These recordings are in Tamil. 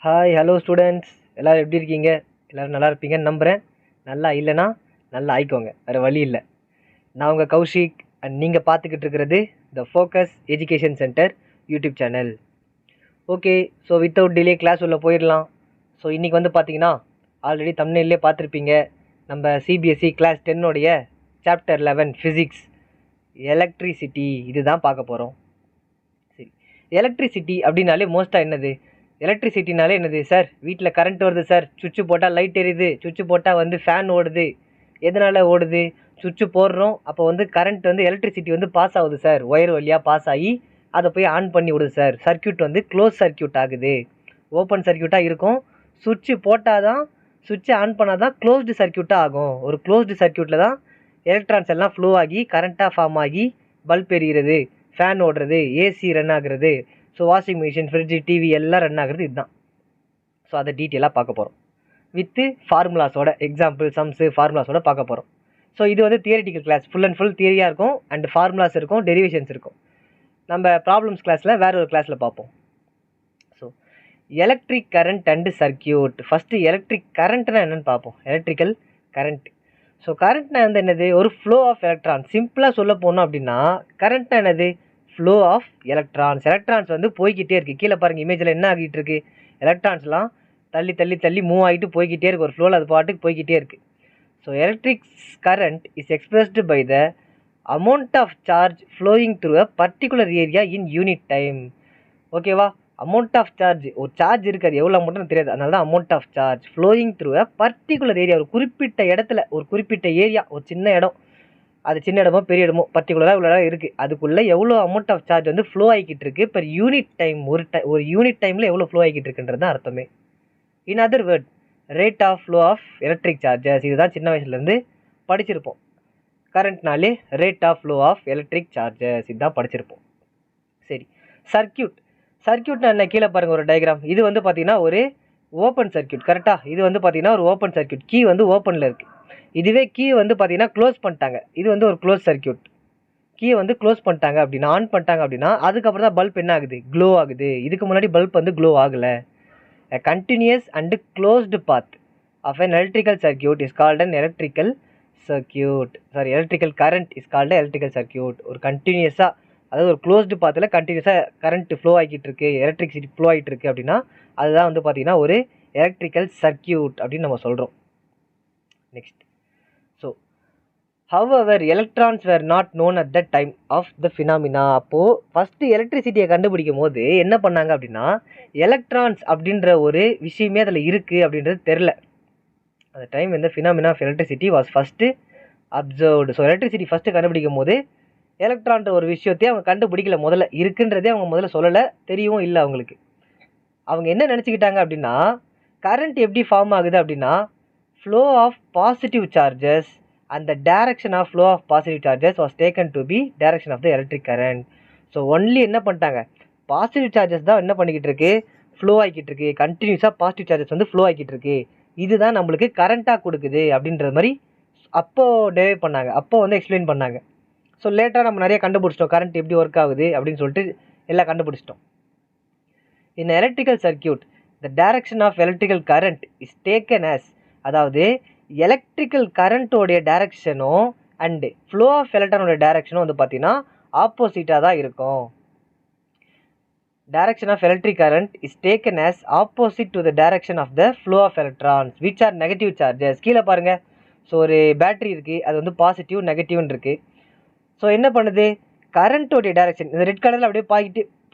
ஹாய் ஹலோ ஸ்டூடெண்ட்ஸ், எல்லோரும் எப்படி இருக்கீங்க? எல்லோரும் நல்லா இருப்பீங்கன்னு நம்புகிறேன். நல்லா இல்லைன்னா நல்லா ஆயிக்கோங்க, வேறு வழி இல்லை. நான் உங்கள் கௌஷிக் அண்ட் நீங்கள் பார்த்துக்கிட்டு இருக்கிறது the Focus Education Centre YouTube channel. Okay, so without delay class உள்ள போயிடலாம். ஸோ இன்றைக்கி வந்து பார்த்தீங்கன்னா ஆல்ரெடி தம்ப்நெயிலே பார்த்துருப்பீங்க, நம்ம CBSE class 10 chapter 11 physics electricity இது தான் பார்க்க போகிறோம். சரி, எலக்ட்ரிசிட்டி அப்படின்னாலே மோஸ்ட்டாக என்னது? எலக்ட்ரிசிட்டினாலே என்னது சார்? வீட்டில் கரண்ட் வருது சார், சுவிட்சு போட்டால் லைட் எரியுது, சுவிட்சு போட்டால் வந்து ஃபேன் ஓடுது. எதனால் ஓடுது? சுவிட்சு போடுறோம், அப்போ வந்து கரண்ட் வந்து எலக்ட்ரிசிட்டி வந்து பாஸ் ஆகுது சார், ஒயர் வழியாக பாஸ் ஆகி அதை போய் ஆன் பண்ணி விடுது சார். சர்க்கியூட் வந்து க்ளோஸ் சர்க்கியூட் ஆகுது. ஓப்பன் சர்க்கியூட்டாக இருக்கும், சுவிட்சு போட்டால் தான், சுவிட்சை ஆன் பண்ணால் தான் க்ளோஸ்டு சர்க்கியூட்டாக ஆகும். ஒரு க்ளோஸ்டு சர்க்கியூட்டில் தான் எலக்ட்ரான்ஸ் எல்லாம் ஃப்ளோ ஆகி கரண்ட்டாக ஃபார்ம் ஆகி பல்ப் எரிகிறது, ஃபேன் ஓடுறது, ஏசி ரன் ஆகுறது, so washing machine, fridge, TV எல்லாம் ரன் ஆகுறது இதுதான். ஸோ அதை டீட்டெயிலாக பார்க்க போகிறோம் வித்து ஃபார்முலாஸோட, எக்ஸாம்பிள் சம்ஸு ஃபார்முலாஸோட பார்க்க போகிறோம். ஸோ இது வந்து theoretical class, full and full தியரியாக இருக்கும், அண்ட் ஃபார்முலாஸ் இருக்கும், டெரிவேஷன்ஸ் இருக்கும். நம்ம ப்ராப்ளம்ஸ் கிளாஸில் வேறு ஒரு கிளாஸில் பார்ப்போம். So electric current and circuit. First electric கரண்ட்னா என்னென்னு பார்ப்போம். Electrical current. ஸோ கரண்ட்னா வந்து என்னது? ஒரு ஃப்ளோ ஆஃப் எலக்ட்ரான். சிம்பிளாக சொல்ல போனோம் அப்படின்னா கரண்ட்னா என்னது? Flow of electrons. எலக்ட்ரான்ஸ் வந்து போய்கிட்டே இருக்குது. கீழே பாருங்கள், இமேஜில் என்ன ஆகிட்டு இருக்குது? எலக்ட்ரான்ஸ்லாம் தள்ளி தள்ளி தள்ளி மூவ் ஆகிட்டு போய்கிட்டே இருக்குது. ஒரு ஃப்ளோவில் அது பாட்டுக்கு போய்கிட்டே இருக்குது. So electric current is expressed by the amount of charge flowing through a particular area in unit time. ஓகேவா? அமௌண்ட் ஆஃப் சார்ஜ், ஒரு சார்ஜ் இருக்காது, எவ்வளோ அமௌண்ட்னு தெரியாது, அதனால தான் amount of charge flowing through a particular area. ஒரு குறிப்பிட்ட இடத்துல, ஒரு குறிப்பிட்ட ஏரியா, ஒரு சின்ன இடம், அது சின்ன இடமோ பெரிய இடமோ பர்டிகுலராக இவ்வளோ இடம் இருக்குது, அதுக்குள்ளே எவ்வளோ அமௌண்ட் ஆஃப் சார்ஜ் வந்து ஃப்ளோ ஆகிக்கிட்டு இருக்குது பர் யூனிட் டைம். ஒரு யூனிட் டைமில் எவ்வளோ ஃப்ளோ ஆகிக்கிட்டு இருக்குன்றது தான் அர்த்தமே. In other word, rate of flow of electric charges. இதுதான் சின்ன வயசுலேருந்து படிச்சிருப்போம். கரண்ட்னாலே rate of flow of electric charges, இதுதான் படிச்சிருப்போம். சரி, சர்க்கியூட். சர்க்கியூட்னா என்ன? கீழே பாருங்கள் ஒரு டயக்ராம். இது வந்து பார்த்தீங்கன்னா ஒரு ஓப்பன் சர்க்கியூட், கரெக்டாக? இது வந்து பார்த்தீங்கன்னா ஒரு ஓப்பன் சர்க்கியூட், கீ வந்து ஓப்பனில் இருக்குது. இதுவே கீ வந்து பார்த்தீங்கன்னா க்ளோஸ் பண்ணிட்டாங்க, இது வந்து ஒரு க்ளோஸ் சர்க்கியூட். கீயை வந்து க்ளோஸ் பண்ணிட்டாங்க அப்படின்னா, ஆன் பண்ணிட்டாங்க அப்படின்னா, அதுக்கப்புறம் தான் பல்ப் என்ன ஆகுது? க்ளோ ஆகுது. இதுக்கு முன்னாடி பல்ப் வந்து க்ளோ ஆகலை. A continuous and closed path of an electrical circuit is called an electrical circuit. Sorry, electrical current is called an electrical circuit. ஒரு கண்டினியூஸாக, அதாவது ஒரு க்ளோஸ்டு பாத்தில் கண்டினியூஸாக கரண்ட் ஃப்ளோ ஆகிட்டு இருக்கு, எலக்ட்ரிசிட்டி ஃப்ளோ ஆகிட்டு இருக்கு அப்படின்னா அதுதான் வந்து பார்த்தீங்கன்னா ஒரு எலக்ட்ரிக்கல் சர்க்கியூட் அப்படின்னு நம்ம சொல்கிறோம். Next, so however electrons were not known at the time of the phenomena. அப்போது ஃபஸ்ட்டு எலக்ட்ரிசிட்டியை கண்டுபிடிக்கும் போது என்ன பண்ணாங்க அப்படின்னா, எலக்ட்ரான்ஸ் அப்படின்ற ஒரு விஷயமே அதில் இருக்குது அப்படின்றது தெரில. அந்த டைம் இந்த phenomena of electricity was first observed. So electricity first கண்டுபிடிக்கும் போது எலக்ட்ரான்ற ஒரு விஷயத்தையே அவங்க கண்டுபிடிக்கல. முதல்ல இருக்குன்றதே அவங்க முதல்ல சொல்லலை, தெரியவும் இல்லை அவங்களுக்கு. அவங்க என்ன நினச்சிக்கிட்டாங்க அப்படின்னா, கரண்ட் எப்படி ஃபார்ம் ஆகுது அப்படின்னா, flow of positive charges and the direction of flow of positive charges was taken to be direction of the electric current. So only என்ன பண்ணிட்டாங்க, பாசிட்டிவ் சார்ஜஸ் தான் என்ன பண்ணிக்கிட்டு இருக்கு? ஃப்ளோ ஆகிக்கிட்டு இருக்கு. கண்டினியூஸாக பாசிட்டிவ் சார்ஜஸ் வந்து ஃப்ளோ ஆகிக்கிட்டு இருக்கு, இதுதான் நம்மளுக்கு கரண்ட்டாக கொடுக்குது அப்படின்றது மாதிரி அப்போது டெரைவ் பண்ணாங்க, அப்போ வந்து எக்ஸ்பிளைன் பண்ணாங்க. ஸோ லேட்டராக நம்ம நிறைய கண்டுபிடிச்சிட்டோம், கரண்ட் எப்படி ஒர்க் ஆகுது அப்படின்னு சொல்லிட்டு எல்லாம் கண்டுபிடிச்சிட்டோம். In electrical circuit the direction of electrical current is taken as, அதாவது எலக்ட்ரிக்கல் கரண்ட்டோடைய டைரக்ஷனும் அண்டு ஃப்ளோ ஆஃப் எலக்ட்ரானோட டைரக்ஷனும் வந்து பார்த்தீங்கன்னா ஆப்போசிட்டாக தான் இருக்கும். Direction of electric current is taken as opposite to the direction of the flow of electrons which are negative charges. கீழே பாருங்கள், ஸோ ஒரு பேட்டரி இருக்குது, அது வந்து பாசிட்டிவ் நெகட்டிவ்னு இருக்குது. ஸோ என்ன பண்ணுது? கரண்ட்டோடைய டைரக்ஷன் இந்த ரெட் கலரில் அப்படியே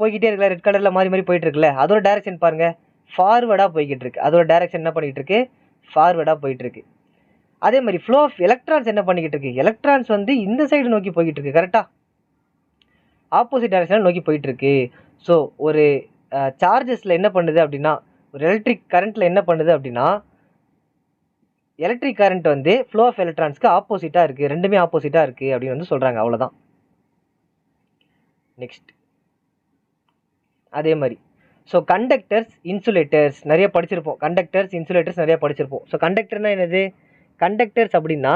போய்கிட்டே இருக்குல்ல, ரெட் கலரில் மாறி மாறி போயிட்டு இருக்குல்ல, அதோட டைரக்ஷன் பாருங்கள் ஃபார்வர்டாக போய்கிட்டு இருக்கு. அதோட டைரக்ஷன் என்ன பண்ணிகிட்டு இருக்கு? ஃபார்வர்டாக போயிட்டுருக்கு. அதே மாதிரி ஃப்ளோ ஆஃப் எலக்ட்ரான்ஸ் என்ன பண்ணிக்கிட்டு இருக்கு? எலக்ட்ரான்ஸ் வந்து இந்த சைடு நோக்கி போய்கிட்டு இருக்கு, கரெக்டாக ஆப்போசிட் டைரக்ஷனில் நோக்கி போயிட்டுருக்கு. ஸோ ஒரு சார்ஜஸில் என்ன பண்ணுது அப்படின்னா, ஒரு எலக்ட்ரிக் கரண்ட்டில் என்ன பண்ணுது அப்படின்னா, எலக்ட்ரிக் கரண்ட் வந்து ஃப்ளோ ஆஃப் எலக்ட்ரான்ஸ்க்கு ஆப்போசிட்டாக இருக்குது, ரெண்டுமே ஆப்போசிட்டாக இருக்குது அப்படின்னு வந்து சொல்கிறாங்க, அவ்வளோதான். நெக்ஸ்ட், அதே மாதிரி ஸோ கண்டக்டர்ஸ், இன்சுலேட்டர்ஸ் நிறைய படிச்சிருப்போம். கண்டக்டர்ஸ், இன்சுலேட்டர்ஸ் நிறைய படிச்சிருப்போம். ஸோ கண்டக்டர்னால் என்னது? கண்டக்டர்ஸ் அப்படின்னா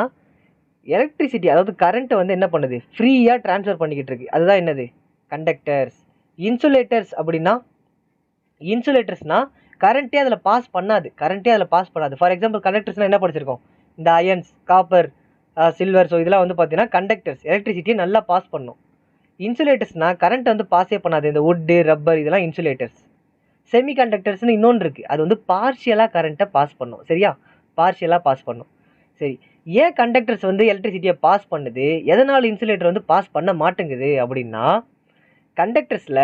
எலக்ட்ரிசிட்டி, அதாவது கரண்ட்டை வந்து என்ன பண்ணுது? ஃப்ரீயாக ட்ரான்ஸ்ஃபர் பண்ணிக்கிட்டு இருக்கு, அதுதான் என்னது? கண்டக்டர்ஸ். இன்சுலேட்டர்ஸ் அப்படின்னா, இன்சுலேட்டர்ஸ்னால் கரண்ட்டே அதில் பாஸ் பண்ணாது. ஃபார் எக்ஸாம்பிள் கண்டக்டர்ஸ்னால் என்ன படிச்சிருக்கோம்? இந்த அயன்ஸ், காப்பர், சில்வர். ஸோ இதெல்லாம் வந்து பார்த்தீங்கன்னா கண்டக்டர்ஸ், எலக்ட்ரிசிட்டியை நல்லா பாஸ் பண்ணும். இன்சுலேட்டர்ஸ்னால் கரண்ட் வந்து பாஸே பண்ணாது. இந்த வுட்டு, ரப்பர் இதெல்லாம் இன்சுலேட்டர்ஸ். செமி கண்டக்டர்ஸ்னு இன்னொன்று இருக்குது, அது வந்து பார்ஷியலாக கரண்ட்டை பாஸ் பண்ணும். சரியா? பார்ஷியலாக பாஸ் பண்ணும். சரி, ஏன் கண்டக்டர்ஸ் வந்து எலக்ட்ரிசிட்டியை பாஸ் பண்ணுது, எதனால் இன்சுலேட்டர் வந்து பாஸ் பண்ண மாட்டேங்குது அப்படின்னா, கண்டக்டர்ஸில்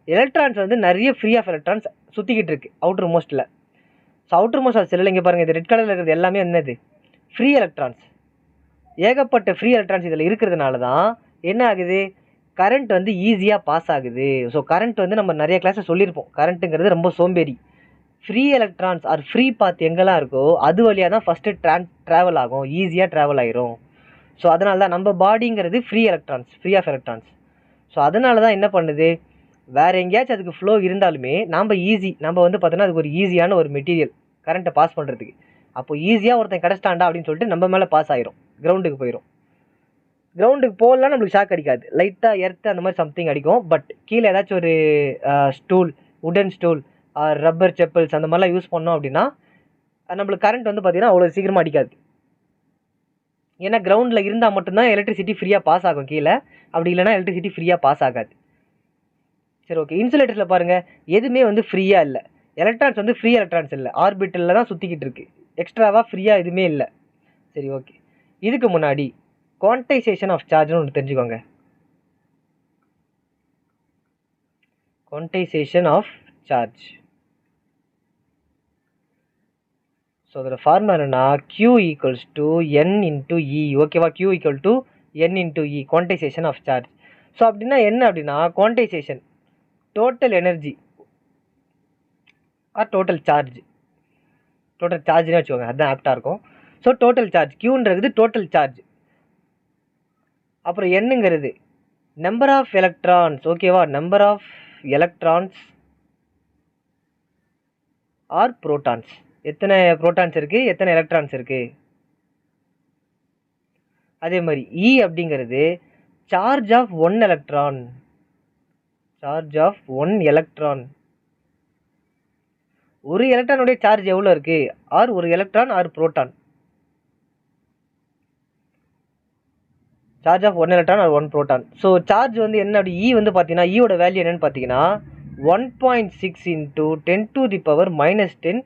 எலக்ட்ரான்ஸ் வந்து நிறைய ஃப்ரீ ஆஃப் எலக்ட்ரான்ஸ் சுற்றிக்கிட்டு இருக்குது அவுட்டர் மோஸ்ட்டில். ஸோ அவுட்டர் மோஸ்ட் ஆஃப் செல்லில் இங்கே பாருங்கள், இது ரெட் கலரில் இருக்கிறது எல்லாமே என்னது? Free electrons. ஏகப்பட்ட ஃப்ரீ எலக்ட்ரான்ஸ் இதில் இருக்கிறதுனால தான் என்ன ஆகுது, கரண்ட் வந்து ஈஸியாக பாஸ் ஆகுது. ஸோ கரண்ட் வந்து நம்ம நிறைய கிளாஸில் சொல்லியிருப்போம், கரண்ட்டுங்கிறது ரொம்ப சோம்பேறி. ஃப்ரீ எலக்ட்ரான்ஸ் ஆர் ஃப்ரீ பாத் எங்கெல்லாம் இருக்கோ அது வழியாக தான் ஃபஸ்ட்டு ட்ராவல் ஆகும், ஈஸியாக ட்ராவல் ஆயிரும். ஸோ அதனால தான் நம்ம பாடிங்கிறது ஃப்ரீ ஆஃப் எலக்ட்ரான்ஸ். ஸோ அதனால தான் என்ன பண்ணுது, வேறு எங்கேயாச்சும் அதுக்கு ஃப்ளோ இருந்தாலுமே நம்ம வந்து பார்த்தோன்னா அதுக்கு ஒரு ஈஸியான ஒரு மெட்டீரியல் கரண்ட்டை பாஸ் பண்ணுறதுக்கு. அப்போ ஈஸியாக ஒருத்தன் கிடச்சிட்டாண்டா அப்படின்னு சொல்லிட்டு நம்ம மேலே பாஸ் ஆயிரும், கிரவுண்டுக்கு போயிடும். கிரவுண்டுக்கு போகலாம் நம்மளுக்கு ஷாக் அடிக்காது, லைட்டாக எர்த்து அந்த மாதிரி சம்திங் அடிக்கும். பட் கீழே ஏதாச்சும் ஒரு ஸ்டூல், உடன் ஸ்டூல், ரப்பர் செப்பல்ஸ் அந்த மாதிரிலாம் யூஸ் பண்ணோம் அப்படின்னா நம்மளுக்கு கரண்ட் வந்து பார்த்திங்கன்னா அவ்வளோ சீக்கிரமாக அடிக்காது. ஏன்னா கிரவுண்டில் இருந்தால் மட்டும்தான் எலக்ட்ரிசிட்டி ஃப்ரீயாக பாஸ் ஆகும் கீழே, அப்படி இல்லைனா எலக்ட்ரிசிட்டி ஃப்ரீயாக பாஸ் ஆகாது. சரி, ஓகே. இன்சுலேட்டர்ஸில் பாருங்கள், எதுவுமே வந்து ஃப்ரீயாக இல்லை. எலக்ட்ரான்ஸ் வந்து ஃப்ரீ எலக்ட்ரான்ஸ் இல்லை, ஆர்பிட்டலில் தான் சுற்றிக்கிட்டு இருக்குது, எக்ஸ்ட்ராவாக ஃப்ரீயாக எதுவுமே இல்லை. சரி, ஓகே. இதுக்கு முன்னாடி குவான்டைசேஷன் ஆஃப் சார்ஜ்னு ஒன்று தெரிஞ்சுக்கோங்க. Quantization of charge. ஸோ அதோட ஃபார்முலா என்னென்னா Q equals to N into e. ஓகேவா? Q equal to N into e, quantization of charge. So அப்படின்னா என்ன அப்படின்னா, quantization total energy or total சார்ஜ்னு வச்சுக்கோங்க, அதுதான் ஆப்டாக இருக்கும். ஸோ டோட்டல் சார்ஜ், Qன்றது டோட்டல் சார்ஜ், அப்புறம் என்னங்கிறது நம்பர் ஆஃப் எலக்ட்ரான்ஸ். ஓகேவா? Number of electrons or protons. எத்தனை புரோட்டான்ஸ் இருக்குது, எத்தனை எலக்ட்ரான்ஸ் இருக்குது. அதே மாதிரி இ அப்படிங்கிறது சார்ஜ் ஆஃப் ஒன் எலக்ட்ரான். ஒரு எலக்ட்ரானுடைய சார்ஜ் எவ்வளோ இருக்குது, ஆர் ஒரு electron or proton. Charge of one electron or one proton. So charge வந்து என்ன அப்படி இ வந்து பார்த்தீங்கன்னா, ஈயோட வேல்யூ என்னன்னு பார்த்தீங்கன்னா 1.6 × 10⁻⁻10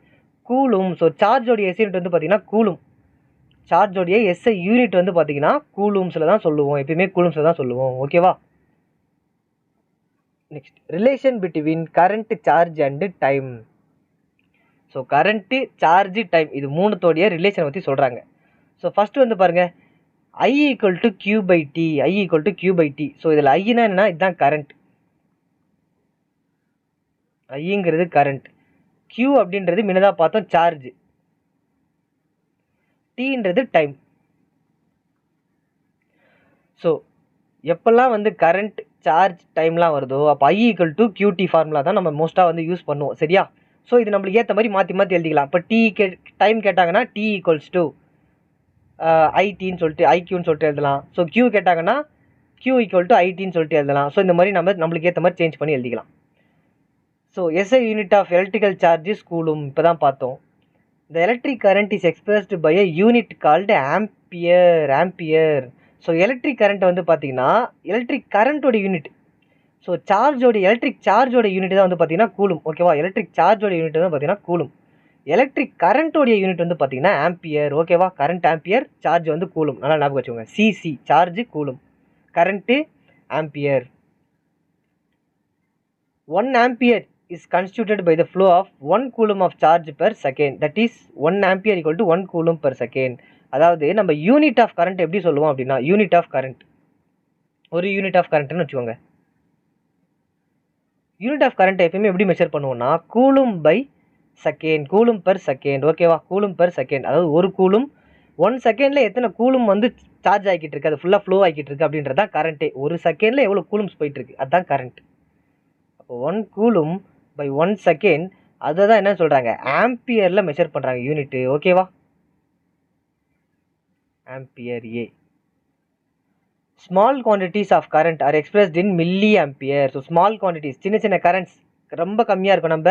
கூலும். ஸோ சார்ஜோடைய எஸ்ஐ யூனிட் வந்து பார்த்தீங்கன்னா கூலும். சார்ஜோடைய எஸ்ஐ யூனிட் வந்து பார்த்தீங்கன்னா கூலூம்ஸில் தான் சொல்லுவோம், எப்பயுமே கூலூம்ஸில் தான் சொல்லுவோம். ஓகேவா? Next, relation between current, charge and time. So current, charge, time இது மூணுத்தோடைய ரிலேஷனை பற்றி சொல்கிறாங்க. ஸோ ஃபஸ்ட்டு வந்து பாருங்கள், I equal to Q/T. So இதில் ஐனா என்னன்னா, இதுதான் கரண்ட். ஐங்கிறது கரண்ட், Q அப்படின்றது முன்னதாக பார்த்தோம் சார்ஜ், Tன்றது டைம். ஸோ எப்போல்லாம் வந்து கரண்ட், சார்ஜ், டைம்லாம் வருதோ அப்போ I equal to QT formula தான் நம்ம மோஸ்ட்டாக வந்து யூஸ் பண்ணுவோம். சரியா? ஸோ இது நம்மளுக்கு ஏற்ற மாதிரி மாற்றி எழுதிக்கலாம். இப்போ டைம் கேட்டாங்கன்னா T ஈக்குவல்ஸ் டு ஐடின்னு சொல்லிட்டு, ஐக்யூன்னு சொல்லிட்டு எழுதலாம். ஸோ Q கேட்டாங்கன்னா Q ஈக்குவல் டு ஐடின்னு சொல்லிட்டு எழுதலாம். ஸோ இந்த மாதிரி நம்மளுக்கு ஏற்ற மாதிரி சேஞ்ச் பண்ணி எழுதிக்கலாம். So SI unit of electrical charges coulomb. இப்போ தான் பார்த்தோம். The electric current is expressed by a unit called ampere. So electric current வந்து பார்த்தீங்கன்னா எலக்ட்ரிக் கரண்ட்டோட யூனிட். ஸோ எலக்ட்ரிக் சார்ஜோட யூனிட் தான் வந்து பார்த்தீங்கன்னா கூலும். ஓகேவா? எலக்ட்ரிக் சார்ஜோட யூனிட் வந்து பார்த்தீங்கன்னா கூலும். எலக்ட்ரிக் கரண்ட்டோடைய யூனிட் வந்து பார்த்தீங்கன்னா ஆம்பியர். ஓகேவா? கரண்ட் ஆம்பியர், சார்ஜ் வந்து கூலும். நல்லா ஞாபகம் வச்சுக்கோங்க. CC charge, coulomb, current ampere. 1 ampere is constituted by the flow of 1 coulomb of charge per second. That is 1 ampere equal to 1 coulomb per second. அதாவது நம்ம யூனிட் ஆஃப் கரண்ட் எப்படி சொல்லுவோம் அப்படின்னா, யூனிட் ஆஃப் கரண்ட், ஒரு யூனிட் ஆஃப் கரண்ட்னு வச்சுக்கோங்க. யூனிட் ஆஃப் கரண்ட் எப்பயுமே எப்படி மெஷர் பண்ணுவோம்னா coulomb by second, coulomb per second. ஓகேவா? கூலும் பெர் செகண்ட், அதாவது ஒரு கூலும் 1 செகண்டில் எத்தனை கூலும் வந்து சார்ஜ் ஆகிக்கிட்டு இருக்கு, அது ஃபுல்லாக ஃப்ளோ ஆகிக்கிட்டு இருக்கு அப்படின்றது தான் கரண்ட்டே. ஒரு செகண்டில் எவ்வளோ கூலும்ஸ் போயிட்டு இருக்கு, அதுதான் கரண்ட். அப்போ 1 கூலும் பை 1 செகண்ட், அதை தான் என்ன சொல்கிறாங்க, ஆம்பியரில் மெஷர் பண்ணுறாங்க யூனிட்டு. ஓகேவா? Ampere A. Small quantities of current are expressed in milliampere. So small quantities, சின்ன சின்ன கரண்ட்ஸ் ரொம்ப கம்மியாக இருக்கும். நம்ம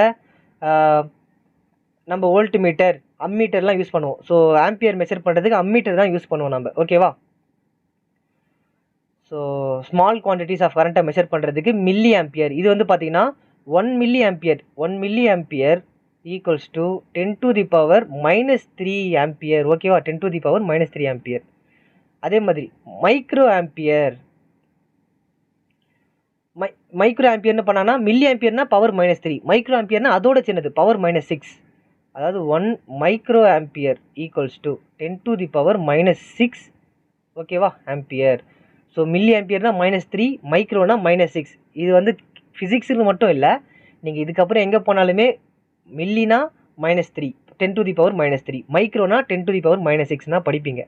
நம்ம வோல்ட் மீட்டர் அம்மீட்டர்லாம் யூஸ் பண்ணுவோம். ஸோ ஆம்பியர் மெஷர் பண்ணுறதுக்கு அம்மீட்டர் தான் யூஸ் பண்ணுவோம் நம்ம, ஓகேவா. ஸோ ஸ்மால் குவான்டிட்டிஸ் ஆஃப் கரண்ட்டை மெஷர் பண்ணுறதுக்கு மில்லி ஆம்பியர். இது வந்து பார்த்தீங்கன்னா 1 milliampere equals to 10⁻³ ampere, ஓகேவா. 10⁻³ ஆம்பியர். அதே மாதிரி மைக்ரோ ஆம்பியர், மைக்ரோ ஆம்பியர்னு பண்ணான்னா மில்லி ஆம்பியர்னா பவர் -3, மைக்ரோ ஆம்பியர்னா அதோட சின்னது பவர் -6. அதாவது 1 மைக்ரோ ஆம்பியர் ஈக்குவல்ஸ் டு 10⁻⁻⁶, ஓகேவா, ஆம்பியர். ஸோ மில்லி ஆம்பியர்னா -3, மைக்ரோனா -6. இது வந்து ஃபிசிக்ஸுக்கு மட்டும் இல்லை, நீங்கள் இதுக்கப்புறம் எங்கே போனாலுமே மில்லினா -3, 10⁻⁻3, மைக்ரோனா 10⁻⁻6 படிப்பீங்க.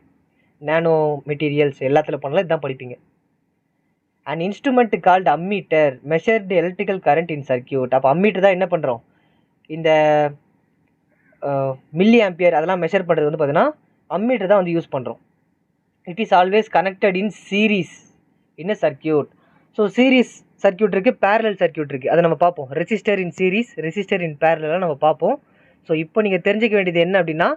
நானோ மெட்டீரியல்ஸ் எல்லாத்தில் போனாலும் இதுதான் படிப்பீங்க. And instrument called ammeter measured electrical current in circuit. அப்போ அம்மீட்டர் தான் என்ன பண்ணுறோம், இந்த மில்லி ஆம்பியர் அதெல்லாம் மெஷர் பண்ணுறது வந்து பார்த்தீங்கன்னா அம்மீட்டர் தான் வந்து யூஸ் பண்ணுறோம். It is always connected in series in a circuit. So series circuit இருக்குது, பேரலல் சர்க்கியூட் இருக்குது, அதை நம்ம பார்ப்போம். ரெசிஸ்டர் இன் சீரீஸ், ரெசிஸ்டர் இன் பேரலெலாம் நம்ம பார்ப்போம். ஸோ இப்போ நீங்கள் தெரிஞ்சிக்க வேண்டியது என்ன அப்படின்னா,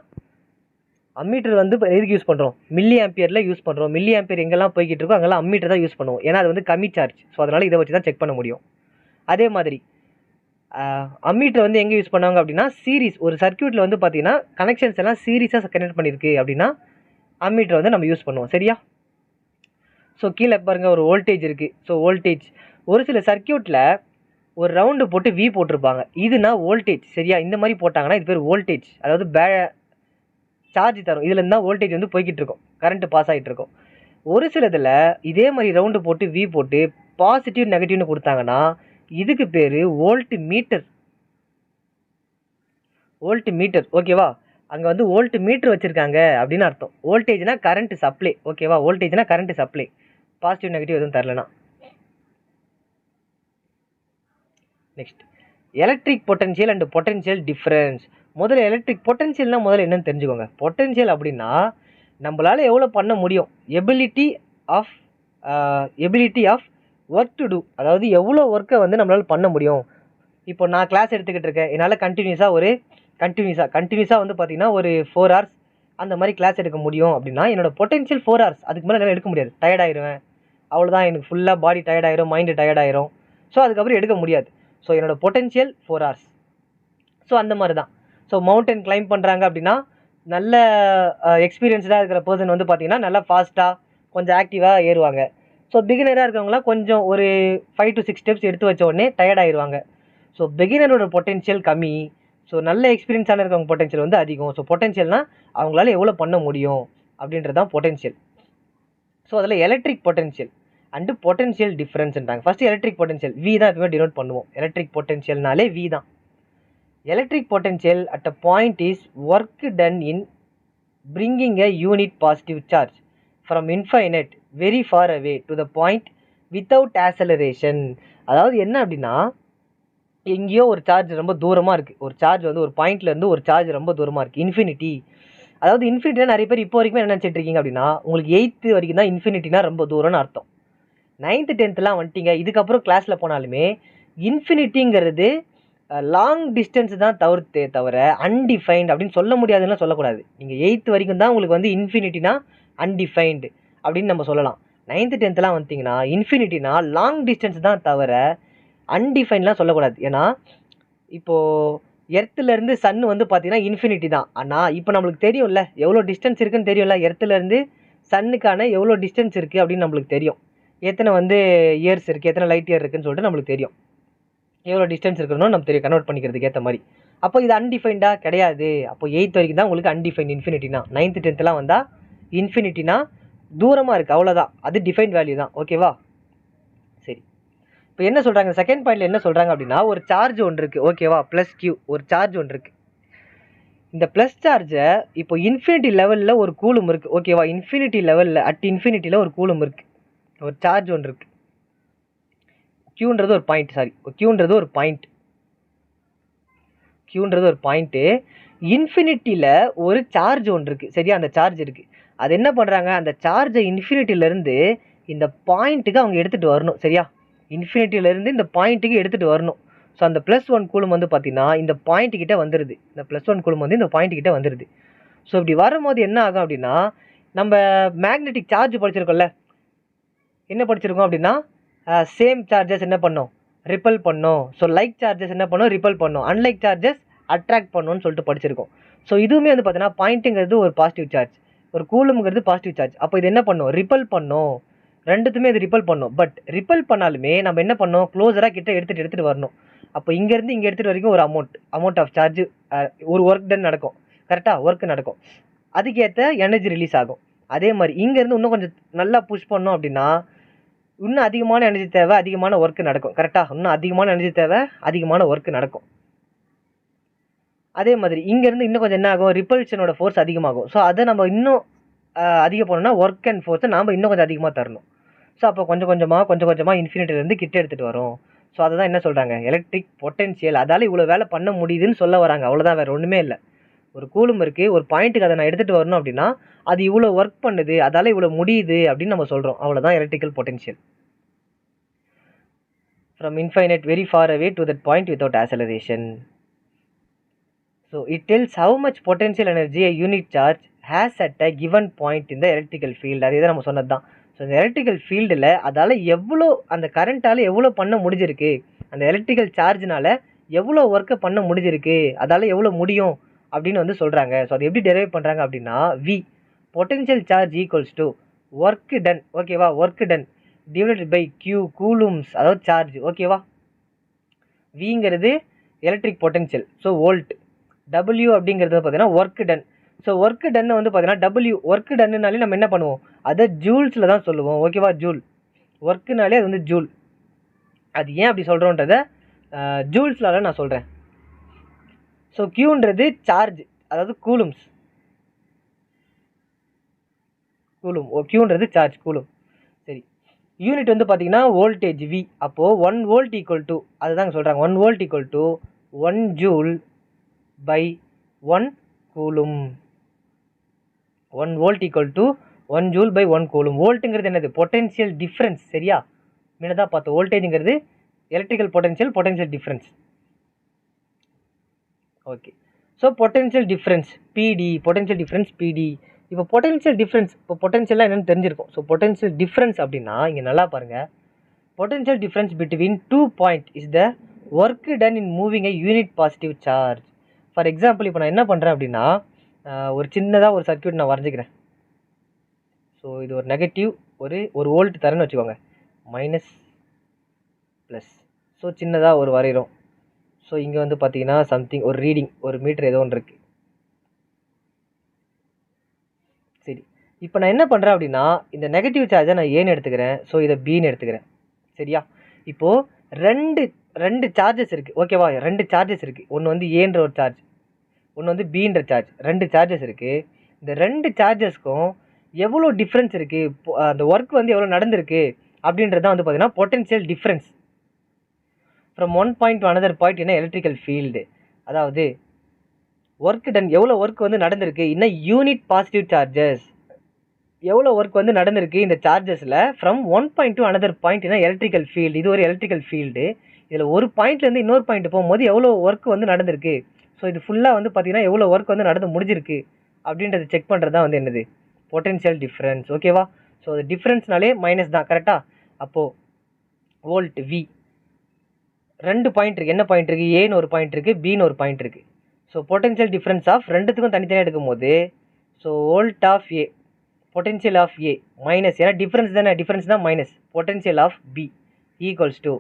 அம்மீட்டர் வந்து எதுக்கு யூஸ் பண்ணுறோம், மில்லி ஆம்பியரில் யூஸ் பண்ணுறோம். மில்லி ஆம்பியர் எங்கெல்லாம் போய்கிட்டு இருக்கோ அங்கெல்லாம் அம்மீட்டர் தான் யூஸ் பண்ணுவோம், ஏன்னா அது வந்து கம்மி சார்ஜ். ஸோ அதனால் இதை வச்சு தான் செக் பண்ண முடியும். அதே மாதிரி அம்மீட்டர் வந்து எங்கே யூஸ் பண்ணுவாங்க அப்படின்னா சீரீஸ், ஒரு சர்க்கியூட்டில் வந்து பார்த்தீங்கன்னா கனெக்ஷன்ஸ் எல்லாம் சீரீஸாக கனெக்ட் பண்ணியிருக்கு அப்படின்னா அம்மீட்டர் வந்து நம்ம யூஸ் பண்ணுவோம், சரியா. ஸோ கீழே பாருங்கள் ஒரு வோல்டேஜ் இருக்குது. ஸோ வோல்டேஜ் ஒரு சில சர்க்கியூட்டில் ஒரு ரவுண்டு போட்டு வி போட்டிருப்பாங்க, இதுனா வோல்டேஜ், சரியா. இந்த மாதிரி போட்டாங்கன்னா இது பேர் வோல்டேஜ், அதாவது சார்ஜ் தரும். இதில் இருந்தால் வோல்டேஜ் வந்து போய்கிட்டு இருக்கும், கரண்ட்டு பாஸ் ஆகிட்டு இருக்கும். ஒரு சில இதில் இதே மாதிரி ரவுண்டு போட்டு வி போட்டு பாசிட்டிவ் நெகட்டிவ்னு கொடுத்தாங்கன்னா இதுக்கு பேர் வோல்ட் மீட்டர், ஓகேவா. அங்கே வந்து வோல்ட் மீட்டர் வச்சுருக்காங்க அப்படின்னு அர்த்தம். வோல்டேஜ்னா கரண்ட் சப்ளை, ஓகேவா. வோல்டேஜ்னா கரண்ட் சப்ளை, பாசிட்டிவ் நெகட்டிவ் எதுவும் தரலனா. Next electric potential and potential difference. முதல்ல எலக்ட்ரிக் பொட்டன்ஷியல்னா முதல்ல என்னன்னு தெரிஞ்சுக்கோங்க. பொட்டன்ஷியல் அப்படின்னா நம்மளால் எவ்வளோ பண்ண முடியும், ability of work to do, அதாவது எவ்வளோ ஒர்க்கை வந்து நம்மளால் பண்ண முடியும். இப்போ நான் கிளாஸ் எடுத்துக்கிட்டு இருக்கேன், என்னால் கண்டினியூஸாக வந்து பார்த்தீங்கன்னா ஒரு 4 hours அந்த மாதிரி கிளாஸ் எடுக்க முடியும் அப்படின்னா என்னோட பொட்டன்ஷியல் 4 hours, அதுக்கு மேலே என்னால் எடுக்க முடியாது, டயர்டாயிருவேன், அவ்வளோதான். எனக்கு ஃபுல்லாக பாடி டயர்டாயிரும், மைண்டு டயர்டாயிரும். ஸோ அதுக்கப்புறம் எடுக்க முடியாது. ஸோ என்னோடய பொட்டன்ஷியல் 4 hours. ஸோ அந்த மாதிரி தான். ஸோ மவுண்டன் கிளைம் பண்ணுறாங்க அப்படின்னா நல்ல எக்ஸ்பீரியன்ஸ்டாக இருக்கிற பர்சன் வந்து பார்த்தீங்கன்னா நல்லா ஃபாஸ்ட்டாக கொஞ்சம் ஆக்டிவாக ஏறுவாங்க. ஸோ பிகினராக இருக்கவங்களாம் கொஞ்சம் ஒரு 5 to 6 steps எடுத்து வச்ச உடனே டயர்ட் ஆயிடுவாங்க. ஸோ பிகினரோட பொட்டன்ஷியல் கம்மி, ஸோ நல்ல எக்ஸ்பீரியன்ஸான இருக்கவங்க பொட்டன்ஷியல் வந்து அதிகம். ஸோ பொட்டன்ஷியல்னால் அவங்களால எவ்வளோ பண்ண முடியும் அப்படின்றது தான் பொட்டன்ஷியல். ஸோ அதில் எலக்ட்ரிக் பொட்டன்ஷியல் அண்டு பொட்டன்ஷியல் டிஃப்ரென்ஸ்ன்றாங்க. ஃபஸ்ட்டு எலக்ட்ரிக் பொட்டன்ஷியல் வி தான் எப்பவுமே டினோட் பண்ணுவோம். எலக்ட்ரிக் பொட்டன்ஷியல்னாலே வி தான். Electric potential at a point is work done in bringing a unit positive charge from infinite very far away to the point without acceleration. அதாவது என்ன அப்படின்னா, எங்கேயோ ஒரு சார்ஜ் ரொம்ப தூரமாக இருக்குது, ஒரு சார்ஜ் வந்து ஒரு பாயிண்ட்லேருந்து ஒரு சார்ஜ் ரொம்ப தூரமாக இருக்குது, இன்ஃபினிட்டி. அதாவது இன்ஃபினிட்டினா நிறைய பேர் இப்போ வரைக்கும் என்ன நினச்சிட்டு இருக்கீங்க அப்படின்னா, உங்களுக்கு 8th வரைக்கும் தான் இன்ஃபினிட்டினா ரொம்ப தூரம்னு அர்த்தம். 9th 10thலாம் வந்துட்டீங்க, இதுக்கப்புறம் கிளாஸில் போனாலுமே இன்ஃபினிட்டிங்கிறது லாங் டிஸ்டன்ஸ் தான் தவிர அன்டிஃபைன்டு அப்படின்னு சொல்ல முடியாதுன்னு சொல்லக்கூடாது. நீங்கள் 8th வரைக்கும் தான் உங்களுக்கு வந்து இன்ஃபினிட்டினா அன்டிஃபைன்டு அப்படின்னு நம்ம சொல்லலாம். 9th 10thலாம் வந்துட்டிங்கன்னா இன்ஃபினிட்டினா லாங் டிஸ்டன்ஸ் தான் தவிர அன்டிஃபைன்லாம் சொல்லக்கூடாது. ஏன்னா இப்போது எர்த்துலேருந்து சன் வந்து பார்த்தீங்கன்னா இன்ஃபினிட்டி தான். ஆனால் இப்போ நம்மளுக்கு தெரியும்ல எவ்வளோ டிஸ்டன்ஸ் இருக்குன்னு தெரியும்ல, எர்த்துலேருந்து சன்னுக்கான எவ்வளோ டிஸ்டன்ஸ் இருக்குது அப்படின்னு நம்மளுக்கு தெரியும். எத்தனை வந்து இயர்ஸ் இருக்குது, எத்தனை லைட் இயர் இருக்குதுன்னு சொல்லிட்டு நம்மளுக்கு தெரியும். எவ்வளோ டிஸ்டன்ஸ் இருக்கணும் நம்ம தெரியும், கன்வெர்ட் பண்ணிக்கிறதுக்கு ஏற்ற மாதிரி. அப்போ இது அன்டிஃபைன்டாக கிடையாது. அப்போ 8th வரைக்கும் தான் உங்களுக்கு அன்டிஃபைன்ட் இன்ஃபினிட்டினா. 9th 10thலாம் வந்தால் இன்ஃபினிட்டினா தூரமாக இருக்குது, அவ்வளோதான். அது டிஃபைன்ட் வேல்யூ தான், ஓகேவா. சரி, இப்போ என்ன சொல்கிறாங்க செகண்ட் பாயிண்டில் என்ன சொல்கிறாங்க அப்படின்னா, ஒரு சார்ஜ் ஒன்று இருக்குது, ஓகேவா, ப்ளஸ் கியூ ஒரு சார்ஜ் ஒன்று இருக்குது. இந்த ப்ளஸ் சார்ஜை இப்போ இன்ஃபினிட்டி லெவலில் ஒரு கூலும் இருக்குது, ஓகேவா. இன்ஃபினிட்டி லெவலில் இன்ஃபினிட்டியில் ஒரு கூலும் இருக்குது, ஒரு சார்ஜ் ஒன்று இருக்குது. கியூன்றது ஒரு பாயிண்ட்டு. இன்ஃபினிட்டியில் ஒரு சார்ஜ் ஒன்று இருக்குது, சரியா. அந்த சார்ஜ் இருக்குது. அது என்ன பண்ணுறாங்க, அந்த சார்ஜை இன்ஃபினிட்டிலேருந்து இந்த பாயிண்ட்டுக்கு அவங்க எடுத்துகிட்டு வரணும், சரியா. இன்ஃபினிட்டியிலேருந்து இந்த பாயிண்ட்டுக்கு எடுத்துகிட்டு வரணும். ஸோ அந்த +1 கூலும் வந்து பார்த்தீங்கன்னா இந்த பாயிண்ட் கிட்ட வந்துடுது. இந்த +1 கூலும் வந்து இந்த பாயிண்ட் கிட்ட வந்துடுது. ஸோ இப்படி வரும்போது என்ன ஆகும் அப்படின்னா, நம்ம மேக்னெட்டிக் சார்ஜ் படிச்சிருக்கோம்ல, என்ன படிச்சிருக்கோம் அப்படின்னா, சேம் சார்ஜஸ் என்ன பண்ணும், ரிப்பல் பண்ணும். ஸோ லைக் சார்ஜஸ் என்ன பண்ணும், ரிப்பல் பண்ணும். அன்லைக் சார்ஜஸ் அட்ராக்ட் பண்ணும்னு சொல்லிட்டு படிச்சிருக்கோம். ஸோ இதுவுமே வந்து பார்த்தீங்கன்னா பாயிண்ட்டுங்கிறது ஒரு பாசிட்டிவ் சார்ஜ், ஒரு கூலும்ங்கிறது பாசிட்டிவ் சார்ஜ். அப்போ இது என்ன பண்ணும், ரிப்பல் பண்ணும். ரெண்டுத்துமே இது ரிப்பல் பண்ணும். பட் ரிப்பல் பண்ணாலுமே நம்ம என்ன பண்ணோம், க்ளோஸராக கிட்ட எடுத்துகிட்டு வரணும். அப்போ இங்கேருந்து இங்கே எடுத்துகிட்டு வரைக்கும் ஒரு அமௌண்ட் ஆஃப் சார்ஜ், ஒரு ஒர்க் டன் நடக்கும். கரெக்டாக ஒர்க் நடக்கும், அதுக்கேற்ற எனர்ஜி ரிலீஸ் ஆகும். அதே மாதிரி இங்கேருந்து இன்னும் கொஞ்சம் நல்லா புஷ் பண்ணோம் அப்படின்னா இன்னும் அதிகமான எனர்ஜி தேவை, அதிகமான ஒர்க் நடக்கும். கரெக்டாக இன்னும் அதிகமான எனர்ஜி தேவை, அதிகமான ஒர்க் நடக்கும். அதே மாதிரி இங்கேருந்து இன்னும் கொஞ்சம் என்ன ஆகும், ரிப்பல்ஷனோட ஃபோர்ஸ் அதிகமாகும். ஸோ அதை நம்ம இன்னும் அதிக பண்ணணும்னா ஒர்க் அண்ட் ஃபோர்ஸை நாம் இன்னும் கொஞ்சம் அதிகமாக தரணும். ஸோ அப்போ கொஞ்சம் கொஞ்சமாக இன்ஃபினிட்டிலேருந்து கிட்ட எடுத்துகிட்டு வரும். ஸோ அதை தான் என்ன சொல்கிறாங்க, எலக்ட்ரிக் பொட்டென்ஷியல். அதால் இவ்வளோ வேலை பண்ண முடியுதுன்னு சொல்ல வராங்க. அவ்வளோதான், வேறு ஒன்றுமே இல்லை. ஒரு கூலும் இருக்குது, ஒரு பாயிண்ட்டுக்கு அதை நான் எடுத்துகிட்டு வரணும் அப்படின்னா அது இவ்வளோ ஒர்க் பண்ணுது, அதால் இவ்வளோ முடியுது அப்படின்னு நம்ம சொல்கிறோம். அவ்வளோதான் electrical potential. From infinite very far away to that point without acceleration. So it டெல்ஸ் how much potential energy a unit charge has at a given point in the electrical field. அதே தான் நம்ம சொன்னது தான். ஸோ இந்த எலக்ட்ரிக்கல் ஃபீல்டில் அதால் எவ்வளோ, அந்த கரண்ட்டால் எவ்வளோ பண்ண முடிஞ்சிருக்கு, அந்த எலக்ட்ரிக்கல் சார்ஜினால் எவ்வளோ ஒர்க்கை பண்ண முடிஞ்சிருக்கு, அதால் எவ்வளோ முடியும் அப்படின்னு வந்து சொல்கிறாங்க. ஸோ அது எப்படி டெரைவ் பண்ணுறாங்க அப்படின்னா, V potential charge equals to work done, ஓகேவா, work done divided by Q coulombs, அதாவது சார்ஜ், ஓகேவா. விங்கிறது electric potential, so volt. W அப்படிங்கிறது பார்த்தீங்கன்னா ஒர்க் டன். ஸோ ஒர்க் டன்னு வந்து பார்த்தீங்கன்னா டபிள்யூ, ஒர்க் டன்னுனாலே நம்ம என்ன பண்ணுவோம், அதை ஜூல்ஸில் தான் சொல்லுவோம், ஓகேவா. ஜூல் ஒர்க்குனாலே அது வந்து ஜூல். அது ஏன் அப்படி சொல்கிறோன்றத ஜூல்ஸ்னால நான் சொல்கிறேன். ஸோ கியூன்றது சார்ஜ், அதாவது கூலும்ஸ், கூலும். கியூன்றது சார்ஜ், கூலும். சரி, யூனிட் வந்து பார்த்தீங்கன்னா வோல்டேஜ் வி. அப்போது 1 வோல்ட் ஈக்குவல் டு, அதுதாங்க சொல்கிறாங்க, 1 volt equal to 1 joule by 1 coulomb. 1 volt equal to 1 joule by 1 coulomb. வோல்ட்டுங்கிறது என்னது, பொட்டென்ஷியல் டிஃப்ரென்ஸ். சரியா, முன்னதாக பார்த்தோம். வோல்டேஜுங்கிறது electrical potential difference. Okay, so potential difference PD, potential difference PD. இப்போ பொட்டென்ஷியல் டிஃப்ரென்ஸ், இப்போ பொட்டென்ஷியலாக என்னென்னு தெரிஞ்சிருக்கும். ஸோ பொட்டென்ஷியல் டிஃப்ரென்ஸ் அப்படின்னா இங்கே நல்லா பாருங்கள், potential difference between 2 point is the work done in moving a unit positive charge. For example இப்போ நான் என்ன பண்ணுறேன் அப்படின்னா, ஒரு சின்னதாக ஒரு சர்க்யூட் நான் வரைஞ்சிக்கிறேன். ஸோ இது ஒரு நெகட்டிவ், ஒரு வோல்ட் தரேன்னு வச்சுக்கோங்க, மைனஸ் ப்ளஸ். ஸோ சின்னதாக ஒரு வரைகிறோம். ஸோ இங்கே வந்து பார்த்தீங்கன்னா சம்திங், ஒரு ரீடிங், ஒரு மீட்டர் ஏதோ ஒன்று இருக்குது. சரி, இப்போ நான் என்ன பண்ணுறேன் அப்படின்னா, இந்த நெகட்டிவ் சார்ஜை நான் ஏன்னு எடுத்துக்கிறேன், ஸோ இதை பின்னு எடுத்துக்கிறேன். சரியா, இப்போது ரெண்டு சார்ஜஸ் இருக்குது, ஓகேவா. 2 சார்ஜஸ் இருக்குது. ஒன்று வந்து ஏன்ற ஒரு சார்ஜ், ஒன்று வந்து பின்ற சார்ஜ். 2 சார்ஜஸ் இருக்குது. இந்த 2 சார்ஜஸ்க்கும் எவ்வளோ டிஃப்ரென்ஸ் இருக்குது, அந்த ஒர்க் வந்து எவ்வளோ நடந்திருக்கு அப்படின்றது தான் வந்து பார்த்தீங்கன்னா potential difference from one point to another point in electrical field. அதாவது ஒர்க் டன், எவ்வளோ ஒர்க் வந்து நடந்திருக்கு இன்னும் யூனிட் பாசிட்டிவ் சார்ஜஸ், எவ்வளோ ஒர்க் வந்து நடந்திருக்கு இந்த சார்ஜஸில் from one point to another point in electrical field. இது ஒரு எலக்ட்ரிக்கல் ஃபீல்டு. இதில் ஒரு பாயிண்ட்லேருந்து இன்னொரு பாயிண்ட் போகும்போது எவ்வளோ ஒர்க் வந்து நடந்திருக்கு, ஸோ இது ஃபுல்லாக வந்து பார்த்தீங்கன்னா எவ்வளோ ஒர்க் வந்து நடந்து முடிஞ்சிருக்கு அப்படின்றத செக் பண்ணுறது தான் வந்து என்னது, பொட்டென்ஷியல் டிஃப்ரென்ஸ், ஓகேவா. ஸோ அது டிஃப்ரென்ஸ்னாலே மைனஸ் தான், கரெக்டாக. அப்போது வோல்ட் வி, 2 பாயிண்ட் இருக்குது. என்ன பாயிண்ட் இருக்குது, ஏன்னு ஒரு பாயிண்ட் இருக்குது, பின்னு ஒரு பாயிண்ட் இருக்குது. ஸோ பொட்டென்ஷியல் டிஃப்ரென்ஸ் ஆஃப் ரெண்டுத்துக்கும் தனித்தனியாக எடுக்கும்போது, so volt of A, potential of A minus, ஏன்னா டிஃப்ரென்ஸ் தானே, டிஃப்ரென்ஸ் தான் minus, potential of B equals to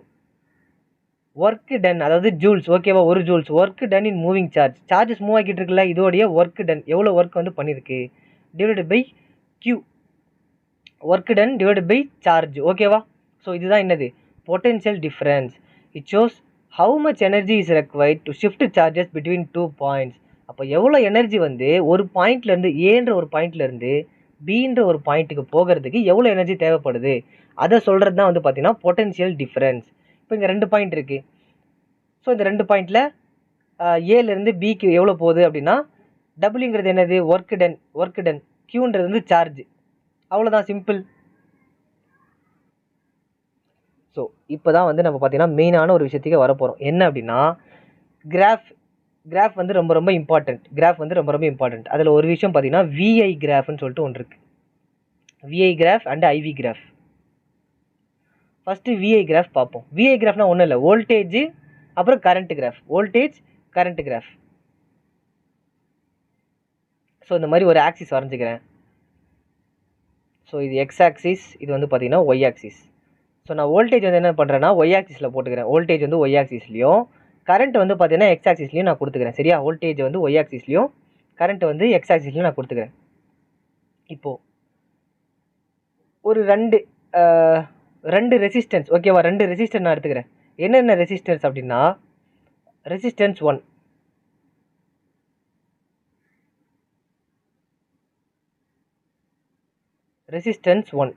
work done, அதாவது ஜூல்ஸ், ஓகேவா. ஒரு joules work done in moving charge. Charges move ஆகிட்டு இருக்குல்ல, இதோடைய ஒர்க் டன் எவ்வளோ ஒர்க் வந்து பண்ணியிருக்கு divided by Q, work done divided by charge, ஓகேவா. ஸோ இதுதான் என்னது, potential difference. It shows how much energy is required to shift charges between 2 points. அப்போ எவ்வளோ எனர்ஜி வந்து ஒரு பாயிண்ட்லேருந்து, ஏன்ற ஒரு பாயிண்ட்லேருந்து பின்ற ஒரு பாயிண்ட்டுக்கு போகிறதுக்கு எவ்வளோ எனர்ஜி தேவைப்படுது, அதை சொல்கிறது தான் வந்து பார்த்தீங்கன்னா பொட்டென்ஷியல் டிஃப்ரென்ஸ். இப்போ இங்கே 2 பாயிண்ட் இருக்குது. ஸோ இந்த 2 பாயிண்டில் ஏலேருந்து பிக்கு எவ்வளோ போகுது அப்படின்னா, டபிள்யூங்கிறது என்னது, ஒர்க் டன், கியூன்றது வந்து சார்ஜ். அவ்வளோதான், சிம்பிள். ஸோ இப்போ தான் வந்து நம்ம பார்த்தீங்கன்னா மெயினான ஒரு விஷயத்துக்கு வர போகிறோம். என்ன அப்படின்னா கிராஃப் வந்து ரொம்ப ரொம்ப இம்பார்ட்டண்ட். அதில் ஒரு விஷயம் பார்த்தீங்கன்னா விஐ கிராஃப்னு சொல்லிட்டு ஒன்று இருக்குது. VI graph and IV graph. First VI graph பார்ப்போம். விஐ கிராஃப்னா ஒன்றும் இல்லை, வோல்டேஜ் அப்புறம் current graph. Voltage current graph. So இந்த மாதிரி ஒரு ஆக்சிஸ் வரைஞ்சிக்கிறேன். ஸோ இது எக்ஸ் ஆக்சிஸ், இது வந்து பார்த்தீங்கன்னா ஒய் ஆக்சிஸ். ஸோ நான் வோல்டேஜ் வந்து என்ன பண்ணுறேன்னா ஒய் ஆக்சிஸில் போட்டுக்கிறேன். வோல்டேஜ் வந்து ஒய் ஆக்சிஸ்லையும் கரண்ட் வந்து பார்த்தீங்கன்னா எக்ஸ் ஆக்சிஸ்லையும் நான் கொடுத்துக்கிறேன். சரியா? வோல்டேஜ் வந்து ஒய் ஆக்சிஸ்லையும் கரண்ட் வந்து எக்ஸ் ஆக்சிஸ்லையும் நான் கொடுத்துக்கிறேன். இப்போது ஒரு ரெண்டு ரெசிஸ்டன்ஸ், ஓகேவா? 2 ரெசிஸ்டன்ஸ் நான் எடுத்துக்கிறேன். என்னென்ன ரெசிஸ்டன்ஸ் அப்படின்னா resistance 1, resistance 1,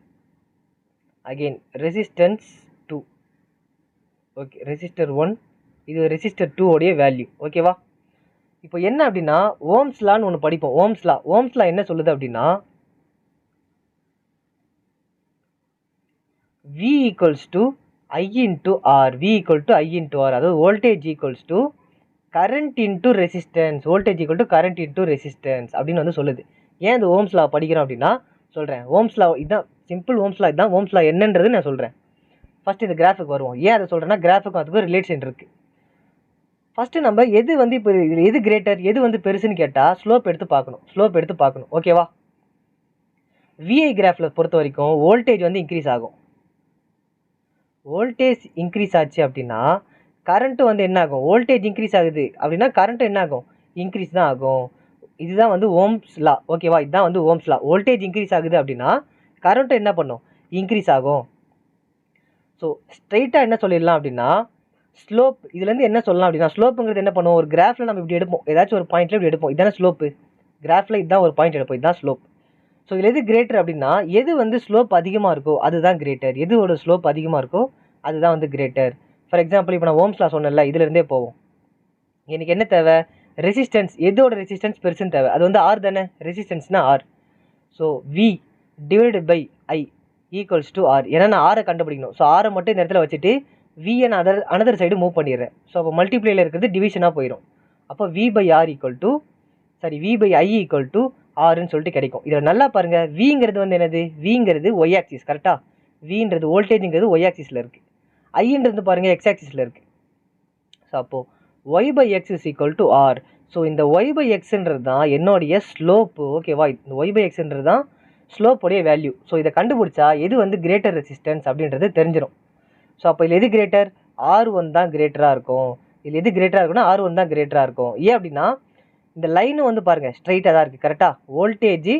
again resistance 2. Okay, resistor 1, இது ரெசிஸ்டர் 2 உடைய வேல்யூ. ஓகேவா? இப்போ என்ன அப்படின்னா ஓம்ஸ் லான்னு ஒன்று படிப்போம். ஓம்ஸ் லா என்ன சொல்லுது அப்படின்னா V equals to I into R. V equal to I into R. அதாவது voltage equals to current into resistance. Voltage equal to current into resistance அப்படின்னு வந்து சொல்லுது. ஏன் இந்த ஓம்ஸ் லா படிக்கிறோம் அப்படின்னா சொல்கிறேன். ஓம்ஸ் லா இதுதான் சிம்பிள். ஓம்ஸ் லா இதுதான். ஓம்ஸ் லா என்னன்றது நான் சொல்கிறேன். ஃபஸ்ட்டு இந்த கிராஃபுக்கு வருவோம். ஏன் அதை சொல்கிறேன்னா கிராஃபுக்கும் அதுக்கும் ரிலேஷன் இருக்குது. ஃபஸ்ட்டு நம்ம எது வந்து இப்போ இதில் எது கிரேட்டர் எது வந்து பெருசுன்னு கேட்டால் ஸ்லோப் எடுத்து பார்க்கணும். ஓகேவா? விஐ கிராஃபில் பொறுத்த வரைக்கும் வோல்டேஜ் வந்து இன்க்ரீஸ் ஆகும். வோல்டேஜ் இன்க்ரீஸ் ஆச்சு அப்படின்னா கரண்ட்டு வந்து என்ன ஆகும்? வோல்டேஜ் இன்க்ரீஸ் ஆகுது அப்படின்னா கரண்ட்டு என்ன ஆகும்? இன்க்ரீஸ் தான் ஆகும். இதுதான் வந்து ஓம்ஸ் லா. ஓகேவா? இதுதான் வந்து ஓம்ஸ் லா. வோல்டேஜ் இன்க்ரீஸ் ஆகுது அப்படின்னா கரண்ட்டு என்ன பண்ணும்? இன்க்ரீஸ் ஆகும். ஸோ ஸ்ட்ரைட்டாக என்ன சொல்லிடலாம் அப்படின்னா ஸ்லோப் இதுலேருந்து என்ன சொல்லலாம் அப்படின்னா ஸ்லோப்புங்கிறது என்ன பண்ணுவோம்? ஒரு கிராஃபில் நம்ம இப்படி எடுப்போம். ஏதாச்சும் ஒரு பாயிண்ட்டில் இப்படி எடுப்போம். இதான ஸ்லோப்பு. கிராஃபில் இதுதான் ஒரு பாயிண்ட் எடுப்போம். இதுதான் ஸ்லோப். ஸோ இதில் எது கிரேட்டர் அப்படின்னா எது வந்து ஸ்லோப் அதிகமாக இருக்கோ அதுதான் கிரேட்டர். எதுவோட ஸ்லோப் அதிகமாக இருக்கோ அதுதான் வந்து கிரேட்டர். ஃபார் எக்ஸாம்பிள் இப்போ நான் ஓம்ஸ் லா சொன்னேன்ல, இதுலேருந்தே போவோம். எனக்கு என்ன தேவை? ரெசிஸ்டன்ஸ். எதோட ரெசிஸ்டன்ஸ் பெருசுன்னு தேவை. அது வந்து ஆர் தானே. ரெசிஸ்டன்ஸ்னா R. So V divided by I equals to R. ஏன்னா நான் ஆரை கண்டுபிடிக்கணும். ஸோ ஆரை மட்டும் இந்த இடத்துல வச்சுட்டு விஎன் அனதர் சைடு மூவ் பண்ணிடுறேன். ஸோ அப்போ மல்டிப்ளேயில் இருக்கிறது டிவிஷனாக போயிடும். அப்போ V by R equal to V by I equal to ஆர்ன்னு சொல்லிட்டு கிடைக்கும். இதில் நல்லா பாருங்கள், விங்கிறது வந்து என்னது? விங்கிறது ஒய் ஆக்சிஸ். கரெக்டாக? வின்றது வோல்டேஜுங்கிறது ஒய் ஆக்சிஸில் இருக்குது. ஐன்றது பாருங்கள் எக்ஸ் ஆக்சிஸில் இருக்குது. ஸோ அப்போது Y by X is equal to R. So இந்த ஒய் பை எக்ஸ்ன்றது தான் என்னுடைய ஸ்லோப்பு. ஓகேவா? இந்த ஒய் பை எக்ஸ்ன்றது தான் ஸ்லோப்புடைய வேல்யூ. ஸோ இதை கண்டுபிடிச்சா எது வந்து கிரேட்டர் ரெசிஸ்டன்ஸ் அப்படின்றது தெரிஞ்சிடும். ஸோ அப்போ இதில் எது கிரேட்டர்? R1 தான் கிரேட்டராக இருக்கும். இதில் எது கிரேட்டராக இருக்குன்னா R1 தான் கிரேட்டராக இருக்கும். ஏன் அப்படின்னா இந்த லைனும் வந்து பாருங்கள் ஸ்ட்ரைட்டாக தான் இருக்குது. கரெக்டாக? வோல்டேஜ்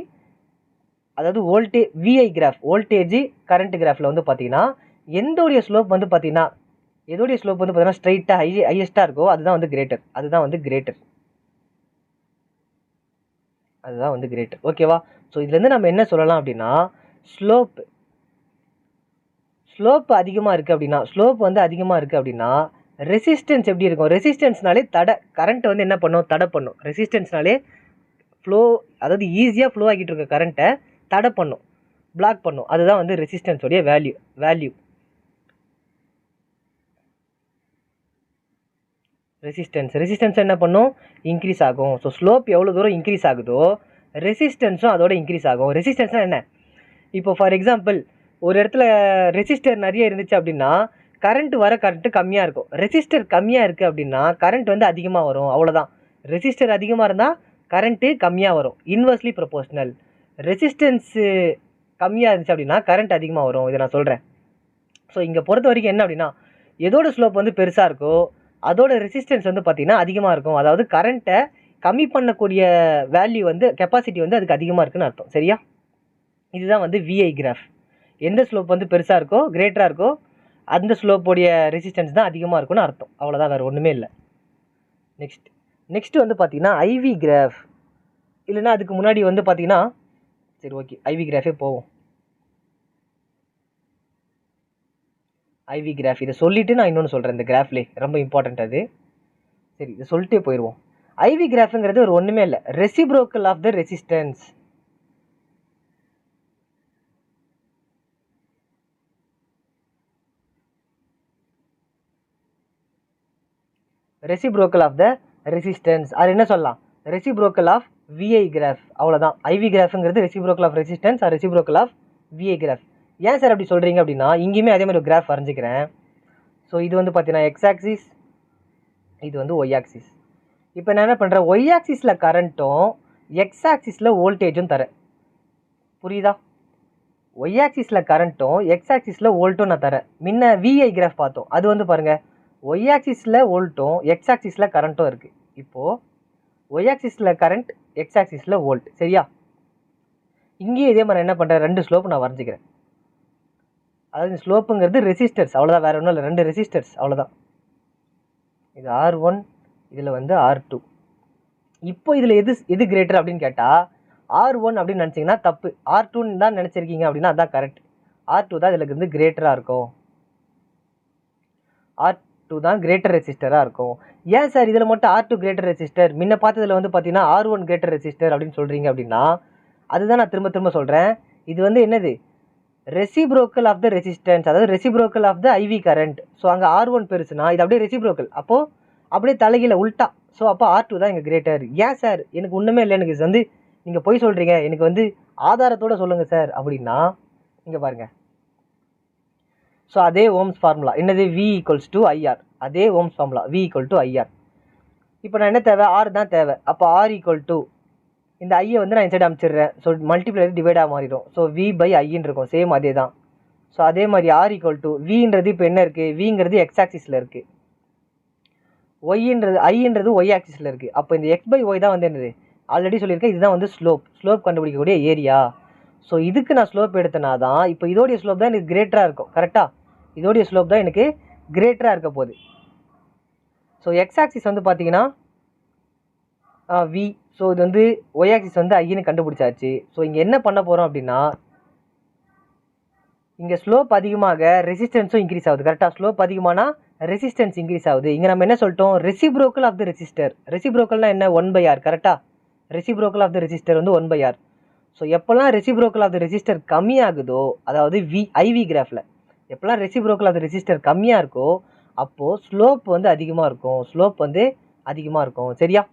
அதாவது விஐ கிராஃப் வோல்டேஜ் கரண்ட் கிராஃபில் வந்து பார்த்தீங்கன்னா எந்தோடைய ஸ்லோப் வந்து பார்த்தீங்கன்னா எதோடைய ஸ்லோப் வந்து பார்த்தீங்கன்னா ஸ்ட்ரைட்டாக ஹையஸ்ட்டாக இருக்கோ அதுதான் வந்து கிரேட்டர். அதுதான் வந்து கிரேட்டர். ஓகேவா? ஸோ இதுலேருந்து நம்ம என்ன சொல்லலாம் அப்படின்னா ஸ்லோப் அதிகமாக இருக்குது அப்படின்னா ஸ்லோப் வந்து அதிகமாக இருக்குது அப்படின்னா ரெசிஸ்டன்ஸ் எப்படி இருக்கும்? ரெசிஸ்டன்ஸ்னாலே கரண்ட் வந்து என்ன பண்ணும்? தடை பண்ணும். ரெசிஸ்டன்ஸ்னாலே ஃப்ளோ, அதாவது ஈஸியாக ஃப்ளோ ஆகிட்டு இருக்க கரண்ட்டை தடை பண்ணும், பிளாக் பண்ணும். அதுதான் வந்து ரெசிஸ்டன்ஸோடைய வேல்யூ. ரெசிஸ்டன்ஸ் என்ன பண்ணும்? இன்க்ரீஸ் ஆகும். ஸோ ஸ்லோப் எவ்வளோ தூரம் இன்க்ரீஸ் ஆகுதோ ரெசிஸ்டன்ஸும் அதோட இன்க்ரீஸ் ஆகும். ரெசிஸ்டன்ஸ்னால் என்ன? இப்போ ஃபார் எக்ஸாம்பிள் ஒரு இடத்துல ரெசிஸ்டர் நிறைய இருந்துச்சு அப்படின்னா கரண்ட்டு கம்மியாக இருக்கும். ரெசிஸ்டர் கம்மியாக இருக்குது அப்படின்னா கரண்ட் வந்து அதிகமாக வரும். அவ்வளோதான். ரெசிஸ்டர் அதிகமாக இருந்தால் கரண்ட்டு கம்மியாக வரும். Inversely proportional. ரெசிஸ்டன்ஸு கம்மியாக இருந்துச்சு அப்படின்னா கரண்ட் அதிகமாக வரும். இதை நான் சொல்கிறேன். ஸோ இங்கே பொறுத்த வரைக்கும் என்ன அப்படின்னா எதோட ஸ்லோப் வந்து பெருசாக இருக்கோ அதோட ரெசிஸ்டன்ஸ் வந்து பார்த்திங்கன்னா அதிகமாக இருக்கும். அதாவது கரண்ட்டை கம்மி பண்ணக்கூடிய வேல்யூ வந்து கெப்பாசிட்டி வந்து அதுக்கு அதிகமாக இருக்குன்னு அர்த்தம். சரியா? இதுதான் வந்து விஐ கிராஃப். எந்த ஸ்லோப் வந்து பெருசாக இருக்கோ கிரேட்டராக இருக்கோ அந்த ஸ்லோப்போடைய ரெசிஸ்டன்ஸ் தான் அதிகமாக இருக்குன்னு அர்த்தம். அவ்வளோதான், வேறு ஒன்றுமே இல்லை. நெக்ஸ்ட் வந்து பார்த்திங்கன்னா ஐவி கிராஃப். இல்லைன்னா அதுக்கு முன்னாடி வந்து பார்த்திங்கன்னா சரி ஓகே ஐவி கிராஃபே போவோம். ஐவி கிராஃப் இதை சொல்லிவிட்டு நான் இன்னொன்று சொல்கிறேன். இந்த கிராஃப்லேயே ரொம்ப இம்பார்ட்டண்ட் அது. சரி, இதை சொல்லிட்டே போயிடுவோம். ஐவி கிராஃபுங்கிறது ஒரு ஒன்றுமே இல்லை, reciprocal of the resistance. Reciprocal of the resistance. அது என்ன சொல்லலாம், ரெசிப்ரோக்கல் ஆஃப் விஐ கிராஃப், அவ்வளோதான். ஐவி கிராஃப்ங்கிறது reciprocal of resistance or reciprocal of VI graph. ஏன் சார் அப்படி சொல்கிறீங்க அப்படின்னா, இங்கேயுமே அதே மாதிரி ஒரு கிராஃப் வரைஞ்சிக்கிறேன். ஸோ இது வந்து பார்த்தீங்கன்னா எக்ஸ் ஆக்சிஸ், இது வந்து ஒய் ஆக்சிஸ். இப்போ நான் என்ன பண்ணுறேன், ஒய் ஆக்சிஸில் கரண்ட்டும் எக்ஸ் ஆக்சிஸில் வோல்டேஜும் தரேன். புரியுதா? ஒய் ஆக்சிஸில் கரண்ட்டும் எக்ஸ் ஆக்சிஸில் வோல்ட்டும் நான் தரேன். முன்ன விஐ கிராஃப் பார்த்தோம், அது வந்து பாருங்கள் ஒய் ஆக்சிஸில் வோல்ட்டும் எக்ஸ் ஆக்சிஸில் கரண்ட்டும் இருக்குது. இப்போது ஒய் ஆக்சிஸில் கரண்ட், எக்ஸ் ஆக்சிஸில் வோல்ட். சரியா? இங்கேயும் இதே மாதிரி என்ன பண்ணுறேன், 2 ஸ்லோப் நான் வரைஞ்சிக்கிறேன். அதாவது ஸ்லோப்புங்கிறது ரெசிஸ்டர்ஸ், அவ்வளோதான், வேறு ஒன்றும் இல்லை, 2 ரெசிஸ்டர்ஸ் அவ்வளோதான். இது R1, இதில் வந்து R2. இப்போ இதில் எது கிரேட்டர் அப்படின்னு கேட்டால் R1 அப்படின்னு நினச்சிங்கன்னா தப்பு, R2ன்னு தான் நினச்சிருக்கீங்க அப்படின்னா அதான் கரெக்ட். R2 தான் இதில் வந்து கிரேட்டராக இருக்கும், R2 தான் கிரேட்டர் ரெசிஸ்டராக இருக்கும். ஏன் சார் இதில் மட்டும் R2 கிரேட்டர் ரெசிஸ்டர், முன்ன பார்த்ததில் வந்து பார்த்தீங்கன்னா R1 கிரேட்டர் ரெசிஸ்டர் அப்படின்னு சொல்கிறீங்க அப்படின்னா, அதுதான் நான் திரும்ப திரும்ப சொல்கிறேன். இது வந்து என்னது, ரெசிப்ரோக்கல் ஆஃப் த ரெசிஸ்டன்ஸ், அதாவது reciprocal of the IV current. So அங்கே R1 பெருசுனா இது அப்படியே ரெசிப்ரோக்கல், அப்போது அப்படியே தலைகீழ உல்ட்டா. ஸோ அப்போ R2 தான் இங்கே கிரேட்டர். ஏன் சார், எனக்கு ஒன்றுமே இல்லை, எனக்கு வந்து நீங்கள் பொய் சொல்கிறீங்க, எனக்கு வந்து ஆதாரத்தோடு சொல்லுங்கள் சார் அப்படின்னா, இங்கே பாருங்கள். ஸோ அதே ஓம்ஸ் ஃபார்முலா என்னது, V ஈக்குவல்ஸ் டு ஐஆர், அதே Ohm's formula V equal to IR. இப்போ நான் என்ன தேவை, R தான் தேவை. அப்போ R ஈக்குவல் டு இந்த ஐயை வந்து நான் இந்த சைடு அமைச்சிடுறேன். ஸோ மல்டிப்ளை டிவைடாக மாறிடும். ஸோ V பை ஐன்னு இருக்கும், சேம் அதே தான். ஸோ அதே மாதிரி R ஈக்குவல் டு Vன்றது இப்போ என்ன இருக்குது, Vங்கிறது எக்ஸ் ஆக்சிஸில் இருக்குது, ஐன்றது ஒய் ஆக்சிஸில் இருக்குது. அப்போ இந்த எக்ஸ் பை ஒய் தான் வந்து என்னது, ஆல்ரெடி சொல்லியிருக்கேன், இதுதான் வந்து ஸ்லோப் கண்டுபிடிக்கக்கூடிய ஏரியா. ஸோ இதுக்கு நான் ஸ்லோப் எடுத்தனா தான் இப்போ இதோடைய ஸ்லோப் தான் எனக்கு கிரேட்டராக இருக்கும். கரெக்டாக, இதோடைய ஸ்லோப் தான் எனக்கு கிரேட்டராக இருக்க போகுது. ஸோ எக்ஸ் ஆக்சிஸ் வந்து பார்த்தீங்கன்னா வி, ஸோ இது வந்து ஒய் ஆக்சிஸ் வந்து ஐன்னு கண்டுபிடிச்சாச்சு. ஸோ இங்கே என்ன பண்ண போகிறோம் அப்படின்னா, இங்கே ஸ்லோப் அதிகமாக ரெசிஸ்டன்ஸும் இன்க்ரீஸ் ஆகுது. கரெக்டாக, ஸ்லோப் அதிகமானா ரெசிஸ்டன்ஸ் இன்க்ரீஸ் ஆகுது. இங்கே நம்ம என்ன சொல்லிட்டோம், ரெசிப்ரோக்கல் ஆஃப் த ரெசிஸ்டர். ரெசிப்ரோக்கல்னா என்ன, 1/R. கரெக்டாக, ரெசிப்ரோக்கல் ஆஃப் த ரெசிஸ்டர் வந்து 1/R. ஸோ எப்போல்லாம் ரெசிப்ரோக்கல் ஆஃப் த ரெசிஸ்டர் கம்மியாகுதோ, அதாவது ஐவி கிராஃபில் எப்போல்லாம் ரெசிப்ரோக்கல் ஆஃப் த ரெசிஸ்டர் கம்மியாக இருக்கோ அப்போது ஸ்லோப் வந்து அதிகமாக இருக்கும், ஸ்லோப் வந்து அதிகமாக இருக்கும். சரியா?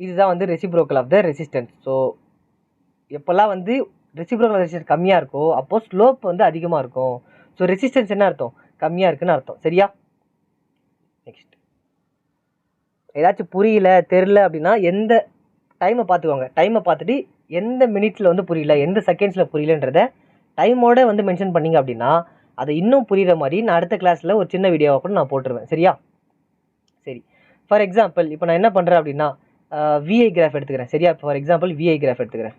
இதுதான் வந்து reciprocal of the resistance. So எப்போல்லாம் வந்து ரெசிப்ரோக்கல் ரெசிஸ்டன்ஸ் கம்மியாக இருக்கோ அப்போது ஸ்லோப் வந்து அதிகமாக இருக்கும். ஸோ ரெசிஸ்டன்ஸ் என்ன அர்த்தம், கம்மியாக இருக்குன்னு அர்த்தம். சரியா? நெக்ஸ்ட், ஏதாச்சும் புரியல தெரில அப்படின்னா எந்த டைமை பார்த்துக்கோங்க, டைமை பார்த்துட்டு எந்த மினிட்ஸில் வந்து புரியல, எந்த செகண்ட்ஸில் புரியலன்றதை டைமோட வந்து மென்ஷன் பண்ணிங்க அப்படின்னா அதை இன்னும் புரிகிற மாதிரி நான் அடுத்த கிளாஸில் ஒரு சின்ன வீடியோவை கூட நான் போட்டுருவேன். சரியா? சரி, ஃபார் எக்ஸாம்பிள் இப்போ நான் என்ன பண்ணுறேன் அப்படின்னா விஐ கிராஃப் எடுத்துக்கிறேன். சரியா? ஃபார் எக்ஸாம்பிள் விஐ கிராஃப் எடுத்துக்கிறேன்.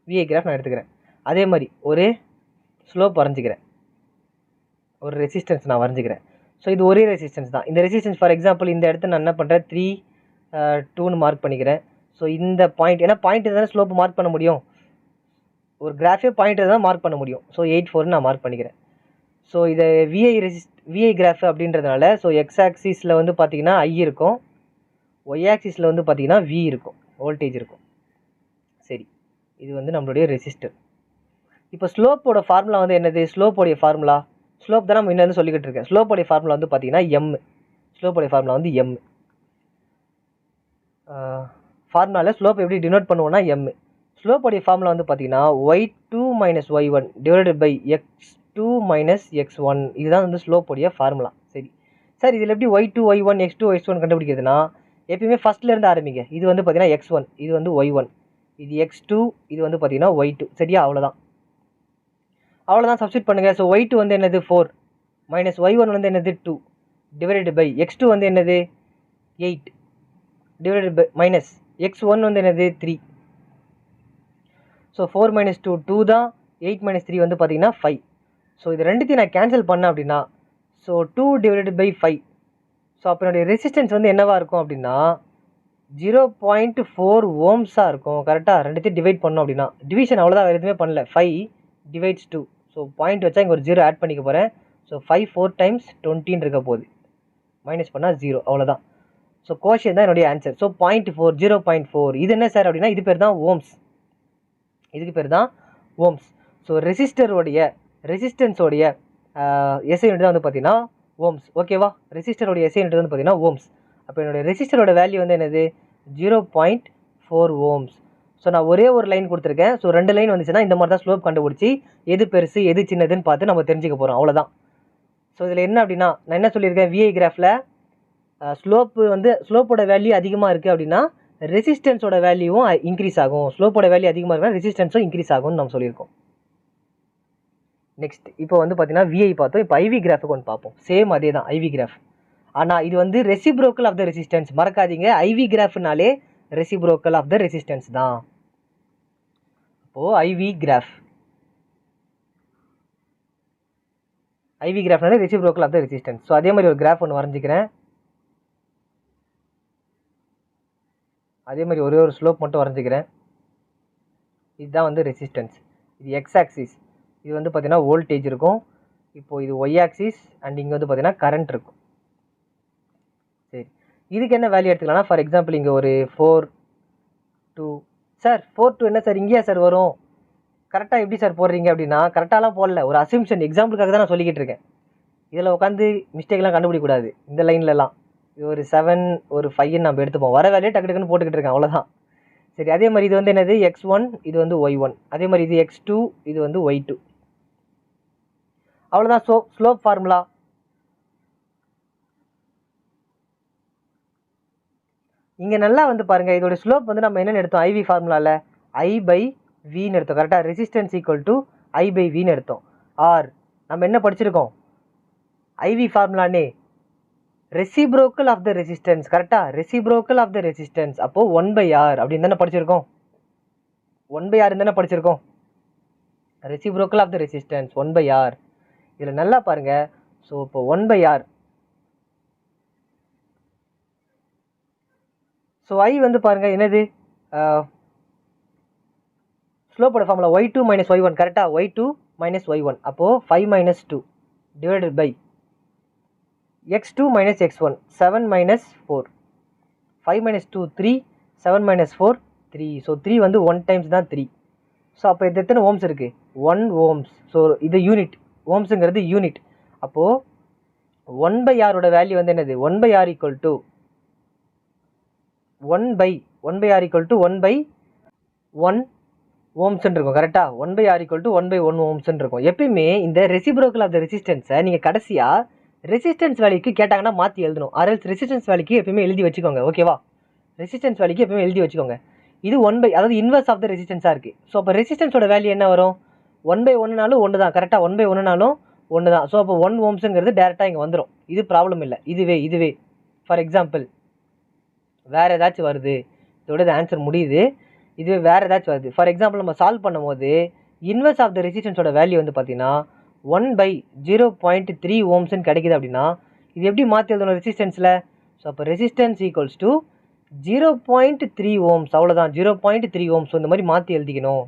விஐ கிராஃப் நான் எடுத்துக்கிறேன். அதே மாதிரி ஒரு ஸ்லோப் வரைஞ்சிக்கிறேன், ஒரு ரெசிஸ்டன்ஸ் நான் வரைஞ்சிக்கிறேன். ஸோ இது ஒரே ரெசிஸ்டன்ஸ் தான். இந்த ரெசிஸ்டன்ஸ் ஃபார் எக்ஸாம்பிள் இந்த இடத்த நான் என்ன பண்ணுறேன், 3, 2ன்னு மார்க் பண்ணிக்கிறேன். ஸோ இந்த பாயிண்ட், ஏன்னா பாயிண்ட் தானே ஸ்லோப்பு மார்க் பண்ண முடியும், ஒரு கிராஃபே பாயிண்ட் தான் மார்க் பண்ண முடியும். ஸோ 8,4 நான் மார்க் பண்ணிக்கிறேன். ஸோ இதை விஐ கிராஃப் அப்படின்றதுனால ஸோ எக்ஸ் ஆக்சிஸில் வந்து பார்த்திங்கன்னா ஐ இருக்கும், ஒய் ஆக்சிஸில் வந்து பார்த்திங்கன்னா வி இருக்கும், வோல்டேஜ் இருக்கும். சரி, இது வந்து நம்மளுடைய ரெசிஸ்டர். இப்போ ஸ்லோப்போட ஃபார்முலா வந்து என்னது, ஸ்லோப்போடைய ஃபார்முலா, ஸ்லோப் தான் நம்ம இன்னும் சொல்லிக்கிட்டு இருக்கேன். ஸ்லோப்போடைய ஃபார்முலா வந்து பார்த்திங்கன்னா எம், ஸ்லோப்போடைய ஃபார்முலா வந்து எம். ஃபார்முலாவில் ஸ்லோப் எப்படி டினோட் பண்ணுவோன்னா எம். ஸ்லோப்போடைய ஃபார்முலா வந்து பார்த்திங்கன்னா y2 - y1 divided by x2 - x1. இதுதான் வந்து ஸ்லோப்போடைய ஃபார்முலா. சரி சார், இதில் எப்படி y2 y1 x2 x1 கண்டுபிடிக்கிறதுனா எப்பயுமே ஃபஸ்ட்லேருந்து ஆரம்பிங்க. இது வந்து பார்த்திங்கன்னா x1, இது வந்து y1, இது x2, இது வந்து பார்த்திங்கன்னா y2. சரியா? அவ்வளோதான் சப்ஸ்டிட் பண்ணுங்கள். ஸோ y2 வந்து என்னது 4 - y1 வந்து என்னது 2 டிவைடட் பை x2 வந்து என்னது 8 டிவைடட் பை மைனஸ் x1 வந்து என்னது 3. ஸோ 4 - 2 2 தான், 8 - 3 வந்து பார்த்திங்கன்னா 5. ஸோ இது ரெண்டுத்தையும் நான் கேன்சல் பண்ணேன் அப்படின்னா ஸோ 2 டிவைடட் பை 5. ஸோ அப்போ என்னுடைய ரெசிஸ்டன்ஸ் வந்து என்னவாக இருக்கும் அப்படின்னா 0.4 ஓம்ஸாக இருக்கும். கரெக்டாக, ரெண்டுத்தையும் டிவைட் பண்ணோம் அப்படின்னா, டிவிஷன் அவ்வளோதான், வேறு எதுவுமே பண்ணல. 5 டிவைட்ஸ் 2. ஸோ பாயிண்ட் வச்சா இங்கே ஒரு 0 ஆட் பண்ணிக்க போகிறேன். ஸோ 5 4 டைம்ஸ் 20 இருக்க போகுது, மைனஸ் பண்ணால் 0, அவ்வளோதான். ஸோ கோஷன் தான் என்னுடைய ஆன்சர். ஸோ 0.4 0.4. இது என்ன சார் அப்படின்னா இது பேர் தான் ஓம்ஸ், இதுக்கு பேர் தான் ஓம்ஸ். ஸோ ரெசிஸ்டன்ஸோடைய எஸ்ஐ யூனிட் தான் வந்து பார்த்தீங்கன்னா ஓம்ஸ். ஓகேவா, ரெசிஸ்டரோட எஸ்ஐ யூனிட் வந்து பார்த்தீங்கன்னா ஓம்ஸ். அப்போ என்னுடைய ரெசிஸ்டரோட வேல்யூ வந்து என்னது 0.4 ஓம்ஸ். ஸோ நான் ஒரே ஒரு லைன் கொடுத்துருக்கேன். ஸோ 2 லைன் வந்துச்சுன்னா இந்த மாதிரி தான் ஸ்லோப் கண்டுபிடிச்சி எது பெருசு எது சின்னதுன்னு பார்த்து நம்ம தெரிஞ்சுக்க போகிறோம், அவ்வளோதான். ஸோ இதில் என்ன அப்படின்னா, நான் என்ன சொல்லியிருக்கேன், விஐ கிராஃபில் ஸ்லோப்போட வேல்யூ அதிகமாக இருக்குது அப்படின்னா ரெசிஸ்டன்ஸோட வேல்யூவும் இன்க்ரீஸ் ஆகும். ஸ்லோப்போட வேல்யூ அதிகமாக இருக்குன்னா ரெசிஸ்டன்ஸும் இன்க்ரீஸ் ஆகும்னு நம்ம சொல்லியிருக்கோம். நெக்ஸ்ட் இப்போ வந்து பார்த்தீங்கன்னா விஐ பார்த்தோம். இப்போ ஐவி கிராஃபுக்கு ஒன்று பார்ப்போம். சேம் அதே தான் ஐவி கிராஃப். ஆனால் இது வந்து ரெசிப்ரோக்கல் ஆஃப் த ரெசிஸ்டன்ஸ். மறக்காதீங்க, ஐவி கிராஃப்னாலே ரெசிப்ரோக்கல் ஆஃப் த ரெசிஸ்டன்ஸ் தான். அப்போது ஐவி கிராஃப்னாலே reciprocal of the resistance. So அதே மாதிரி ஒரு கிராஃப் ஒன்று வரைஞ்சிக்கிறேன். அதே மாதிரி ஒரே ஒரு ஸ்லோப் மட்டும் வரைஞ்சிக்கிறேன். இதுதான் வந்து ரெசிஸ்டன்ஸ். இது எக்ஸ் ஆக்சிஸ். இது வந்து பார்த்தீங்கன்னா வோல்டேஜ் இருக்கும். இப்போது இது ஒய் ஆக்சிஸ் அண்ட் இங்கே வந்து பார்த்தீங்கன்னா கரண்ட் இருக்கும். சரி, இதுக்கு என்ன வேல்யூ எடுத்துக்கலாம்னா, ஃபார் எக்ஸாம்பிள் இங்கே ஒரு 4.2. சார் 4.2 என்ன சார் இங்கேயா சார் வரும்? கரெக்டாக எப்படி சார் போடுறீங்க அப்படின்னா, கரெக்டாலாம் போடல, ஒரு அசம்ஷன் எக்ஸாம்பிளுக்காக தான் நான் சொல்லிக்கிட்டு இருக்கேன். இதில் உட்காந்து மிஸ்டேக்லாம் கண்டுபிடிக்கக்கூடாது. இந்த லைன்லலாம் இது ஒரு 7 ஒரு 5ன்னு நம்ம எடுத்துப்போம். வர வேலையை டக்கு டக்குன்னு போட்டுக்கிட்டு இருக்கேன், அவ்வளோதான். சரி, அதே மாதிரி இது வந்து என்னது x1, இது வந்து y1. அதே மாதிரி இது x2, இது வந்து y2. அவ்வளோதான் ஸ்லோப் ஃபார்முலா. இங்கே நல்லா வந்து பாருங்கள், இதோட ஸ்லோப் வந்து நம்ம என்னென்னு எடுத்தோம் ஐவி ஃபார்முலாவில் I/Vன்னு எடுத்தோம். கரெக்டாக ரெசிஸ்டன்ஸ் ஈக்குவல் டு I/Vன்னு எடுத்தோம். ஆர் நம்ம என்ன படிச்சிருக்கோம் ஐவி ஃபார்முலானே ரெசிப்ரோக்கல் ஆஃப் த ரெசிஸ்டன்ஸ். கரெக்டாக ரெசிப்ரோக்கல் ஆஃப் த ரெசிஸ்டன்ஸ். அப்போது 1/R அப்படின்னு தானே படிச்சிருக்கோம். 1/R தானே படிச்சிருக்கோம். Reciprocal of the resistance 1/R. இதில் நல்லா பாருங்கள். ஸோ இப்போ 1/R. ஸோ ஐ வந்து பாருங்கள் என்னது ஸ்லோப்போட ஃபார்முலா y2 - y1. கரெக்டாக y2 - y1. அப்போது 5 - 2 divided by x2 - x1 7 - 4. 5 - 2 3, 7 - 4 3. So 3 வந்து 1 டைம்ஸ் தான் 3. ஸோ அப்போ இது எத்தனை ஓம்ஸ் இருக்குது 1 ஓம்ஸ். ஸோ இது யூனிட், ஓம்ஸுங்கிறது யூனிட். அப்போது 1/Rோட வேல்யூ வந்து என்னது 1/R equal to 1/R equal to 1/1 ஓம்ஸ்ன்னு இருக்கும். கரெக்டாக 1/R ஈக்குவல் டு 1/1 ஓம்ஸ்ன்னு இருக்கும். எப்பயுமே இந்த ரெசிப்ரோக்கல் ஆஃப் த ரெசிஸ்டன்ஸை நீங்கள் கடைசியாக ரெசிஸ்டன்ஸ் வேல்யூக்கு கேட்டாங்கன்னா மாற்றி எழுதணும். ஆர்எல்ஸ் ரெசிஸ்டன்ஸ் வேல்யூக்கு எப்பயுமே எழுதி வச்சுக்கோங்க. ஓகேவா, ரெசிஸ்டன்ஸ் வேல்யூக்கு எப்பயுமே எழுதி வச்சுக்கோங்க. இது 1/, அதாவது இன்வர்ஸ் ஆஃப் த ரெசிஸ்டன்ஸாக இருக்குது. ஸோ அப்போ ரெசிஸ்டன்ஸோட வேல்யூ என்ன வரும் 1/1னாலும் 1 தான். கரெக்டாக 1/1னாலும் 1 தான். ஸோ அப்போ 1 ஓம்ஸுங்கிறது டேரெக்டாக இங்கே வந்துடும். இது ப்ராப்ளம் இல்லை. இதுவே ஃபார் எக்ஸாம்பிள் வேறு ஏதாச்சும் வருது, இதோட ஆன்சர் முடியுது. இதுவே வேறு ஏதாச்சும் வருது. ஃபார் எக்ஸாம்பிள் நம்ம சால்வ் பண்ணும்போது இன்வர்ஸ் ஆஃப் த ரெசிஸ்டன்ஸோட வேல்யூ வந்து பார்த்தீங்கன்னா 1/0.3 ஓம்ஸ்ன்னு கிடைக்குது அப்படின்னா இது எப்படி மாற்றி எழுதணும் ரெசிஸ்டன்ஸில்? ஸோ அப்போ ரெசிஸ்டன்ஸ் ஈக்குவல்ஸ் டு 0.3 ஓம்ஸ். அவ்வளோதான், 0.3 ஓம்ஸ். இந்த மாதிரி மாற்றி எழுதிக்கணும்.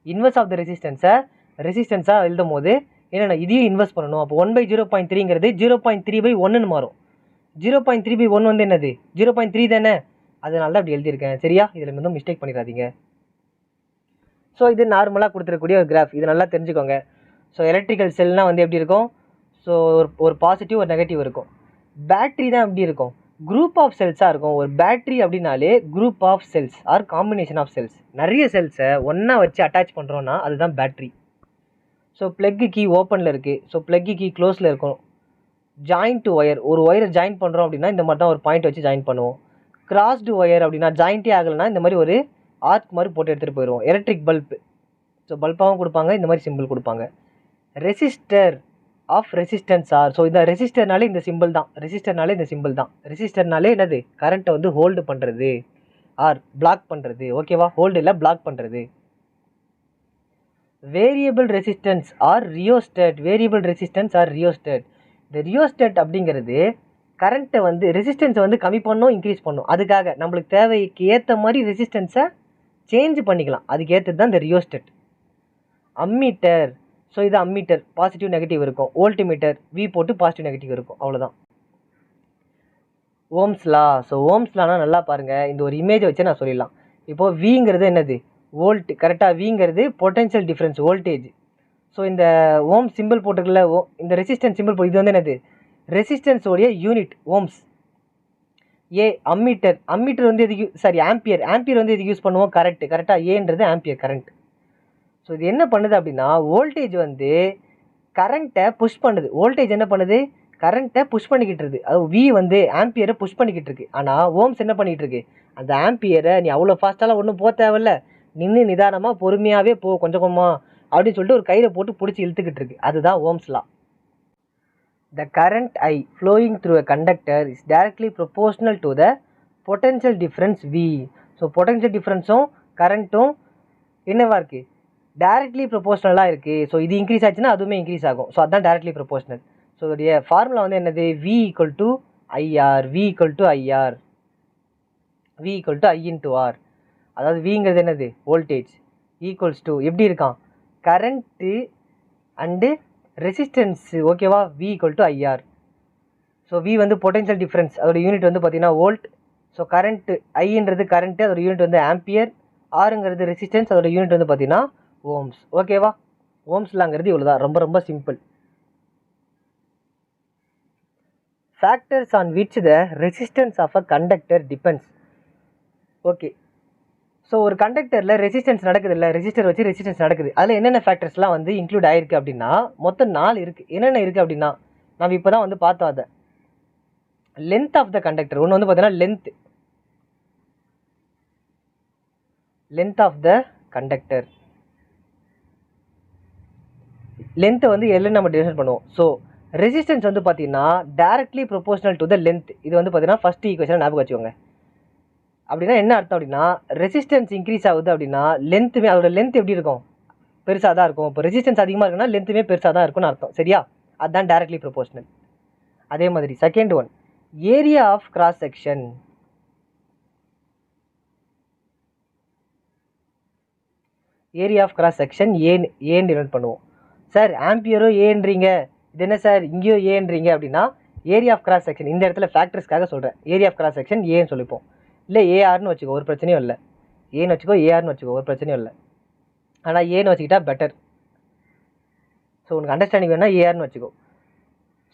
இன்வர்ஸ் ஆஃப் த ரெசிஸ்டன்ஸாக எழுதும் போது என்னென்ன இதையும் இன்வெஸ்ட் பண்ணணும். அப்போ 1/0.3ங்கிறது 0.3/1ன்னு மாறும். 0.3/1 வந்து என்னது 0.3 தானே, அதனால தான் அப்படி எழுதியிருக்கேன். சரியா, இதில் வந்து மிஸ்டேக் பண்ணிடாதீங்க. ஸோ இது நார்மலாக கொடுத்துருக்கக்கூடிய ஒரு கிராஃப். இது நல்லா தெரிஞ்சுக்கோங்க. ஸோ எலக்ட்ரிக்கல் செல்னால் வந்து எப்படி இருக்கும், ஸோ ஒரு பாசிட்டிவ் ஒரு நெகட்டிவ் இருக்கும். பேட்ரி தான் எப்படி இருக்கும், குரூப் ஆஃப் செல்ஸாக இருக்கும். ஒரு பேட்ரி அப்படின்னாலே group of cells or combination of cells. நிறைய செல்ஸை ஒன்றா வச்சு அட்டாச் பண்ணுறோன்னா அதுதான் பேட்ரி. ஸோ ப்ளக்கு கீ ஓப்பனில் இருக்குது, ஸோ ப்ளக்கு கீ க்ளோஸில் இருக்கும். ஜாயிண்ட் ஒயர், ஒரு ஒயரை ஜாயின் பண்ணுறோம் அப்படின்னா இந்த மாதிரி தான் ஒரு பாயிண்ட் வச்சு ஜாயின் பண்ணுவோம். கிராஸ்டு ஒயர் அப்படின்னா ஜாயிண்ட்டே ஆகலைன்னா இந்த மாதிரி ஒரு ஆர்க் மாதிரி போட்டு எடுத்துகிட்டு போயிடுவோம். எலக்ட்ரிக் பல்ப், ஸோ பல்பாகவும் கொடுப்பாங்க, இந்த மாதிரி சிம்பிள் கொடுப்பாங்க. Resistor of resistance R, so இந்த ரெசிஸ்டர்னாலே இந்த சிம்பிள் தான். ரெசிஸ்டர்னாலே என்னது கரண்ட்டை வந்து ஹோல்டு பண்ணுறது ஆர் பிளாக் பண்ணுறது. ஓகேவா, ஹோல்டு இல்லை பிளாக் பண்ணுறது. Variable resistance or rheostat. இந்த ரியோஸ்டேட் அப்படிங்கிறது கரண்ட்டை வந்து ரெசிஸ்டன்ஸை வந்து கம்மி பண்ணணும் இன்க்ரீஸ் பண்ணணும். அதுக்காக நம்மளுக்கு தேவைக்கு ஏற்ற மாதிரி ரெசிஸ்டன்ஸை சேஞ்ச் பண்ணிக்கலாம். அதுக்கு ஏற்றது தான் இந்த ரியோஸ்டேட். அம்மீட்டர், ஸோ இது அம்மீட்டர், பாசிட்டிவ் நெகட்டிவ் இருக்கும். வோல்ட்மீட்டர் வி போட்டு பாசிட்டிவ் நெகட்டிவ் இருக்கும், அவ்வளோதான். ஓம்ஸ்லா, ஸோ ஓம்ஸ்லானா நல்லா பாருங்கள், இந்த ஒரு இமேஜை வச்சு நான் சொல்லிடலாம். இப்போது விங்கிறது என்னது வோல்ட். கரெக்டாக விங்கிறது பொட்டென்ஷியல் டிஃப்ரென்ஸ் வோல்டேஜ். ஸோ இந்த ஓம் சிம்பிள் போட்டுக்கல, இந்த ரெசிஸ்டன்ஸ் சிம்பிள் இது வந்து என்னது, ரெசிஸ்டன்ஸோடைய யூனிட் ஓம்ஸ். ஏ அம்மீட்டர், அம்மீட்டர் வந்து எதுக்கு, சாரி ஆம்பியர், ஆம்பியர் வந்து எதுக்கு யூஸ் பண்ணுவோம், கரெக்டாக ஏன்றது ஆம்பியர் கரண்ட். ஸோ இது என்ன பண்ணுது அப்படின்னா, வோல்டேஜ் வந்து கரண்ட்டை புஷ் பண்ணுது. வோல்டேஜ் என்ன பண்ணுது, கரண்ட்டை புஷ் பண்ணிக்கிட்டு இருக்குது. அது வி வந்து ஆம்பியரை புஷ் பண்ணிக்கிட்டு இருக்கு. ஆனால் ஓம்ஸ் என்ன பண்ணிகிட்டு இருக்கு, அந்த ஆம்பியரை நீ அவ்வளோ ஃபாஸ்ட்டாலாம் ஒன்றும் போக தேவையில்ல, நின்று நிதானமாக பொறுமையாகவே போ, கொஞ்சம் கொஞ்சமாக அப்படின்னு சொல்லிட்டு ஒரு கையில் போட்டு பிடிச்சி இழுத்துக்கிட்டு இருக்கு. அதுதான் Ohm's law. The current I flowing through a conductor is directly proportional to the potential difference V. So potential differenceம் கரண்ட்டும் என்னவா இருக்குது, டைரக்ட்லி ப்ரொபோஷனலாக இருக்குது. ஸோ இது இன்க்ரீஸ் ஆச்சுன்னா அதுவுமே இன்க்ரீஸ் ஆகும். ஸோ அதுதான் டைரக்ட்லி ப்ரொபோஷனல். ஸோ இதோடைய ஃபார்முலா வந்து என்னது, V equal to IR, V equal to IR, V equal to I into R. அதாவது விங்கிறது என்னது, வோல்டேஜ், ஈக்குவல்ஸ் டு எப்படி இருக்கான், கரண்ட்டு அண்டு ரெசிஸ்டன்ஸ். ஓகேவா, V equal to IR. So V வந்து பொட்டன்ஷியல் டிஃப்ரென்ஸ், அதோட யூனிட் வந்து பார்த்தீங்கன்னா வோல்ட். ஸோ கரண்ட்டு ஐன்றது கரண்ட்டு, அதோட யூனிட் வந்து ஆம்பியர். ஆருங்கிறது ரெசிஸ்டன்ஸ், அதோட யூனிட் வந்து பார்த்தீங்கன்னா ஓம்ஸ். ஓகேவா, ஓம்ஸ்லாங்கிறது இவ்வளோதான், ரொம்ப ரொம்ப simple. Factors on which the resistance of a conductor depends. Okay, so ஒரு கண்டக்டரில் ரெசிஸ்டன்ஸ் நடக்குது இல்லை, ரெசிஸ்டர் வச்சு ரெசிஸ்டன்ஸ் நடக்குது. அதில் என்னென்ன ஃபேக்டர்ஸ்லாம் வந்து இன்க்ளூட் ஆகிருக்கு அப்படின்னா மொத்தம் 4 இருக்குது. என்னென்ன இருக்குது அப்படின்னா நம்ம இப்போ தான் வந்து பார்த்தோம். அதை லென்த் ஆஃப் த கண்டக்டர், ஒன்று வந்து பார்த்தீங்கன்னா லென்த் ஆஃப் த கண்டக்டர், லென்த்தை வந்து எல்லாம் நம்ம டிவைட் பண்ணுவோம். ஸோ ரெசிஸ்டன்ஸ் வந்து பார்த்தீங்கன்னா directly proportional to the length. இது வந்து பார்த்தீங்கன்னா ஃபஸ்ட் ஈக்குவேஷன் ஞாபகம் வச்சுக்கோங்க. அப்படின்னா என்ன அர்த்தம் அப்படின்னா, ரெசிஸ்டன்ஸ் இன்க்ரீஸ் ஆகுது அப்படின்னா லென்த்துமே, அதோட லென்த் எப்படி இருக்கும், பெருசாக தான் இருக்கும். இப்போ ரெசிஸ்டன்ஸ் அதிகமாக இருக்குன்னா லென்த்துமே பெருசாக தான் இருக்கும்னு அர்த்தம். சரியா, அதுதான் டைரக்ட்லி ப்ரொபோஷனல். அதே மாதிரி second one, area of cross section. Area of cross section ஏன்னு டினோட் பண்ணுவோம். சார் ஆம்பியரோ ஏன்றீங்க, இது என்ன சார் இங்கேயோ ஏன்றீங்க அப்படின்னா, ஏரியா ஆஃப் கிராஸ் செக்ஷன் இந்த இடத்துல ஃபேக்டர்ஸ்க்காக சொல்கிறேன். ஏரியா ஆஃப் கிராஸ் செக்ஷன் ஏன்னு சொல்லிப்போம். இல்லை ஏஆர்னு வச்சுக்கோ, ஒரு பிரச்சனையும் இல்லை. ஏன்னு வச்சுக்கோ, ஏஆர்னு வச்சுக்கோ, ஒரு பிரச்சனையும் இல்லை. ஆனால் ஏன்னு வச்சுக்கிட்டா பெட்டர். ஸோ உனக்கு அண்டர்ஸ்டாண்டிங் வேணால் ஏஆர்னு வச்சுக்கோ.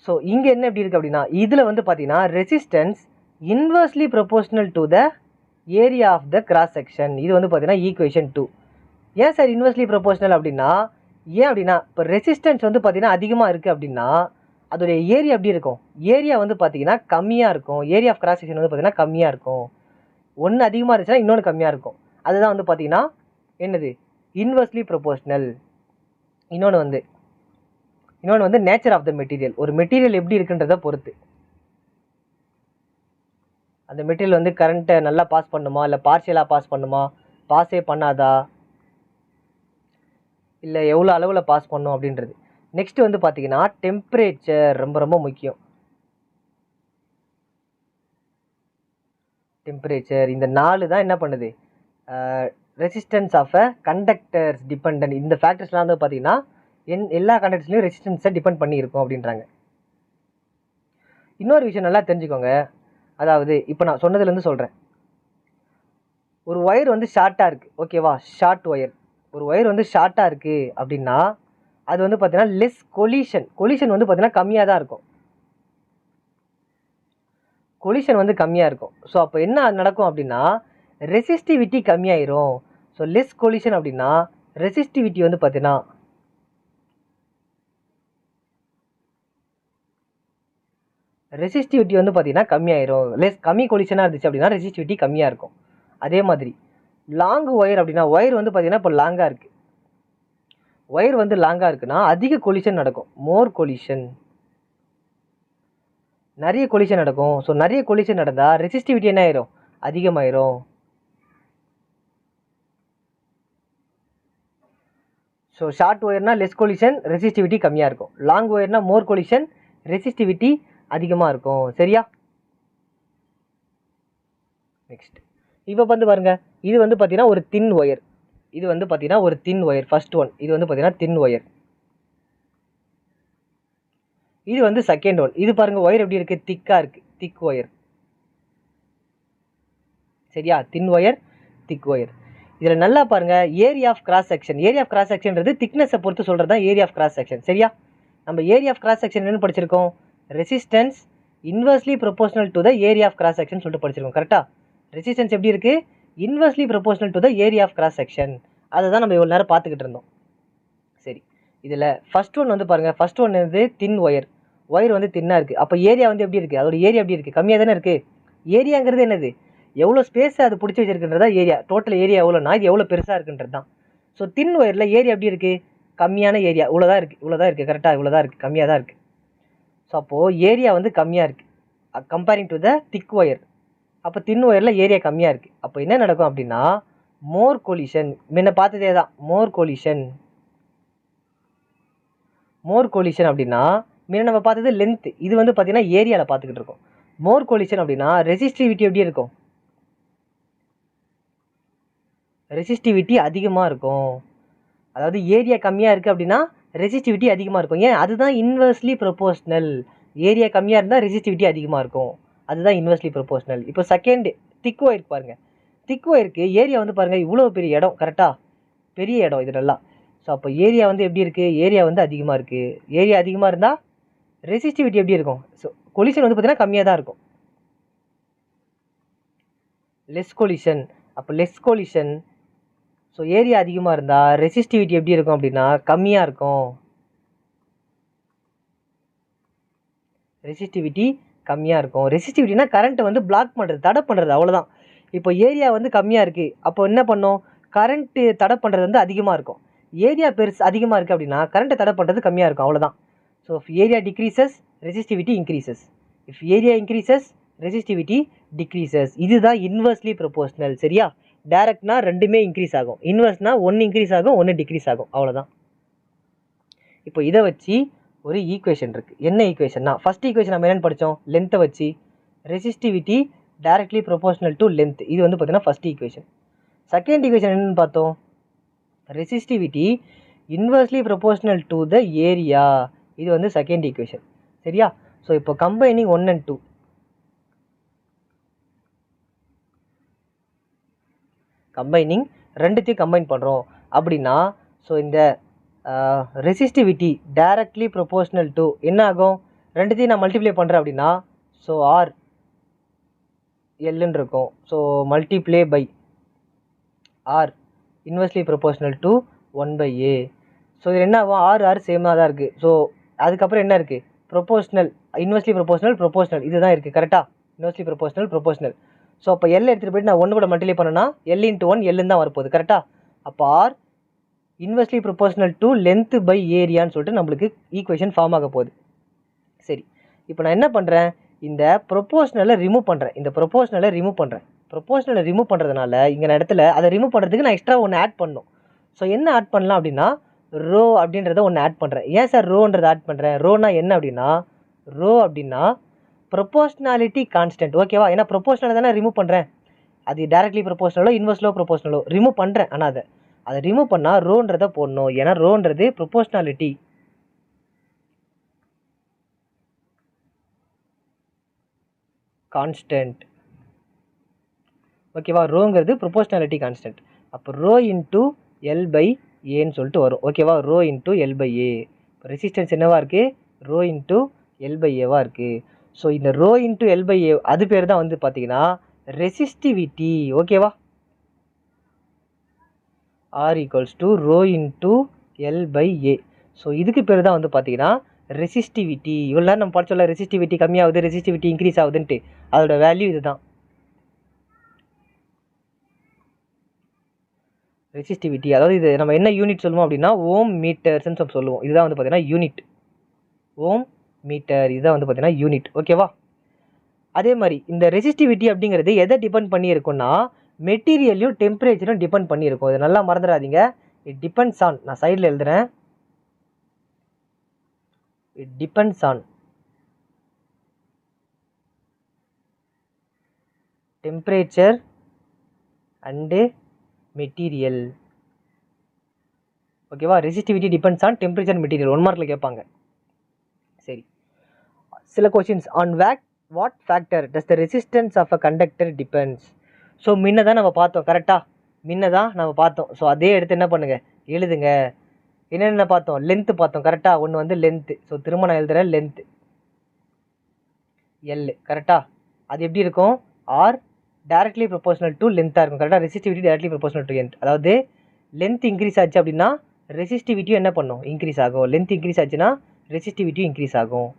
ஸோ இங்கே என்ன எப்படி இருக்குது அப்படின்னா, இதில் வந்து பார்த்தீங்கன்னா resistance inversely proportional to the area of the cross section. இது வந்து பார்த்தீங்கன்னா ஈக்குவேஷன் 2. ஏன் சார் இன்வர்ஸ்லி ப்ரொபோஷனல் அப்படின்னா, ஏன் அப்படின்னா இப்போ ரெசிஸ்டன்ஸ் வந்து பார்த்தீங்கன்னா அதிகமாக இருக்குது அப்படின்னா அதோடைய ஏரியா எப்படி இருக்கும், ஏரியா வந்து பார்த்தீங்கன்னா கம்மியாக இருக்கும். ஏரியா ஆஃப் கிராஸ் செக்ஷன் வந்து பார்த்தீங்கன்னா கம்மியாக இருக்கும். ஒன்று அதிகமாக இருந்துச்சுன்னா இன்னொன்று கம்மியாக இருக்கும். அதுதான் வந்து பார்த்தீங்கன்னா என்னது, இன்வர்ஸ்லி ப்ரொபோஷனல். இன்னொன்று வந்து நேச்சர் ஆஃப் த மெட்டீரியல். ஒரு மெட்டீரியல் எப்படி இருக்குன்றதை பொறுத்து, அந்த மெட்டீரியல் வந்து கரண்ட்டை நல்லா பாஸ் பண்ணுமா, இல்லை பார்ஷியலாக பாஸ் பண்ணுமா, பாஸே பண்ணாதா, இல்லை எவ்வளோ அளவில் பாஸ் பண்ணும் அப்படின்றது. நெக்ஸ்ட் வந்து பார்த்தீங்கன்னா டெம்பரேச்சர் ரொம்ப ரொம்ப முக்கியம். டெம்பரேச்சர், இந்த 4 தான் என்ன பண்ணுது, resistance of a conductors depend. இந்த ஃபேக்டர்ஸ்லாம் வந்து பார்த்தீங்கன்னா எல்லா கண்டக்டர்ஸ்லையும் ரெசிஸ்டன்ஸை டிபெண்ட் பண்ணியிருக்கும் அப்படின்றாங்க. இன்னொரு விஷயம் நல்லா தெரிஞ்சுக்கோங்க. அதாவது இப்போ நான் சொன்னதுலேருந்து சொல்கிறேன். ஒரு ஒயர் வந்து ஷார்ட்டாக இருக்குது, ஓகேவா, ஷார்ட் ஒயர். ஒரு ஒயர் வந்து ஷார்ட்டாக இருக்குது அப்படின்னா அது வந்து பார்த்தீங்கன்னா லெஸ் கொலிஷன் வந்து பார்த்தீங்கன்னா கம்மியாக தான் இருக்கும். கொலிஷன் வந்து கம்மியாக இருக்கும். ஸோ அப்போ என்ன நடக்கும் அப்படின்னா ரெசிஸ்டிவிட்டி கம்மியாயிரும். ஸோ லெஸ் கொலிஷன் அப்படின்னா ரெசிஸ்டிவிட்டி வந்து பார்த்தீங்கன்னா கம்மியாயிரும். கம்மி கொலிஷனாக இருந்துச்சு அப்படின்னா ரெசிஸ்டிவிட்டி கம்மியாக இருக்கும். அதே மாதிரி லாங் ஒயர் அப்படின்னா, ஒயர் வந்து பார்த்தீங்கன்னா இப்போ லாங்காக இருக்குது, ஒயர் வந்து லாங்காக இருக்குன்னா அதிக கொலிஷன் நடக்கும், மோர் கொலிஷன், நிறைய கொலிஷன் நடக்கும். ஸோ நிறைய கொலிஷன் நடந்தால் ரெசிஸ்டிவிட்டி என்ன ஆயிரும், அதிகமாயிரும். ஸோ ஷார்ட் ஒயர்னா லெஸ் கொலிஷன், ரெசிஸ்டிவிட்டி கம்மியாக இருக்கும். லாங் ஒயர்னா மோர் கொலிஷன், ரெசிஸ்டிவிட்டி அதிகமாக இருக்கும். சரியா, நெக்ஸ்ட் இப்போ வந்து பாருங்க, இது வந்து பார்த்தீங்கன்னா ஒரு தின் ஒயர். இது வந்து பார்த்தீங்கன்னா ஒரு தின் ஒயர், ஃபர்ஸ்ட் ஒன். இது வந்து பார்த்தீங்கன்னா தின் ஒயர். இது வந்து செகண்ட் ஒன். இது பாருங்க ஒயர் எப்படி இருக்குது, திக்காக இருக்குது, திக் ஒயர். சரியா, தின் ஒயர், திக் ஒயர். இதில் நல்லா பாருங்கள், area of cross section. Area of cross செக்ஷன்றது திக்னஸை பொறுத்து சொல்கிறது தான் ஏரியா ஆஃப் கிராஸ் செக்ஷன். சரியா? நம்ம ஏரியா ஆஃப் கிராஸ் செக்ஷன் என்ன படிச்சிருக்கோம்? Resistance inversely proportional to the area of cross section சொல்லிட்டு படிச்சிருக்கோம். கரெக்டாக? ரெசிஸ்டன்ஸ் எப்படி இருக்குது? Inversely proportional to the area of cross section. அதை தான் நம்ம இவ்வளோ நேரம் பார்த்துக்கிட்டு இருந்தோம். சரி, இதில் ஃபஸ்ட் ஒன் வந்து பாருங்கள். ஃபஸ்ட் ஒன் வந்து தின் ஒயர். ஒயர் வந்து தின்னாக இருக்குது. அப்போ ஏரியா வந்து எப்படி இருக்குது? அதோட ஏரியா எப்படி இருக்குது? கம்மியாக தானே இருக்குது. ஏரியாங்கிறது என்னது? எவ்வளோ ஸ்பேஸை அது பிடிச்சி வச்சிருக்குன்றதா ஏரியா. டோட்டல் ஏரியா எவ்வளோனா இது எவ்வளோ பெருசாக இருக்குன்றது தான். ஸோ தின் ஒயரில் ஏரியா எப்படி இருக்குது? கம்மியான ஏரியா. இவ்வளோதான் இருக்குது. இவ்வளோதான் இருக்குது. கரெக்டாக இவ்வளோதான் இருக்குது. கம்மியாக தான் இருக்குது. ஸோ அப்போது ஏரியா வந்து கம்மியாக இருக்குது comparing to the thick wire. அப்போ தின் ஒயரில் ஏரியா கம்மியாக இருக்குது. அப்போ என்ன நடக்கும் அப்படின்னா மோர் கொலிஷன். முன்ன பார்த்ததே தான் மோர் கொலிஷன். மோர் கொலிஷன் அப்படின்னா முன்ன நம்ம பார்த்தது லென்த். இது வந்து பார்த்தீங்கன்னா ஏரியாவில் பார்த்துக்கிட்டு இருக்கோம். மோர் கொலிஷன் அப்படின்னா ரெசிஸ்டிவிட்டி எப்படி இருக்கும்? ரெசிஸ்டிவிட்டி அதிகமாக இருக்கும். அதாவது ஏரியா கம்மியாக இருக்குது அப்படின்னா ரெசிஸ்டிவிட்டி அதிகமாக இருக்கும். ஏன்? அதுதான் இன்வெர்ஸ்லி ப்ரொபோஷனல். ஏரியா கம்மியாக இருந்தால் ரெசிஸ்டிவிட்டி அதிகமாக இருக்கும். அதுதான் இன்வெர்ஸ்லி ப்ரொபோஷனல். இப்போ செகண்ட் திக் ஒயருக்கு பாருங்கள். திக் ஒயருக்கு ஏரியா வந்து பாருங்கள் இவ்வளோ பெரிய இடம். கரெக்டாக? பெரிய இடம் இது நல்லா. ஸோ அப்போ ஏரியா வந்து எப்படி இருக்குது? ஏரியா வந்து அதிகமாக இருக்குது. ஏரியா அதிகமாக இருந்தால் ரெசிஸ்டிவிட்டி எப்படி இருக்கும்? ஸோ கொலிஷன் வந்து பார்த்திங்கன்னா கம்மியாக தான் இருக்கும். Less collision. அப்போ லெஸ் கொலிஷன். ஸோ ஏரியா அதிகமாக இருந்தால் ரெசிஸ்டிவிட்டி எப்படி இருக்கும் அப்படின்னா கம்மியாக இருக்கும். ரெசிஸ்டிவிட்டி கம்மியாக இருக்கும். ரெசிஸ்டிவிட்டினா கரண்ட்டை வந்து பிளாக் பண்ணுறது, தடை பண்ணுறது, அவ்வளோதான். இப்போ ஏரியா வந்து கம்மியாக இருக்குது. அப்போ என்ன பண்ணும்? கரண்ட்டு தடை பண்ணுறது வந்து அதிகமாக இருக்கும். ஏரியா பெருசு அதிகமாக இருக்குது அப்படின்னா கரண்ட்டை தடை பண்ணுறது கம்மியாக இருக்கும். அவ்வளோதான். So if area decreases resistivity increases. If area increases resistivity decreases. இதுதான் இன்வெர்ஸ்லி ப்ரொபோஷனல். சரியா? டைரக்ட்னா ரெண்டுமே இன்க்ரீஸ் ஆகும். இன்வெர்ஸ்னா ஒன்று இன்க்ரீஸ் ஆகும், ஒன்று டிக்ரீஸ் ஆகும். அவ்வளோதான். இப்போ இதை வச்சு ஒரு ஈக்குவேஷன் இருக்குது. என்ன ஈக்குவேஷன்னா ஃபஸ்ட் ஈக்குவேஷன் நம்ம என்னென்னு படித்தோம்? லென்த்தை வச்சு resistivity directly proportional to length. இது வந்து பார்த்தீங்கன்னா ஃபஸ்ட் ஈக்குவேஷன். செகண்ட் ஈக்குவேஷன் என்னென்னு பார்த்தோம்? Resistivity inversely proportional to the area. இது வந்து செகண்ட் ஈக்குவேஷன். சரியா? ஸோ இப்போ கம்பைனிங் 1 and 2. கம்பைனிங் ரெண்டுத்தையும் கம்பைன் பண்ணுறோம் அப்படின்னா ஸோ இந்த ரெசிஸ்டிவிட்டி டைரக்ட்லி ப்ரொபோஷனல் டு என்ன ஆகும்? ரெண்டுத்தையும் நான் மல்டிப்ளை பண்ணுறேன் அப்படின்னா ஸோ ஆர் எல்லுன்னு இருக்கும். So multiply by R inversely proportional to 1/a. So இது என்ன ஆகும்? ஆர் சேமாக தான் இருக்குது. ஸோ அதுக்கப்புறம் என்ன இருக்குது? ப்ரொபோஷனல், இன்வெர்ஸ்லி ப்ரொபோஷனல், ப்ரொபோஷனல் இதுதான் இருக்குது. கரெக்டாக? Inversely proportional, proportional. ஸோ அப்போ எல் எடுத்துகிட்டு போய்ட்டு நான் 1 கூட மல்டிப்ளை பண்ணேன்னா எல் இன்ட்டு 1 எல்லுன்னு தான் வரப்போகுது. கரெக்டாக? அப்போ R inversely proportional to length by ஏரியான்னு சொல்லிட்டு நம்மளுக்கு ஈக்குவேஷன் ஃபார்ம் ஆக போகுது. சரி, இப்போ நான் என்ன பண்ணுறேன்? இந்த ப்ரொபோஷனலை ரிமூவ் பண்ணுறேன். ப்ரொபோஷனலை ரிமூவ் பண்ணுறதுனால இங்கே நான் இடத்துல அதை ரிமூவ் பண்ணுறதுக்கு நான் எக்ஸ்ட்ரா ஒன்று ஆட் பண்ணணும். ஸோ என்ன ஆட் பண்ணலாம் அப்படின்னா ரோ அப்படின்றத ஒன்று ஆட் பண்ணுறேன். ஏன் சார் ரோன்றதை ஆட் பண்ணுறேன்? ரோனா என்ன அப்படின்னா ரோ அப்படின்னா ப்ரொபோஷனாலிட்டி கான்ஸ்டன்ட். ஓகேவா? ஏன்னா ப்ரொபோஷனலை தானே ரிமூவ் பண்ணுறேன். அது டைரக்ட்லி ப்ரொபோஷனலோ இன்வெர்ஸ்லோ ப்ரொபோஷனலோ ரிமூவ் பண்ணுறேன். ஆனால் அதை ரிமூவ் பண்ணால் ரோன்றதை போடணும். ஏன்னா ரோன்றது ப்ரொபோஷனாலிட்டி கான்ஸ்டன்ட். ஓகேவா? ரோங்கிறது ப்ரொபோஷனாலிட்டி கான்ஸ்டன்ட். அப்போ ரோ இன்ட்டு எல் பை ஏன்னு சொல்லிட்டு வரும். ஓகேவா? Rho into L by A. இப்போ ரெசிஸ்டன்ஸ் என்னவாக இருக்குது? ரோ இன்ட்டு எல் பை ஏவாக இருக்குது. ஸோ இந்த rho into L by A அது பேர் தான் வந்து பார்த்தீங்கன்னா ரெசிஸ்டிவிட்டி. ஓகேவா? R equals to rho into L by A. So இதுக்கு பேர் தான் வந்து பார்த்தீங்கன்னா ரெசிஸ்டிவிட்டி. இவ்வளோ நேரம் நம்ம படிச்சோம்ல, ரெசிஸ்டிவிட்டி கம்மியாகுது, ரெசிஸ்டிவிட்டி இன்க்ரீஸ் ஆகுதுன்ட்டு. அதோட வேல்யூ இது தான். ரெசிஸ்டிவிட்டி அதாவது இது நம்ம என்ன யூனிட் சொல்லுவோம் அப்படின்னா ஓம் மீட்டர்ஸ்ன்னு சொல்லுவோம். இதுதான் வந்து பார்த்தீங்கன்னா யூனிட். ஓம் மீட்டர் இதுதான் வந்து பார்த்தீங்கன்னா யூனிட். ஓகேவா? அதே மாதிரி இந்த ரெசிஸ்டிவிட்டி அப்படிங்கிறது எதை டிபெண்ட் பண்ணியிருக்குன்னா மெட்டீரியலையும் டெம்பரேச்சரும் டிபெண்ட் பண்ணியிருக்கும். இது நல்லா மறந்துடாதீங்க. இட் டிபெண்ட்ஸ் ஆன், நான் சைடில் எழுதுகிறேன், it depends on temperature and material. ஓகேவா? Resistivity depends on temperature material. 1 மார்க்கில் கேட்பாங்க. சரி, சில questions on what factor does the resistance of a conductor depends. So முன்ன தான் நம்ம பார்த்தோம். கரெக்டாக? முன்ன தான் நம்ம பார்த்தோம். ஸோ அதே எடுத்து என்ன பண்ணுங்கள், எழுதுங்க. என்னென்ன பார்த்தோம், லென்த்து பார்த்தோம் கரெக்டாக. ஒன்று வந்து லென்த்து. ஸோ திரும்ப நான் எழுதுகிறேன், லென்த்து எல் கரெக்டாக. அது எப்படி இருக்கும், ஆர் டைரக்ட்லி ப்ரொபோஷனல் டு லென்த்தாக இருக்கும் கரெக்டாக. Resistivity directly proportional to length. அதாவது லென்த் இன்க்ரீஸ் ஆச்சு அப்படின்னா ரெசிஸ்டிவிட்டியும் என்ன பண்ணும், இன்க்ரீஸ் ஆகும். லென்த் இன்க்ரீஸ் ஆச்சுன்னா ரெசிஸ்டிவிட்டியும் இன்க்ரீஸ் ஆகும்.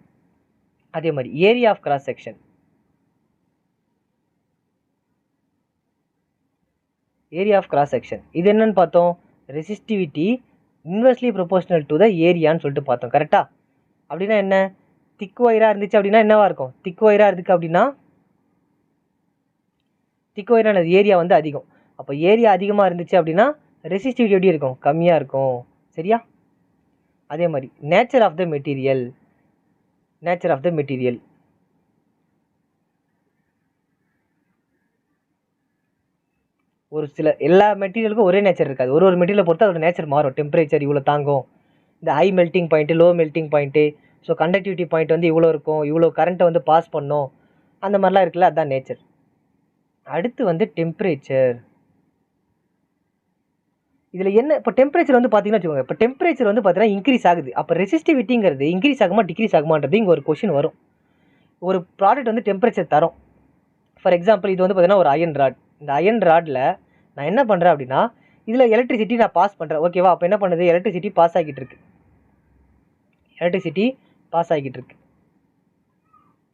அதே மாதிரி area of cross section. Area of cross section இது என்னன்னு பார்த்தோம், resistivity inversely proportional to the ஏரியான்னு சொல்லிட்டு பார்த்தோம் கரெக்டாக. அப்படின்னா என்ன, திக் ஒயராக இருந்துச்சு அப்படின்னா என்னவா இருக்கும், திக் ஒயராக இருக்குது அப்படின்னா திக் ஒயரானது ஏரியா வந்து அதிகம். அப்போ ஏரியா அதிகமாக இருந்துச்சு அப்படின்னா ரெசிஸ்டிவிட்டி எப்படி இருக்கும், கம்மியாக இருக்கும். சரியா. அதே மாதிரி nature of the material. Nature of the material ஒரு சில எல்லா மெட்டீரியலுக்கும் ஒரே நேச்சர் இருக்காது. ஒரு மெட்டீரியலை பொறுத்து அதோட நேச்சர் மாறும். டெம்பரேச்சர் இவ்வளோ தாங்கும், இந்த high melting point, low melting point, so conductivity point வந்து இவ்வளோ இருக்கும், இவ்வளோ கரண்ட்டை வந்து பாஸ் பண்ணும், அந்த மாதிரிலாம் இருக்குல்ல, அதுதான் நேச்சர். அடுத்து வந்து டெம்பரேச்சர். இதில் என்ன, இப்போ டெம்பரேச்சர் வந்து பார்த்தீங்கன்னா வச்சுக்கோங்க, இப்போ டெம்பரேச்சர் வந்து பார்த்தீங்கன்னா இன்க்ரீஸ் ஆகுது. அப்போ ரெசிஸ்டிவிட்டிங்கிறது இன்க்ரீஸ் ஆகுமா டிக்ரீஸ் ஆகுமான்றது இங்கே ஒரு கொஷின் வரும். ஒரு ப்ராடக்ட் வந்து டெம்பரேச்சர் தரும். ஃபார் எக்ஸாம்பிள் இது வந்து பார்த்தீங்கன்னா ஒரு அயன் ராட். இந்த அயன் ராடில் நான் என்ன பண்ணுறேன் அப்படின்னா இதில் எலக்ட்ரிசிட்டி நான் பாஸ் பண்ணுறேன். ஓகேவா. அப்போ என்ன பண்ணுது, எலக்ட்ரிசிட்டி பாஸ் ஆகிட்டு இருக்கு. எலக்ட்ரிசிட்டி பாஸ் ஆகிட்டு இருக்கு.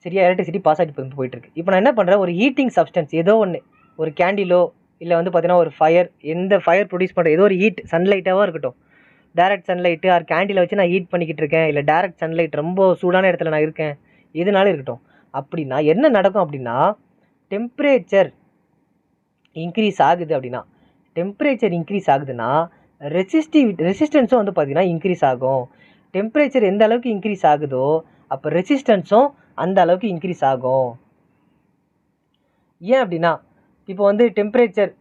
சரியா, எலக்ட்ரிசிட்டி பாஸ் ஆகிட்டு போயிட்டுருக்கு. இப்போ நான் என்ன பண்ணுறேன், ஒரு ஹீட்டிங் சப்ஸ்டன்ஸ் ஏதோ ஒன்று, ஒரு கேண்டிலோ இல்லை வந்து பார்த்தீங்கன்னா ஒரு ஃபயர், எந்த ஃபயர் ப்ரொடியூஸ் பண்ணுற ஏதோ ஒரு ஹீட், சன்லைட்டாகவும் இருக்கட்டும், டேரக்ட் சன்லைட்டு ஆர் கேண்டிலை வச்சு நான் ஹீட் பண்ணிக்கிட்டு இருக்கேன், இல்லை டேரக்ட் சன்லைட் ரொம்ப சூடான இடத்துல நான் இருக்கேன், எதுனாலும் இருக்கட்டும். அப்படின்னா என்ன நடக்கும் அப்படின்னா, டெம்பரேச்சர் இன்க்ரீஸ் ஆகுது அப்படின்னா, டெம்பரேச்சர் இன்க்ரீஸ் ஆகுதுன்னா ரெசிஸ்டன்ஸும் வந்து பார்த்திங்கன்னா இன்க்ரீஸ் ஆகும். டெம்பரேச்சர் எந்த அளவுக்கு இன்க்ரீஸ் ஆகுதோ அப்போ ரெசிஸ்டன்ஸும் அந்த அளவுக்கு இன்க்ரீஸ் ஆகும். ஏன் அப்படின்னா, இப்போ வந்து டெம்பரேச்சர்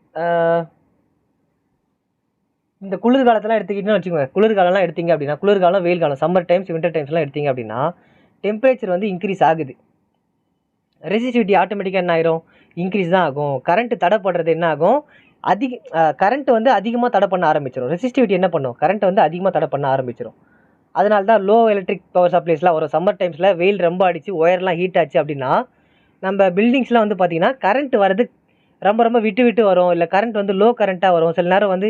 இந்த குளிர்காலத்தெல்லாம் எடுத்துக்கிட்டோன்னு வச்சுக்கோங்க, குளிர்காலம்லாம் எடுத்திங்க அப்படின்னா, குளிர்காலம், வெயில் காலம், சம்மர் டைம்ஸ், வின்டர் டைம்ஸ்லாம் எடுத்திங்க அப்படின்னா டெம்பரேச்சர் வந்து இன்க்ரீஸ் ஆகுது, ரெசிஸ்டிவிட்டி ஆட்டோமேட்டிக்காக என்ன ஆயிரும், இன்க்ரீஸ் தான் ஆகும். கரண்ட்டு தடைப்படுறது என்ன ஆகும், கரண்ட் வந்து அதிகமாக தடை பண்ண ஆரம்பிச்சிடும். ரெசிஸ்டிவிட்டி என்ன பண்ணும், கரண்ட்டை வந்து அதிகமாக தடை பண்ண ஆரம்பிச்சிடும். அதனால தான் லோ எலக்ட்ரிக் பவர் சப்ளைஸ்லாம் வரும். சம்மர் டைம்ஸில் வெயில் ரொம்ப அடித்து ஒயர்லாம் ஹீட் ஆச்சு அப்படின்னா நம்ம பில்டிங்ஸ்லாம் வந்து பார்த்திங்கன்னா கரண்ட் வரது ரொம்ப ரொம்ப விட்டு விட்டு வரும், இல்லை கரண்ட் வந்து லோ கரண்ட்டாக வரும். சில நேரம் வந்து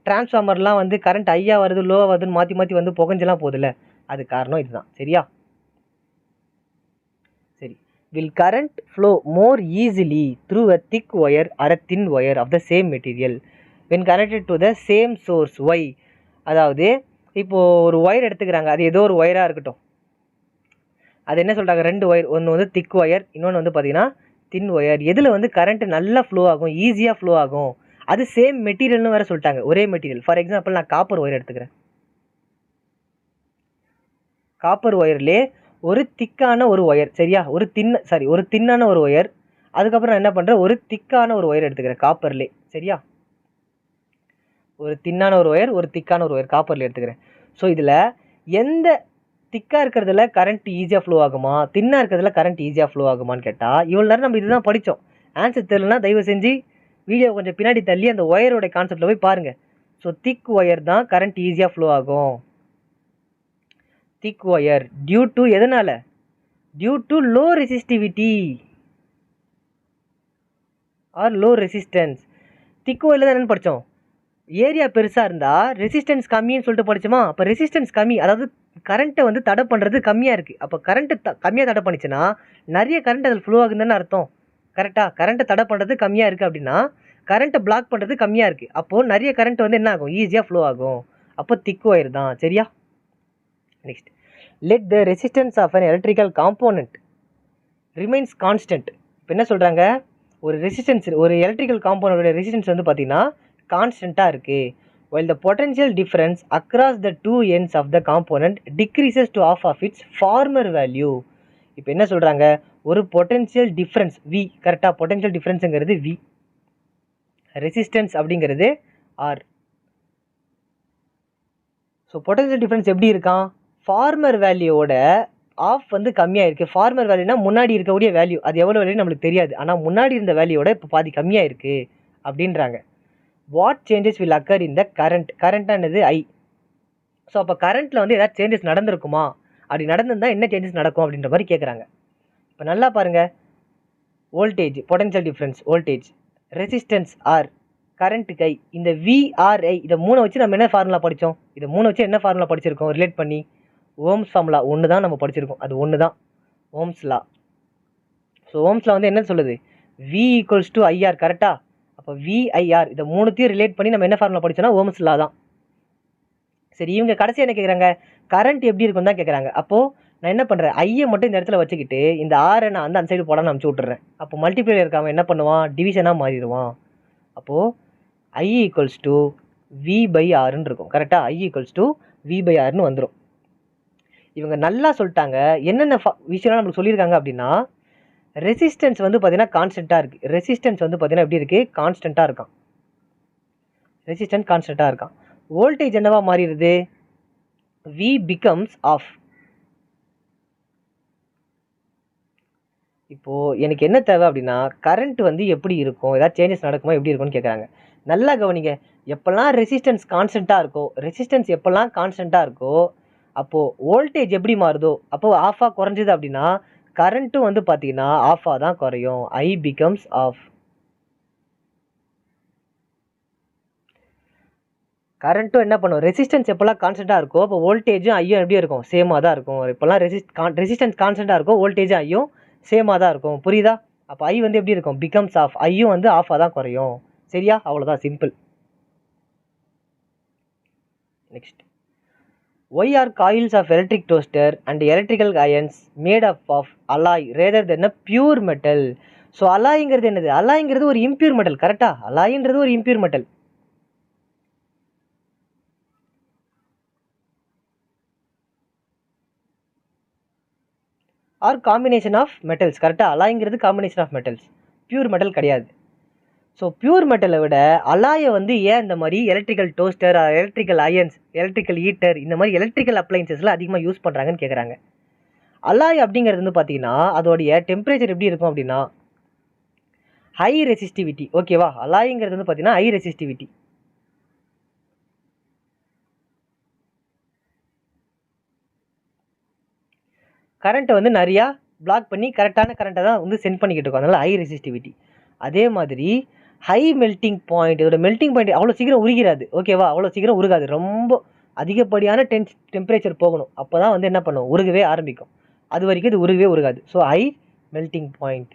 டிரான்ஸ்ஃபார்மர்லாம் வந்து கரண்ட் ஹையாக வருது, லோவாக வருதுன்னு மாற்றி மாற்றி வந்து புகஞ்செல்லாம் போதில்ல, அது காரணம் இதுதான். சரியா. சரி. Will current flow more easily through a thick wire or a thin wire of the same material when connected to the same source? Why? அதாவது இப்போது ஒரு ஒயர் எடுத்துக்கிறாங்க, அது ஏதோ ஒரு ஒயராக இருக்கட்டும், அது என்ன சொல்கிறாங்க, ரெண்டு ஒயர், ஒன்று வந்து திக் ஒயர், இன்னொன்று வந்து பார்த்திங்கன்னா தின் ஒயர். எதில் வந்து கரண்ட் நல்லா ஃப்ளோ ஆகும், ஈஸியாக ஃப்ளோ ஆகும், அது சேம் மெட்டீரியல்னு வேறு சொல்லிட்டாங்க, ஒரே மெட்டீரியல். ஃபார் எக்ஸாம்பிள் நான் காப்பர் ஒயர் எடுத்துக்கிறேன். காப்பர் ஒயர்லேயே ஒரு திக்கான ஒரு ஒயர், சரியா, ஒரு தின்னான ஒரு ஒயர், அதுக்கப்புறம் நான் என்ன பண்ணுறேன், ஒரு திக்கான ஒரு ஒயர் எடுத்துக்கிறேன் காப்பர்லே. சரியா, ஒரு தின்னான ஒரு ஒயர், ஒரு திக்கான ஒரு ஒயர் காப்பர்ல எடுத்துக்கிறேன். ஸோ இதில் எந்த திக்காக இருக்கிறதுல கரண்ட் ஈஸியாக ஃப்ளோ ஆகுமா, தின்னாக இருக்கிறதுல கரண்ட் ஈஸியாக ஃப்ளோ ஆகுமான்னு கேட்டால் இவ்வளோ நேரம் நம்ம இதுதான் படித்தோம். ஆன்சர் தெரியலனா தயவு செஞ்சு வீடியோ கொஞ்சம் பின்னாடி தள்ளி அந்த ஒயரோட கான்செப்டில் போய் பாருங்கள். ஸோ திக் ஒயர் தான் கரண்ட் ஈஸியாக ஃப்ளோ ஆகும். திக் ஒயர் டியூ டு எதனால், due to low resistivity or low resistance. Thick ஒயரில் தான் என்னென்னு படித்தோம், ஏரியா பெருசாக இருந்தால் ரெசிஸ்டன்ஸ் கம்மின்னு சொல்லிட்டு படித்தோமா. அப்போ ரெசிஸ்டன்ஸ் கம்மி, அதாவது கரண்ட்டை வந்து தடை பண்ணுறது கம்மியாக இருக்குது. அப்போ கரண்ட்டு கம்மியாக தடை பண்ணிச்சுன்னா நிறைய கரண்ட் அதில் ஃப்ளோ ஆகுதுன்னு அர்த்தம். கரெக்டாக, கரண்ட்டை தடை பண்ணுறது கம்மியாக இருக்குது அப்படின்னா கரண்ட்டை பிளாக் பண்ணுறது கம்மியாக இருக்குது. அப்போது நிறைய கரண்ட் வந்து என்ன ஆகும், ஈஸியாக ஃப்ளோ ஆகும். அப்போ திக் ஒயர் தான். சரியா. Next, let the resistance of an electrical component remains constant. இப்போ என்ன சொல்கிறாங்க, ஒரு ரெசிஸ்டன்ஸ், ஒரு எலக்ட்ரிக்கல் காம்போனண்டோட ரெசிஸ்டன்ஸ் வந்து பார்த்திங்கன்னா கான்ஸ்டண்ட்டாக இருக்குது. while the potential difference across the two ends of the component decreases to half of its former value. இப்போ என்ன சொல்கிறாங்க, ஒரு பொட்டென்ஷியல் டிஃப்ரென்ஸ் V, கரெக்டாக, பொட்டென்ஷியல் டிஃப்ரென்ஸுங்கிறது V, ரெசிஸ்டன்ஸ் அப்படிங்கிறது R. ஸோ பொட்டென்ஷியல் டிஃப்ரென்ஸ் எப்படி இருக்கான், ஃபார்மர் வேல்யூவோட ஆஃப் வந்து கம்மியாக இருக்குது. ஃபார்மர் வேல்யூனா முன்னாடி இருக்கக்கூடிய வேல்யூ, அது எவ்வளோ வேல்யூ நம்மளுக்கு தெரியாது, ஆனால் முன்னாடி இருந்த வேல்யூவோட இப்போ பாதி கம்மியாக இருக்குது அப்படின்றாங்க. What changes will occur in the current. கரண்ட்டானது ஐ. ஸோ அப்போ கரண்ட்டில் வந்து ஏதாவது சேஞ்சஸ் நடந்திருக்குமா, அப்படி நடந்திருந்தால் என்ன சேஞ்சஸ் நடக்கும் அப்படின்ற மாதிரி கேட்குறாங்க. இப்போ நல்லா பாருங்கள், voltage potential difference voltage, resistance R, கரண்ட்டுக்கு ஐ, இந்த விஆர்ஐ, இதை 3 வச்சு நம்ம என்ன ஃபார்முலா படித்தோம், இதை 3 வச்சு என்ன ஃபார்முலா படிச்சிருக்கோம் ரிலேட் பண்ணி, ஓம்ஸ் ஃபார்முலா ஒன்று தான் நம்ம படிச்சிருக்கோம், அது ஒன்று தான் Ohm's law. So ohms law வந்து என்ன சொல்லுது, வி ஈக்குவல்ஸ் டு ஐஆர், கரெக்டாக. அப்போ விஐஆர் இதை 3த்தையும் ரிலேட் பண்ணி நம்ம என்ன ஃபார்முலா படித்தோம்னா ஓம்ஸ் லா தான். சரி, இவங்க கடைசி என்ன கேட்குறாங்க, கரண்ட் எப்படி இருக்கும் தான் கேட்குறாங்க. அப்போது நான் என்ன பண்ணுறேன், ஐயை மட்டும் இந்த இடத்துல வச்சுக்கிட்டு இந்த ஆரை நான் வந்து அந்த சைடு போடாமல் அனுப்பிச்சி விட்டுறேன். அப்போ மல்டிப்ளேயர் இருக்காமல் என்ன பண்ணுவான், டிவிஷனாக மாறிடுவான். அப்போது ஐ ஈக்குவல்ஸ் டு வி பை ஆர்ன்னு இருக்கும், கரெக்டாக. ஐ ஈக்குவல்ஸ் டு வி பை ஆர்னு வந்துடும். இவங்க நல்லா சொல்லிட்டாங்க. என்னென்ன விஷயம்லாம் நம்மளுக்கு சொல்லியிருக்காங்க அப்படின்னா, ரெசிஸ்டன்ஸ் வந்து பார்த்தீங்கன்னா கான்ஸ்டண்ட்டாக இருக்குது. ரெசிஸ்டன்ஸ் வந்து பார்த்தீங்கன்னா எப்படி இருக்குது, கான்ஸ்டண்ட்டாக இருக்கான். ரெசிஸ்டன்ஸ் கான்ஸ்டண்ட்டாக இருக்கான். வோல்டேஜ் என்னவா மாறிடுது, வி பிகம்ஸ் ஆஃப். இப்போது எனக்கு என்ன தேவை அப்படின்னா, கரண்ட் வந்து எப்படி இருக்கும், ஏதாவது சேஞ்சஸ் நடக்குமா, எப்படி இருக்கும்னு கேட்குறாங்க. நல்லா கவனிங்க, எப்போல்லாம் ரெசிஸ்டன்ஸ் கான்ஸ்டண்ட்டாக இருக்கோ, ரெசிஸ்டன்ஸ் எப்போல்லாம் கான்ஸ்டண்ட்டாக இருக்கோ அப்போது வோல்டேஜ் எப்படி மாறுதோ, அப்போது ஆஃபாக குறைஞ்சிது அப்படின்னா கரண்ட்டும் வந்து பார்த்தீங்கன்னா ஆஃபாக தான் குறையும். ஐ பிகம்ஸ் ஆஃப். கரண்ட்டும் என்ன பண்ணும், ரெசிஸ்டன்ஸ் எப்போல்லாம் கான்ஸ்டண்ட்டாக இருக்கோ அப்போ வோல்டேஜும் ஐயும் எப்படி இருக்கும், சேமாக தான் இருக்கும். இப்போல்லாம் ரெசிஸ்டன்ஸ் கான்ஸ்டண்ட்டாக இருக்கும், வோல்டேஜும் ஐயும் சேமாக தான் இருக்கும். புரியுதா? அப்போ ஐ வந்து எப்படி இருக்கும், பிகம்ஸ் ஆஃப். ஐயும் வந்து ஆஃபாக தான் குறையும். சரியா? அவ்வளோதான், simple. Next, why are coils of electric toaster and electrical irons made up of alloy rather then a pure metal. So அலாய்ங்கிறது என்னது, அலாய்ங்கிறது ஒரு இம்பியூர் மெட்டல், கரெக்டாக. அலாயின்றது ஒரு impure metal. Or combination of metals, கரெக்டாக. அலாய்ங்கிறது combination of metals, pure metal கிடையாது. ஸோ பியூர் மெட்டலை விட அலாயை வந்து ஏன் இந்த மாதிரி electrical toaster, electrical irons, electrical heater, இந்த மாதிரி எலக்ட்ரிக்கல் அப்ளைன்சஸ்லாம் அதிகமாக யூஸ் பண்ணுறாங்கன்னு கேட்குறாங்க. அலாய் அப்படிங்கிறது வந்து பார்த்தீங்கன்னா அதோடைய டெம்பரேச்சர் எப்படி இருக்கும் அப்படின்னா ஹை ரெசிஸ்டிவிட்டி. ஓகேவா? அலாய்ங்கிறது வந்து பார்த்தீங்கன்னா ஹை ரெசிஸ்டிவிட்டி. கரண்ட்டை வந்து நிறையா பிளாக் பண்ணி கரெக்டான கரண்ட்டை தான் வந்து சென்ட் பண்ணிக்கிட்டு இருக்கோம், அதனால் ஹை ரெசிஸ்டிவிட்டி. அதே மாதிரி ஹை மெல்ட்டிங் பாயிண்ட், இதோட மெல்ட்டிங் பாயிண்ட் அவ்வளோ சீக்கிரம் உருகிறாது. ஓகேவா? அவ்வளோ சீக்கிரம் உருகாது, ரொம்ப அதிகப்படியான டெம்பரேச்சர் போகணும், அப்போ தான் வந்து என்ன பண்ணும், உருகவே ஆரம்பிக்கும். அது வரைக்கும் இது உருகவே உருகாது. So high melting point.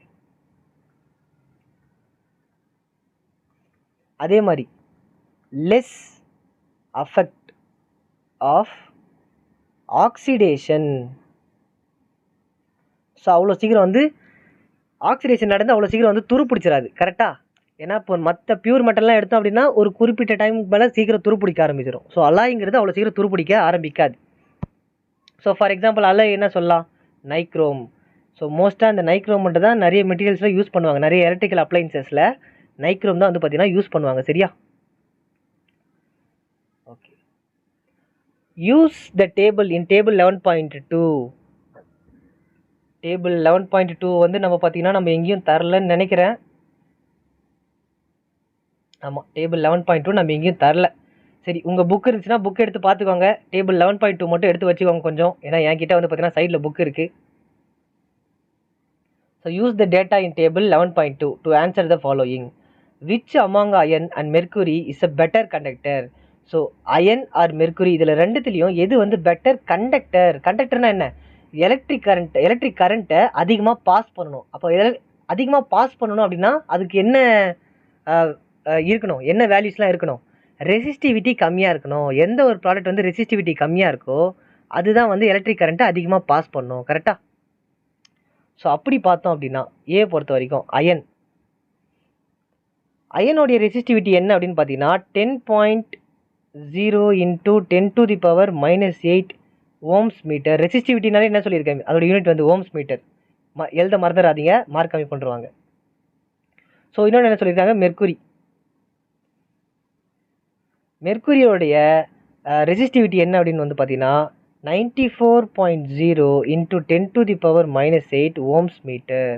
அதே மாதிரி less affect of oxidation. So அவ்வளோ சீக்கிரம் வந்து ஆக்சிடேஷன் நடந்து அவ்வளோ சீக்கிரம் வந்து துரு பிடிச்சிடாது, கரெக்டாக. ஏன்னா இப்போ மற்ற பியூர் மெட்டல்லாம் எடுத்தோம் அப்படின்னா ஒரு குறிப்பிட்ட டைமுக்கு மேலே சீக்கிரம் துரு பிடிக்க ஆரம்பிச்சிடும். ஸோ அலாய்ங்கிறது அவ்வளோ சீக்கிரம் துரு பிடிக்க ஆரம்பிக்காது. ஸோ ஃபார் எக்ஸாம்பிள் அலாய் என்ன சொல்லலாம், நைக்ரோம். ஸோ மோஸ்ட்டாக இந்த நைக்ரோம் மட்டும் தான் நிறைய மெட்டீரியல்ஸில் யூஸ் பண்ணுவாங்க, நிறைய எலக்ட்ரிக்கல் அப்ளைன்சஸில் நைக்ரோம் தான் வந்து பார்த்தீங்கன்னா யூஸ் பண்ணுவாங்க. சரியா? Okay. Use the table in table 11.2. Table 11.2 வந்து நம்ம பார்த்தீங்கன்னா நம்ம எங்கேயும் தரலன்னு நினைக்கிறேன். ஆமாம், டேபிள் 11.2 நம்ம எங்கேயும் தரல. சரி, உங்கள் புக் இருந்துச்சுன்னா புக் எடுத்து பார்த்துக்கோங்க. டேபிள் 11.2 மட்டும் எடுத்து வச்சுக்கோங்க கொஞ்சம், ஏன்னா என்கிட்ட வந்து பார்த்தீங்கன்னா சைடில் புக் இருக்குது. So use the data in table 11.2 to answer the following. Which among iron and mercury is a better conductor. So iron or mercury இதில் ரெண்டுத்துலேயும் எது வந்து பெட்டர் கண்டக்டர். கண்டக்டர்னா என்ன, எலக்ட்ரிக் கரண்ட்டை அதிகமாக பாஸ் பண்ணணும். அப்போ அதிகமாக பாஸ் பண்ணணும் அப்படின்னா அதுக்கு என்ன இருக்கணும், என்ன வேல்யூஸ்லாம் இருக்கணும், ரெசிஸ்டிவிட்டி கம்மியாக இருக்கணும். எந்த ஒரு ப்ராடக்ட் வந்து ரெசிஸ்டிவிட்டி கம்மியாக இருக்கோ அதுதான் வந்து எலக்ட்ரிக் கரண்ட்டை அதிகமாக பாஸ் பண்ணணும், கரெக்டாக. ஸோ அப்படி பார்த்தோம் அப்படின்னா ஏ பொறுத்த வரைக்கும் அயனோடைய ரெசிஸ்டிவிட்டி என்ன அப்படின்னு பார்த்தீங்கன்னா 10.0 × 10⁻⁻8 ஓம்ஸ் மீட்டர். ரெசிஸ்டிவிட்டினாலே என்ன சொல்லியிருக்கேன், அதோட யூனிட் வந்து ஓம்ஸ் மீட்டர். எழுத மறந்துடாதீங்க, மார்க் கம்மி பண்ணுவாங்க. ஸோ இன்னொன்று என்ன சொல்லியிருக்காங்க, மெர்க்குரியோடைய ரெசிஸ்டிவிட்டி என்ன அப்படின்னு வந்து பார்த்தீங்கன்னா 94.0 × 10⁻⁻8 ஓம்ஸ் மீட்டர்.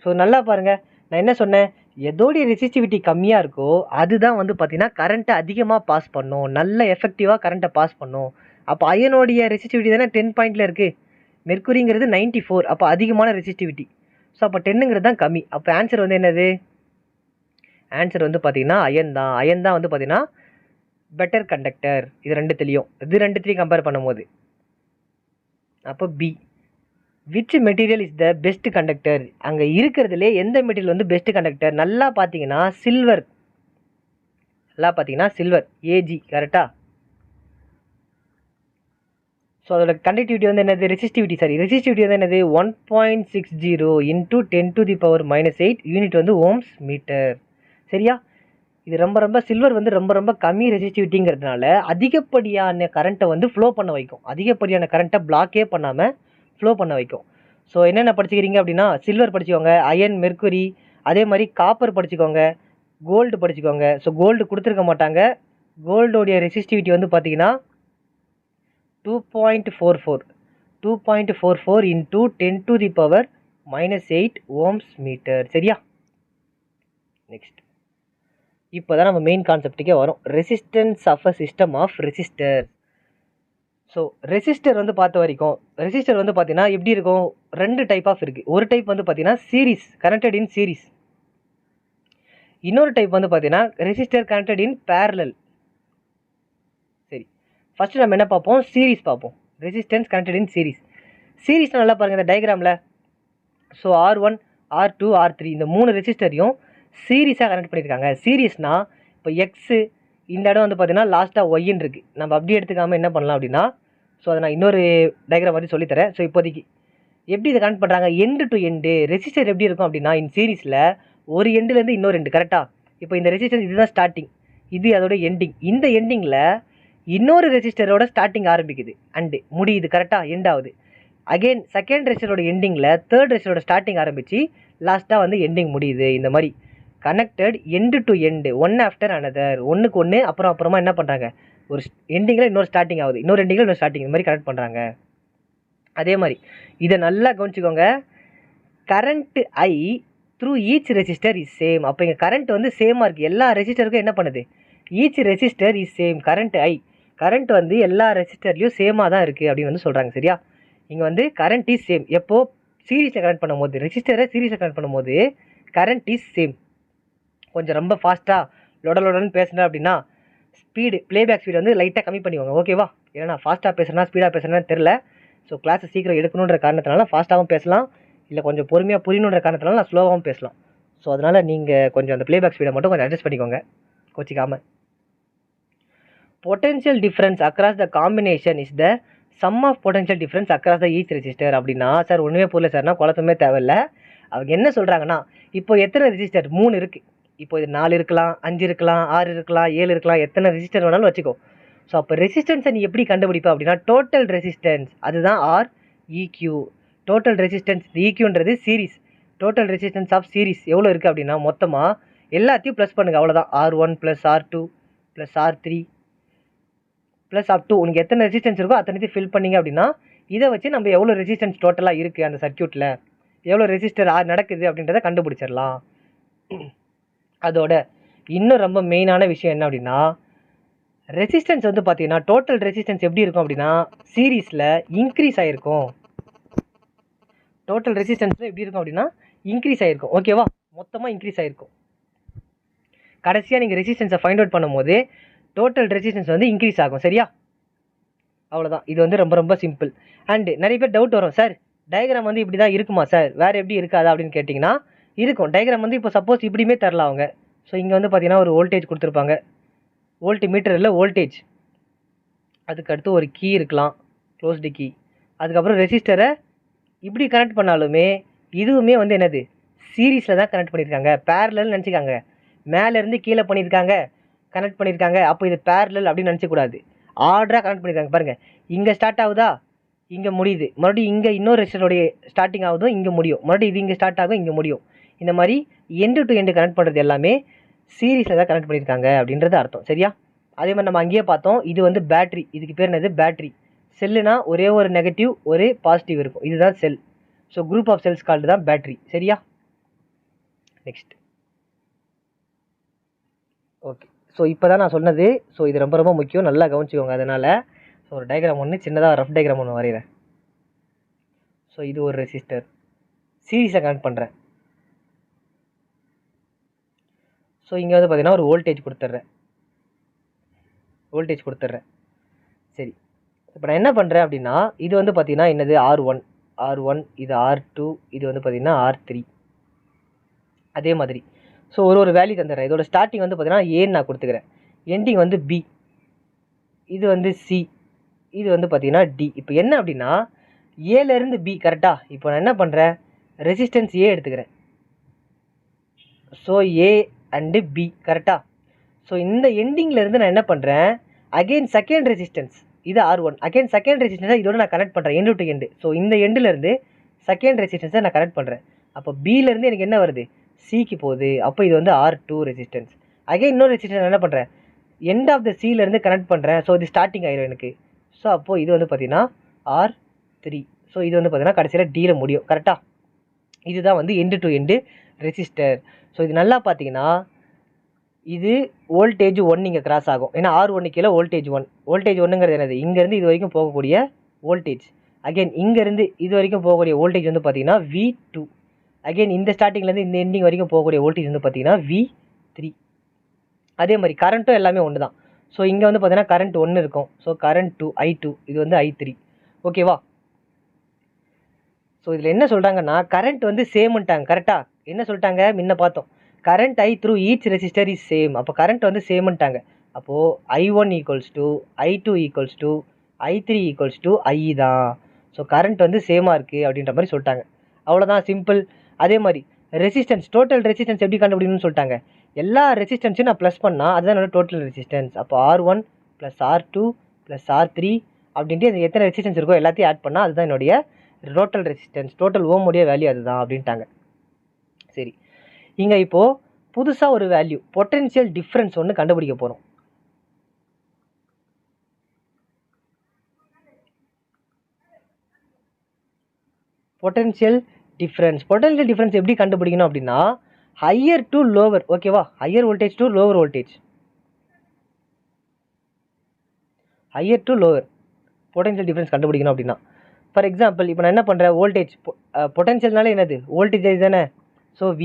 ஸோ நல்லா பாருங்கள், நான் என்ன சொன்னேன், எதோடைய ரெசிஸ்டிவிட்டி கம்மியாக இருக்கோ அதுதான் வந்து பார்த்தீங்கன்னா கரண்ட்டை அதிகமாக பாஸ் பண்ணும், நல்ல எஃபெக்டிவாக கரண்ட்டை பாஸ் பண்ணும். அப்போ அயனோடைய ரெசிஸ்டிவிட்டி தானே 10 பாயிண்டில் இருக்குது, மெர்க்குரிங்கிறது 94, அப்போ அதிகமான ரெசிஸ்டிவிட்டி. ஸோ அப்போ 10ங்கிறது தான் கம்மி. அப்போ ஆன்சர் வந்து என்னது? ஆன்சர் வந்து பார்த்தீங்கன்னா அயன் தான். அயன் தான் வந்து பார்த்தீங்கன்னா பெட்டர் கண்டக்டர். இது ரெண்டுத்துலேயும் கம்பேர் பண்ணும்போது. அப்போ B. Which material is the best conductor? அங்கே இருக்கிறதுலே எந்த மெட்டீரியல் வந்து பெஸ்ட் கண்டக்டர்? நல்லா பார்த்தீங்கன்னா சில்வர். ஏஜி கரெக்டா? ஸோ அதோட கண்டக்டிவிட்டி வந்து என்னது? ரெசிஸ்டிவிட்டி வந்து என்னது? 1.60 இன்ட்டு 10⁻⁻8 யூனிட் வந்து ஓம்ஸ் மீட்டர். சரியா? இது ரொம்ப சில்வர் வந்து ரொம்ப கம்மி ரெசிஸ்டிவிட்டிங்கிறதுனால அதிகப்படியான கரண்ட்டை வந்து ஃப்ளோ பண்ண வைக்கும். அதிகப்படியான கரண்ட்டை பிளாக்கே பண்ணாமல் ஃப்ளோ பண்ண வைக்கும். ஸோ என்னென்ன படிச்சுக்கிறீங்க அப்படின்னா, சில்வர் படிச்சுக்கோங்க, அயன், மெர்க்குரி, அதே மாதிரி காப்பர் படிச்சுக்கோங்க, கோல்டு படிச்சுக்கோங்க. ஸோ கோல்டு கொடுத்துருக்க மாட்டாங்க. கோல்டோடைய ரெசிஸ்டிவிட்டி வந்து பார்த்தீங்கன்னா 2.44 இன்ட்டு 10⁻⁻8 ஓம்ஸ் மீட்டர். சரியா? நெக்ஸ்ட், இப்போ தான் நம்ம மெயின் கான்செப்ட்டுக்கே வரும். Resistance of a system of resistor. So resistor வந்து பார்த்த வரைக்கும், ரெசிஸ்டர் வந்து பார்த்தீங்கன்னா எப்படி இருக்கும்? 2 டைப் ஆஃப் இருக்குது. ஒரு டைப் வந்து பார்த்தீங்கன்னா சீரிஸ், கனெக்டட் இன் சீரிஸ். இன்னொரு டைப் வந்து பார்த்தீங்கன்னா ரெசிஸ்டர் கனெக்டட் இன் பேரலல். சரி, ஃபஸ்ட்டு நம்ம என்ன பார்ப்போம்? சீரிஸ் பார்ப்போம். Resistance connected in series. Series நல்லா பாருங்கள் இந்த டயக்ராமில். ஸோ R1, R2, R3 இந்த 3 ரெசிஸ்டரையும் சீரிஸாக கனெக்ட் பண்ணியிருக்காங்க. சீரிஸ்னால் இப்போ எக்ஸு, இந்த இடம் வந்து பார்த்தீங்கன்னா லாஸ்ட்டாக ஒய்ன்னு இருக்குது. நம்ம அப்படி எடுத்துக்காமல் என்ன பண்ணலாம் அப்படின்னா, ஸோ அதை நான் இன்னொரு டயக்ராம் மாதிரி சொல்லித்தரேன். ஸோ இப்போதைக்கு எப்படி இதை கனெக்ட் பண்ணுறாங்க? End to end. ரெசிஸ்டர் எப்படி இருக்கும் அப்படின்னா, இன் சீரிஸில் ஒரு எண்டுலேருந்து இன்னொரு எண்டு. கரெக்டாக? இப்போ இந்த ரெசிஸ்டன்ஸ் இதுதான் ஸ்டார்டிங், இது அதோட எண்டிங். இந்த எண்டிங்கில் இன்னொரு ரெசிஸ்டரோட ஸ்டார்டிங் ஆரம்பிக்குது அண்டு முடியுது. கரெக்டாக? எண்ட் ஆகுது. அகெயின் செகண்ட் ரெசிஸ்டரோட எண்டிங்கில் தேர்ட் ரெசிஸ்டரோட ஸ்டார்டிங் ஆரம்பித்து லாஸ்ட்டாக வந்து எண்டிங் முடியுது. இந்த மாதிரி connected end to end, one after another. ஒன்றுக்கு ஒன்று அப்புறமா என்ன பண்ணுறாங்க? ஒரு எண்டிங்கில் இன்னொரு ஸ்டார்டிங் ஆகுது, இன்னொரு எண்டிங்கில் இன்னொரு ஸ்டார்டிங், இந்த மாதிரி கனெக்ட் பண்ணுறாங்க. அதே மாதிரி இதை நல்லா கவனிச்சுக்கோங்க. Current I through each resistor is same. அப்போ இங்கே கரண்ட் வந்து சேமாக இருக்குது. எல்லா ரெசிஸ்டருக்கும் என்ன பண்ணுது? Each resistor is same. Current வந்து எல்லா ரெசிஸ்டர்லையும் சேமாக தான் இருக்குது அப்படின்னு வந்து சொல்கிறாங்க. சரியா? இங்கே வந்து கரண்ட் இஸ் சேம். எப்போது? சீரிஸில் கனெக்ட் பண்ணும்போது, ரெசிஸ்டரை சீரிஸில் கனெக்ட் பண்ணும்போது கரண்ட் இஸ் சேம். கொஞ்சம் ரொம்ப ஃபாஸ்ட்டாக லொடன்னு பேசுகிறேன் அப்படின்னா ஸ்பீடு, ப்ளேபேக் ஸ்பீடு வந்து லைட்டாக கம்மி பண்ணிக்கோங்க. ஓகேவா? ஏன்னா நான் ஃபாஸ்ட்டாக பேசுகிறேன்னா ஸ்பீடாக பேசுகிறேன்னு தெரில. ஸோ கிளாஸை சீக்கிரம் எடுக்கணுன்ற காரணத்தினால ஃபாஸ்ட்டாகவும் பேசலாம், இல்லை கொஞ்சம் பொறுமையாக புரியணுன்ற காரணத்தினால நான் ஸ்லோவாகவும் பேசலாம். ஸோ அதனால் நீங்கள் கொஞ்சம் அந்த ப்ளேபேக் ஸ்பீடை மட்டும் கொஞ்சம் அட்ஜஸ்ட் பண்ணிக்கோங்க, கோச்சிக்காமல். Potential difference across the combination is the sum of potential difference across the each resistor. அப்படின்னா சார் ஒன்றுமே புரியல சார்னா குழப்பமே தேவையில்லை. அவங்க என்ன சொல்கிறாங்கன்னா, இப்போ எத்தனை ரெசிஸ்டர்? 3 இருக்குது. இப்போ இது 4 இருக்கலாம், 5 இருக்கலாம், 6 இருக்கலாம், 7 இருக்கலாம், எத்தனை ரெசிஸ்டர் வேணாலும் வச்சுக்கோ. ஸோ அப்போ ரெசிஸ்டன்ஸை நீ எப்படி கண்டுபிடிப்பா அப்படின்னா, டோட்டல் ரெசிஸ்டன்ஸ், அதுதான் ஆர் இக்யூ. டோட்டல் ரெசிஸ்டன்ஸ், இக்யூன்றது series. Total resistance of series எவ்வளோ இருக்குது அப்படின்னா, மொத்தமாக எல்லாத்தையும் ப்ளஸ் பண்ணுங்கள், அவ்வளோதான். R1 + R2 + R3 plus up to உனக்கு எத்தனை ரெசிஸ்டன்ஸ் இருக்கோ அத்தனை ஃபில் பண்ணிங்க அப்படின்னா, இதை வச்சு நம்ம எவ்வளோ ரெசிஸ்டன்ஸ் டோட்டலாக இருக்குது அந்த சர்க்யூட்டில், எவ்வளோ ரெசிஸ்டர் நடக்குது அப்படின்றத கண்டுபிடிச்சிடலாம். அதோட இன்னும் ரொம்ப மெயினான விஷயம் என்ன அப்படின்னா, ரெசிஸ்டன்ஸ் வந்து பார்த்தீங்கன்னா டோட்டல் ரெசிஸ்டன்ஸ் எப்படி இருக்கும் அப்படின்னா, சீரீஸில் இன்க்ரீஸ் ஆகிருக்கும். டோட்டல் ரெசிஸ்டன்ஸில் எப்படி இருக்கும் அப்படின்னா இன்க்ரீஸ் ஆகிருக்கும். ஓகேவா? மொத்தமாக இன்க்ரீஸ் ஆகிருக்கும். கடைசியாக நீங்கள் ரெசிஸ்டன்ஸை ஃபைண்ட் அவுட் பண்ணும்போது டோட்டல் ரெசிஸ்டன்ஸ் வந்து இன்க்ரீஸ் ஆகும். சரியா? அவ்வளோதான். இது வந்து ரொம்ப சிம்பிள். அண்டு நிறைய பேர் டவுட் வரும், சார் டயக்ராம் வந்து இப்படி தான் இருக்குமா சார், வேறு எப்படி இருக்காதா அப்படின்னு கேட்டிங்கன்னா, இருக்கும். டயக்ராம் வந்து இப்போ சப்போஸ் இப்படியுமே தரலாம் அவங்க. ஸோ இங்கே வந்து பார்த்தீங்கன்னா ஒரு வோல்டேஜ் கொடுத்துருப்பாங்க, மீட்டரில் வோல்டேஜ், அதுக்கடுத்து ஒரு கீ இருக்கலாம், க்ளோஸ்டு கீ. அதுக்கப்புறம் ரெசிஸ்டரை இப்படி கனெக்ட் பண்ணாலுமே இதுவுமே வந்து என்னது? சீரீஸில் தான் கனெக்ட் பண்ணியிருக்காங்க. பேரலல் நினச்சிக்காங்க, மேலேருந்து கீழே கனெக்ட் பண்ணியிருக்காங்க. அப்போ இது பேரலல் அப்படின்னு நினச்சக்கூடாது, ஆர்டராக கனெக்ட் பண்ணியிருக்காங்க. பாருங்கள், இங்கே ஸ்டார்ட் ஆகுதா, இங்கே முடியுது, மறுபடியும் இங்கே இன்னொரு ரெசிஸ்டருடைய ஸ்டார்டிங் ஆகுதும், இங்கே முடியும், மறுபடியும் இது இங்கே ஸ்டார்ட் ஆகும், இங்கே முடியும். இந்த மாதிரி எண்டு டு எண்டு கனெக்ட் பண்ணுறது எல்லாமே சீரீஸில் தான் கனெக்ட் பண்ணியிருக்காங்க அப்படின்றது அர்த்தம். சரியா? அதே மாதிரி நம்ம அங்கேயே பார்த்தோம், இது வந்து பேட்ரி. இதுக்கு பேர் என்னது? பேட்ரி. செல்லுனா ஒரே ஒரு நெகட்டிவ் ஒரு பாசிட்டிவ் இருக்கும், இதுதான் cell. So group of cells called தான் பேட்ரி. சரியா? Next, okay. ஸோ இப்போ தான் நான் சொன்னது. ஸோ இது ரொம்ப ரொம்ப முக்கியம், நல்லா கவனிச்சுக்கோங்க. அதனால் ஸோ ஒரு டயக்ராம் ஒன்று சின்னதாக ரஃப் டயக்ராம் ஒன்று வரைகிறேன். ஸோ இது ஒரு ரெசிஸ்டர், சீரிஸை கனெக்ட் பண்ணுறேன். ஸோ இங்கே வந்து பார்த்தீங்கன்னா ஒரு வோல்டேஜ் கொடுத்துட்றேன். சரி, இப்போ நான் என்ன பண்ணுறேன் அப்படின்னா, இது வந்து பார்த்தீங்கன்னா என்னது R1, இது R2, இது வந்து பார்த்தீங்கன்னா R3. அதே மாதிரி ஸோ ஒரு வேல்யூ தந்துடுறேன். இதோட ஸ்டார்டிங் வந்து பார்த்தீங்கன்னா ஏன்னு நான் கொடுத்துக்கிறேன், எண்டிங் வந்து B, இது வந்து C, இது வந்து பார்த்தீங்கன்னா D. இப்போ என்ன அப்படின்னா ஏலேருந்து B கரெக்டாக. இப்போ நான் என்ன பண்ணுறேன், ரெசிஸ்டன்ஸ் ஏ எடுத்துக்கிறேன். ஸோ ஏ அண்டு பி கரெக்டாக. ஸோ இந்த எண்டிங்லேருந்து நான் என்ன பண்ணுறேன், அகெயின் செகண்ட் ரெசிஸ்டன்ஸ், இது R1, அகெயின் செகண்ட் ரெசிஸ்டன்ஸை இதோட நான் கனெக்ட் பண்ணுறேன், எண்டு டு எண்டு. ஸோ இந்த எண்டுலேருந்து செகண்ட் ரெசிஸ்டன்ஸை நான் கனெக்ட் பண்ணுறேன். அப்போ பிலேருந்து எனக்கு என்ன வருது, சிக்கு போகுது. அப்போ இது வந்து R2 ரெசிஸ்டன்ஸ். அகெயின் இன்னொரு ரெசிஸ்டன்ஸ் என்ன பண்ணுறேன், எண்ட் ஆஃப் த சிலேருந்து கனெக்ட் பண்ணுறேன். ஸோ இது ஸ்டார்டிங் ஆயிரும் எனக்கு. ஸோ அப்போது இது வந்து பார்த்தீங்கன்னா R3. ஸோ இது வந்து பார்த்தீங்கன்னா கடைசியில் டியில் முடியும் கரெக்டாக. இதுதான் வந்து end to end resistor. So இது நல்லா பார்த்தீங்கன்னா இது வோல்டேஜ் 1 இங்கே கிராஸ் ஆகும். ஏன்னா R1 கீழே வோல்டேஜ் 1. வோல்டேஜ் 1ங்கிறது என்னது, இங்கேருந்து இது வரைக்கும் போகக்கூடிய வோல்டேஜ். அகெயின் இங்கேருந்து இது வரைக்கும் போகக்கூடிய வோல்டேஜ் வந்து பார்த்தீங்கன்னா V2. அகெயின் இந்த ஸ்டார்டிங்லேருந்து இந்த எண்டிங் வரைக்கும் போகக்கூடிய வோல்டேஜ் வந்து பார்த்தீங்கன்னா V3. அதே மாதிரி கரண்ட்டும் எல்லாமே ஒன்று தான். ஸோ இங்கே வந்து பார்த்தீங்கன்னா கரண்ட் 1 இருக்கும். ஸோ கரண்ட் 2 I2, இது வந்து I3. ஓகேவா. ஸோ இதில் என்ன சொல்கிறாங்கன்னா கரண்ட் வந்து சேம்ட்டாங்க கரெக்டாக. என்ன சொல்லிட்டாங்க, முன்ன பார்த்தோம், current I through each resistor is same. அப்போ கரண்ட் வந்து சேம்ட்டாங்க. அப்போது I1 equals to I2 equals to I3 equals to I தான். ஸோ கரண்ட் வந்து சேமாக இருக்குது அப்படின்ற மாதிரி சொல்லிட்டாங்க. அவ்வளோதான், சிம்பிள். அதே மாதிரி ரெசிஸ்டன்ஸ், டோட்டல் ரெசிஸ்டன்ஸ் எப்படி கண்டுபிடிக்கணும்னு சொல்லிட்டாங்க. எல்லா ரெசிஸ்டன்ஸையும் நான் ப்ளஸ் பண்ணால் அதுதான் என்னோட டோட்டல் ரெசிஸ்டன்ஸ். அப்போ R1 + R2 + R3 அப்படின்ட்டு எத்தனை ரெசிஸ்டன்ஸ் இருக்கோ எல்லாத்தையும் ஆட் பண்ணால் அதுதான் என்னுடைய டோட்டல் ரெசிஸ்டன்ஸ், டோட்டல் ஓமுடைய வேல்யூ அதுதான் அப்படின்ட்டாங்க. சரி, இங்கே இப்போது புதுசாக ஒரு வேல்யூ பொட்டென்ஷியல் டிஃப்ரென்ஸ் ஒன்று கண்டுபிடிக்க போகிறோம். பொட்டென்ஷியல் டிஃப்ரென்ஸ் எப்படி கண்டுபிடிக்கணும் அப்படின்னா, ஹையர் டு லோவர். ஓகேவா, higher voltage to lower voltage, higher to lower potential difference கண்டுபிடிக்கணும் அப்படின்னா, ஃபார் எக்ஸாம்பிள் இப்போ நான் என்ன பண்ணுறேன், வோல்டேஜ் பொட்டென்ஷியல்னால என்னது வோல்டேஜ் தானே. So V.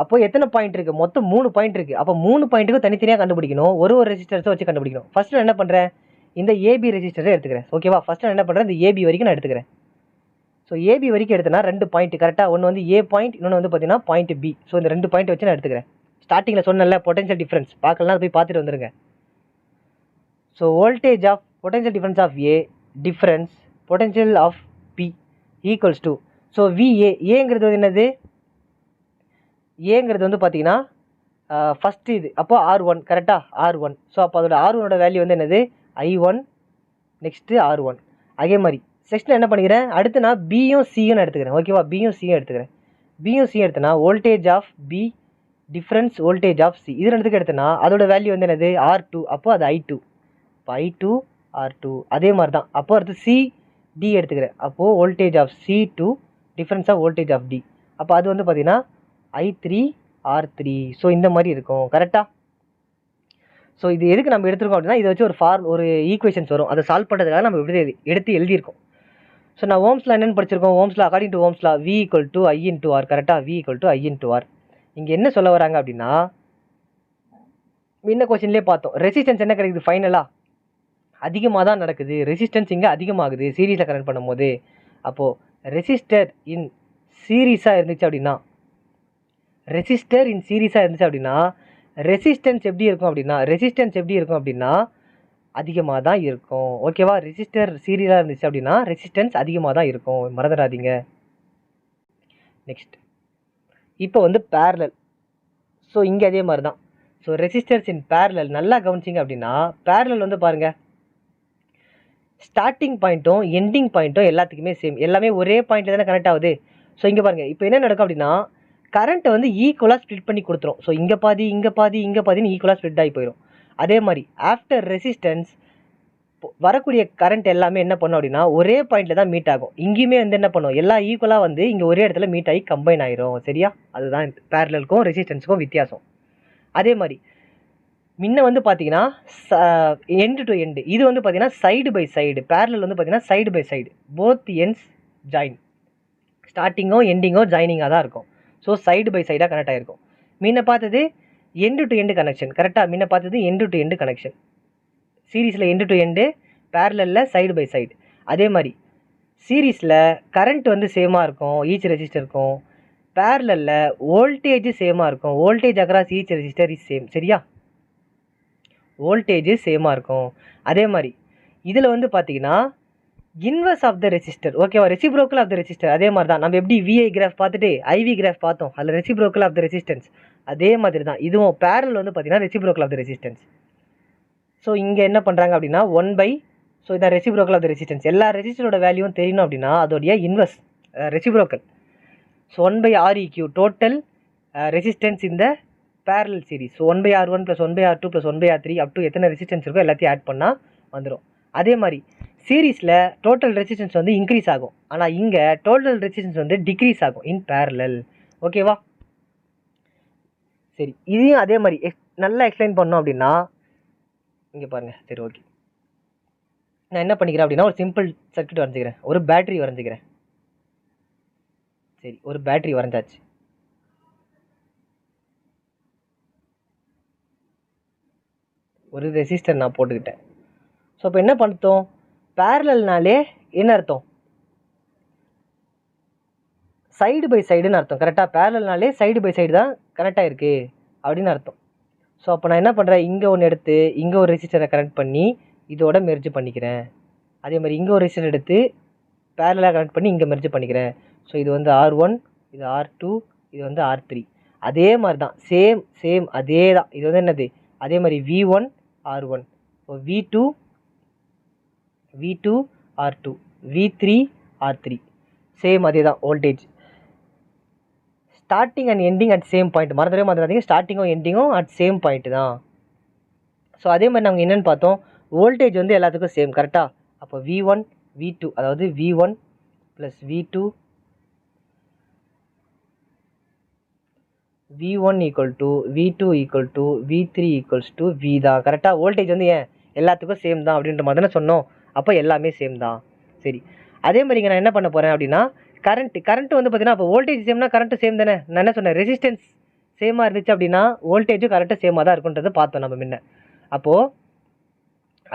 அப்போ எத்தனை பாயிண்ட் இருக்குது, மொத்தம் 3 பாயிண்ட் இருக்குது. அப்போ 3 பாயிண்ட்டுக்கும் தனித்தனியாக கண்டுபிடிக்கணும், ஒரு ரெசிஸ்டர்ஸை வச்சு கண்டுபிடிக்கணும். ஃபஸ்ட்டு நான் என்ன பண்ணுறேன், இந்த AB ரெசிஸ்டரை எடுத்துக்கிறேன். ஓகேவா, ஃபஸ்ட்டு நான் என்ன பண்ணுறேன், இந்த AB வரைக்கும் நான் எடுத்துக்கிறேன். ஸோ AB வரைக்கும் எடுத்தேன்னா 2 பாயிண்ட் கரெக்டாக, ஒன்று வந்து A பாயிண்ட், இன்னொன்று வந்து பார்த்தீங்கன்னா பாயிண்ட் B. ஸோ இந்த 2 பாயிண்ட் வச்சு நான் எடுத்துக்கிறேன். ஸ்டார்டிங்கில் சொன்னல பொட்டென்ஷியல் டிஃப்ரென்ஸ், பார்க்கலாம் போய் பார்த்துட்டு வந்துருங்க. So voltage of potential difference of A difference potential of P equals to, so VA, ஏங்கிறது வந்து என்னது, ஏங்கிறது வந்து பார்த்தீங்கன்னா ஃபஸ்ட்டு இது, அப்போ R1 கரெக்டாக, R1. ஸோ அப்போ அதோட R1ஓட வேல்யூ வந்து என்னது I1, நெக்ஸ்ட்டு R1. அதே மாதிரி செக்ஷனில் என்ன பண்ணிக்கிறேன், அடுத்து நான் பியும் சியும் எடுத்துக்கிறேன். ஓகேவா, பியும் சியும் எடுத்தேன்னா voltage of B difference voltage of C, இது ரெண்டுத்துக்கு எடுத்தேன்னா அதோட வேல்யூ வந்து என்னது R2. அப்போ அது I2. இப்போ I2 R2. அதே மாதிரி தான். அப்போ அடுத்து CD எடுத்துக்கிறேன். அப்போது voltage of C2 difference of voltage of D. அப்போ அது வந்து பார்த்தீங்கன்னா I3 R3. ஸோ இந்த மாதிரி இருக்கும் கரெக்டாக. ஸோ இது எதுக்கு நம்ம எடுத்துருக்கோம் அப்படின்னா, இதை வச்சு ஒரு ஈக்குவேஷன்ஸ் வரும், அதை சால்வ் பண்ணுறதுக்காக நம்ம எடுத்து எழுதியிருக்கோம். ஸோ நான் ஓம்ஸில் என்னென்னு படிச்சிருக்கோம், ஓம்ஸில் according to ஓம்ஸில் V = I × R. கரெக்டாக, V = I × R. இங்கே என்ன சொல்ல வராங்க அப்படின்னா, இன்னும் கொஸ்டின்லேயே பார்த்தோம், ரெசிஸ்டன்ஸ் என்ன கிடைக்குது, ஃபைனலாக அதிகமாக தான் நடக்குது. ரெசிஸ்டன்ஸ் இங்கே அதிகமாகுது சீரீஸில் கனெக்ட் பண்ணும்போது. அப்போது ரெசிஸ்டர் இன் சீரீஸாக இருந்துச்சு அப்படின்னா, ரெசிஸ்டன்ஸ் எப்படி இருக்கும் அப்படின்னா அதிகமாக தான் இருக்கும். ஓகேவா, ரெசிஸ்டர் சீரியஸாக இருந்துச்சு அப்படின்னா ரெசிஸ்டன்ஸ் அதிகமாக தான் இருக்கும், மறந்துடாதீங்க. நெக்ஸ்ட் இப்போ வந்து பேரலல். ஸோ இங்கே அதே மாதிரி தான். ஸோ ரெசிஸ்டர்ஸ் இன் பேரலல் நல்லா கவனிச்சிங்க அப்படின்னா, பேரலல் வந்து பாருங்கள், ஸ்டார்டிங் பாயிண்ட்டும் எண்டிங் பாயிண்ட்டும் எல்லாத்துக்குமே சேம், எல்லாமே ஒரே பாயிண்ட்டில் தானே கனெக்ட் ஆகுது. ஸோ இங்கே பாருங்கள், இப்போ என்ன நடக்கும் அப்படின்னா, கரண்ட்டை வந்து ஈக்குவலாக ஸ்ப்ளிட் பண்ணி கொடுத்துரும். ஸோ இங்கே பாதின்னு ஈக்குவலாக ஸ்ப்ளிட் ஆகி போயிடும். அதே மாதிரி ஆஃப்டர் ரெசிஸ்டன்ஸ் வரக்கூடிய கரண்ட் எல்லாமே என்ன பண்ணும் அப்படின்னா ஒரே பாயிண்டில் தான் மீட் ஆகும். இங்கேயுமே வந்து என்ன பண்ணும், எல்லா ஈக்குவலாக வந்து இங்கே ஒரே இடத்துல மீட் ஆகி கம்பைன் ஆயிரும். சரியா, அதுதான் பேரலலுக்கும் ரெசிஸ்டன்ஸுக்கும் வித்தியாசம். அதே மாதிரி முன்ன வந்து பார்த்தீங்கன்னா எண்டு டு எண்டு, இது வந்து பார்த்தீங்கன்னா சைடு பை சைடு, பேரலல் வந்து பார்த்தீங்கன்னா side by side, both ends join, ஸ்டார்டிங்கோ எண்டிங்கோ ஜாயினிங்காக தான் இருக்கும். ஸோ சைடு பை சைடாக கனெக்ட் ஆகிருக்கும். முன்ன பார்த்தது எண்டு டு எண்டு கனெக்ஷன், கரெக்டாக முன்ன பார்த்தது எண்டு டு எண்டு கனெக்ஷன், சீரீஸில் எண்டு டு எண்டு, பேரலில் சைடு பை சைடு. அதே மாதிரி சீரீஸில் கரண்ட் வந்து சேமாக இருக்கும், ஈச் ரெசிஸ்டருக்கும். பேரலில் வோல்டேஜ் சேமாக இருக்கும், voltage across each resistor is same. சரியா, வோல்டேஜ் சேமாக இருக்கும். அதே மாதிரி இதில் வந்து பார்த்தீங்கன்னா இன்வர்ஸ் ஆஃப் த ரெசிஸ்டர், ஓகேவா, ரெசிப்ரோக்கல் ஆஃப் த ரெசிஸ்டர். அதே மாதிரி தான் நம்ம எப்படி விஐ கிராஃப் பார்த்துட்டு ஐவி கிராஃப் பார்த்தோம், அதில் ரெசிப்ரோக்கல் ஆஃப் த ரெசிஸ்டன்ஸ், அதே மாதிரி தான் இதுவும் பேரல் வந்து பார்த்தீங்கன்னா reciprocal of the resistance. So இங்கே என்ன பண்ணுறாங்க அப்படின்னா 1/, ஸோ இதான் ரெசிப்ரோக்கல் ஆஃப் த ரெசிஸ்டன்ஸ். எல்லா ரெசிஸ்டரோட வேல்யூவும் தெரியணும் அப்படின்னா அதோடைய inverse reciprocal. So 1/Req total resistance இந்த parallel series. So 1/R1 + 1/R2 + 1/R3 up to எத்தனை ரெசிஸ்டன்ஸ் இருக்கோ எல்லாத்தையும் ஆட் பண்ணால் வந்துடும். அதே மாதிரி சீரீஸில் டோட்டல் ரெசிஸ்டன்ஸ் வந்து இன்க்ரீஸ் ஆகும், ஆனால் இங்கே டோட்டல் ரெசிஸ்டன்ஸ் வந்து டிக்ரீஸ் ஆகும் இன் பேரலல். ஓகேவா, சரி, இதையும் அதே மாதிரி நல்லா எக்ஸ்பிளைன் பண்ணோம் அப்படின்னா இங்கே பாருங்கள். சரி, ஓகே, நான் என்ன பண்ணிக்கிறேன் அப்படின்னா ஒரு சிம்பிள் சர்க்யூட் வரைஞ்சிக்கிறேன், ஒரு பேட்டரி வரைஞ்சிக்கிறேன். சரி, ஒரு பேட்டரி வரைஞ்சாச்சு. ஒரு ரெசிஸ்டர் நான் போட்டுக்கிட்டேன். ஸோ இப்போ என்ன பண்ணோம், பேரலல்னாலே என்ன அர்த்தம், சைடு பை சைடுன்னு அர்த்தம். கரெக்டாக, பேரலல்னாலே சைடு பை சைடு தான் கனெக்ட் ஆகிருக்கு அப்படின்னு அர்த்தம். ஸோ அப்போ நான் என்ன பண்ணுறேன், இங்கே ஒன்று எடுத்து இங்கே ஒரு ரெசிஸ்டரை கனெக்ட் பண்ணி இதோட மெர்ஜ் பண்ணிக்கிறேன். அதே மாதிரி இங்கே ஒரு ரெசிஸ்டர் எடுத்து பேரலாக கனெக்ட் பண்ணி இங்கே மெர்ஜ் பண்ணிக்கிறேன். ஸோ இது வந்து R1, இது R2, இது வந்து R3. அதே மாதிரி தான், சேம் அதே தான். இது வந்து என்னது, அதே மாதிரி V1 R1, so V2 R2, V3 R3, same அதே தான் voltage. Starting and ending at same point, மறந்துடாதீங்க, ஸ்டார்டிங்கும் எண்டிங்கும் அட் சேம் பாயிண்ட் தான். ஸோ அதே மாதிரி நாங்கள் என்னென்னு பார்த்தோம், வோல்டேஜ் வந்து எல்லாத்துக்கும் சேம். கரெக்டாக, அப்போ V1 V2, அதாவது V1 + V2 V2 V3 V தான். கரெக்டாக, வோல்டேஜ் வந்து ஏன் எல்லாத்துக்கும் சேம் தான் அப்படின்ற மாதிரி தானே சொன்னோம். அப்போ எல்லாமே சேம் தான். சரி, அதே மாதிரி இங்கே நான் என்ன பண்ண போகிறேன் அப்படின்னா கரண்ட் வந்து பார்த்தீங்கன்னா அப்போ வோல்டேஜ் சேம்னா கரண்ட்டு சேம் தானே. நான் என்ன சொன்னேன், ரெசிஸ்டன்ஸ் சேமாக இருந்துச்சு அப்படின்னா வோல்டேஜும் கரெக்டாக சேமாக தான் இருக்குன்றது பார்த்தோம் நம்ம முன்ன. அப்போது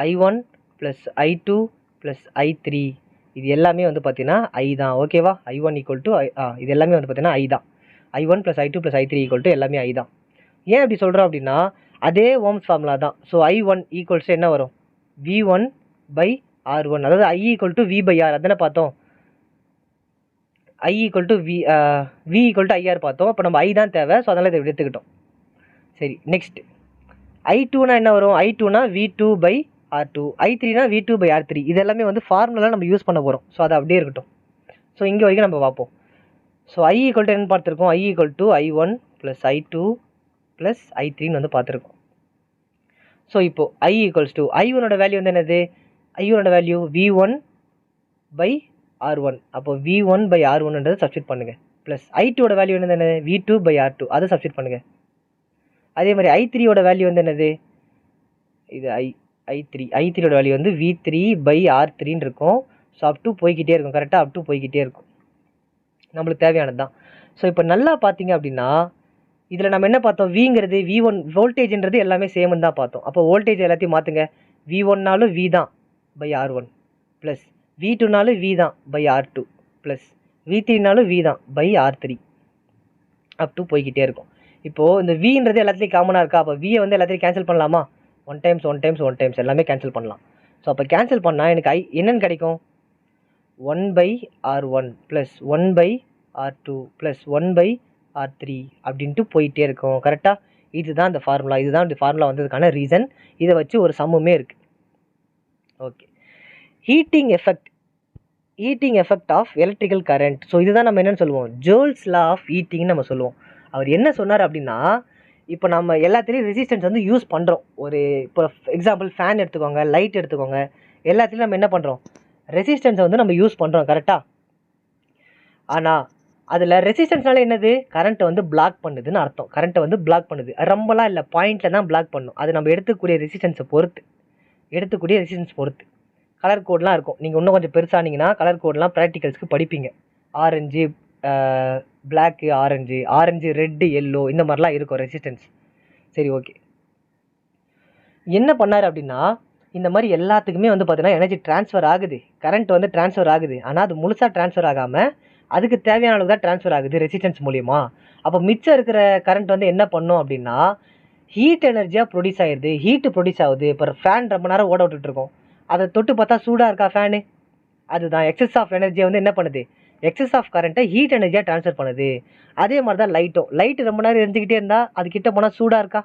I1 + I2 + I3 இது எல்லாமே வந்து பார்த்தீங்கன்னா I தான். ஓகேவா, I1 இது எல்லாமே வந்து பார்த்தீங்கன்னா I தான். I1 + I2 + I3 எல்லாமே I தான். ஏன் அப்படி சொல்கிறோம் அப்படின்னா அதே ஓம்ஸ் ஃபார்முலா தான். ஸோ I1 என்ன வரும், V1/R1, அதாவது I = V/R, அதானே பார்த்தோம். I V IR பார்த்தோம். அப்போ நம்ம I தான் தேவை, ஸோ அதனால் இதை எடுத்துக்கிட்டோம். சரி, நெக்ஸ்ட் I2னா என்ன வரும், I2னா V2/R2, I3னா V2/R3. இது எல்லாமே வந்து ஃபார்முலா நம்ம யூஸ் பண்ண போகிறோம். ஸோ அது அப்படியே இருக்கட்டும். ஸோ இங்கே வரைக்கும் நம்ம பார்ப்போம். ஸோ I என்ன பார்த்துருக்கோம், I I1 + I2 + I3ன்னு வந்து பார்த்துருக்கோம். ஸோ இப்போது I1ஓட வேல்யூ வந்து என்னது, I1ஓட வேல்யூ V1/R1, அப்போ V1/R1ன்றதை சப்ஸ்டியூட் பண்ணுங்கள். ப்ளஸ் I2ஓட வேல்யூ என்னது, V2/R2, அதை சப்ஸ்டியூட் பண்ணுங்கள். அதே மாதிரி I3ஓட வேல்யூ வந்து என்னது, இது I3ஓட வேல்யூ வந்து V3/R3ன்னு இருக்கும். ஸோ அப் டு போய்கிட்டே இருக்கும். கரெக்டாக, அப் டு போய்கிட்டே இருக்கும், நம்மளுக்கு தேவையானது தான். ஸோ இப்போ நல்லா பார்த்தீங்க அப்படின்னா இதில் நம்ம என்ன பார்த்தோம், விங்கிறது V1 வோல்டேஜ்ன்றது எல்லாமே சேம்னு தான் பார்த்தோம். அப்போ வோல்டேஜ் எல்லாத்தையும் மாற்றுங்க. V1னாலும் V தான் R1, ப்ளஸ் V2னாலும் V தான் R2, ப்ளஸ் V3னாலும் V தான் R3, அப் டு போய்கிட்டே இருக்கும். இப்போது இந்த வின்றது எல்லாத்துலேயும் காமனாக இருக்கா, அப்போ வியை வந்து எல்லாத்தையும் கேன்சல் பண்ணலாமா, ஒன் டைம்ஸ் எல்லாமே கேன்சல் பண்ணலாம். ஸோ அப்போ கேன்சல் பண்ணால் எனக்கு என்னென்னு கிடைக்கும், 1/R1 plus 1/R2 plus 1/R3 அப்படின்ட்டு போயிட்டே இருக்கும். கரெக்டாக, இதுதான் இந்த ஃபார்முலா. இதுதான் இந்த ஃபார்முலா வந்ததுக்கான ரீசன். இதை வச்சு ஒரு சம்முமே இருக்குது. Okay, heating effect of electrical current. So இதுதான் நம்ம என்னென்னு சொல்லுவோம், ஜோல்ஸ் லா ஆஃப் ஹீட்டிங்னு நம்ம சொல்லுவோம். அவர் என்ன சொன்னார் அப்படின்னா, இப்போ நம்ம எல்லாத்துலேயும் ரெசிஸ்டன்ஸ் வந்து யூஸ் பண்ணுறோம். ஒரு இப்போ எக்ஸாம்பிள் ஃபேன் எடுத்துக்கோங்க, லைட் எடுத்துக்கோங்க, எல்லாத்துலேயும் நம்ம என்ன பண்ணுறோம், ரெசிஸ்டன்ஸை வந்து நம்ம யூஸ் பண்ணுறோம். கரெக்டாக, ஆனால் அதில் ரெசிஸ்டன்ஸ்னால என்னது, கரண்ட்டை வந்து பிளாக் பண்ணுதுன்னு அர்த்தம். கரண்ட்டை வந்து பிளாக் பண்ணுது. ரொம்பலாம் இல்லை, பாயிண்டில் தான் பிளாக் பண்ணும். அது நம்ம எடுத்துக்கூடிய ரெசிஸ்டன்ஸை பொறுத்து, கலர் கோட்லாம் இருக்கும். நீங்கள் இன்னும் கொஞ்சம் பெருசானீங்கன்னா கலர் கோட்லாம் ப்ராக்டிகல்ஸ்க்கு படிப்பீங்க. Orange, black, orange red, yellow, இந்த மாதிரிலாம் இருக்கும் ரெசிஸ்டன்ஸ். சரி, ஓகே. என்ன பண்ணார் அப்படின்னா, இந்த மாதிரி எல்லாத்துக்குமே வந்து பார்த்தீங்கன்னா எனர்ஜி ட்ரான்ஸ்ஃபர் ஆகுது, கரண்ட் வந்து ட்ரான்ஸ்ஃபர் ஆகுது. ஆனால் அது முழுசாக ட்ரான்ஸ்ஃபர் ஆகாமல் அதுக்கு தேவையான அளவுக்கு தான் ட்ரான்ஸ்ஃபர் ஆகுது ரெசிஸ்டன்ஸ் மூலியமா. அப்போ மிச்சம் இருக்கிற கரண்ட் வந்து என்ன பண்ணும் அப்படின்னா, ஹீட் எனர்ஜியாக ப்ரொடியூஸ் ஆகிடுது. ஹீட்டு ப்ரொடியூஸ் ஆகுது. இப்போ ஃபேன் ரொம்ப நேரம் ஓட விட்டுட்ருக்கோம், அதை தொட்டு பார்த்தா சூடாக இருக்கா ஃபேனு? அதுதான் எக்ஸஸ் ஆஃப் எனர்ஜியை வந்து என்ன பண்ணுது, எக்ஸஸ் ஆஃப் கரண்ட்டை ஹீட் எனர்ஜியாக ட்ரான்ஸ்ஃபர் பண்ணுது. அதே மாதிரி தான் லைட்டு ரொம்ப நேரம் எரிஞ்சிக்கிட்டே இருந்தால் அது கிட்ட போனால் சூடாக இருக்கா?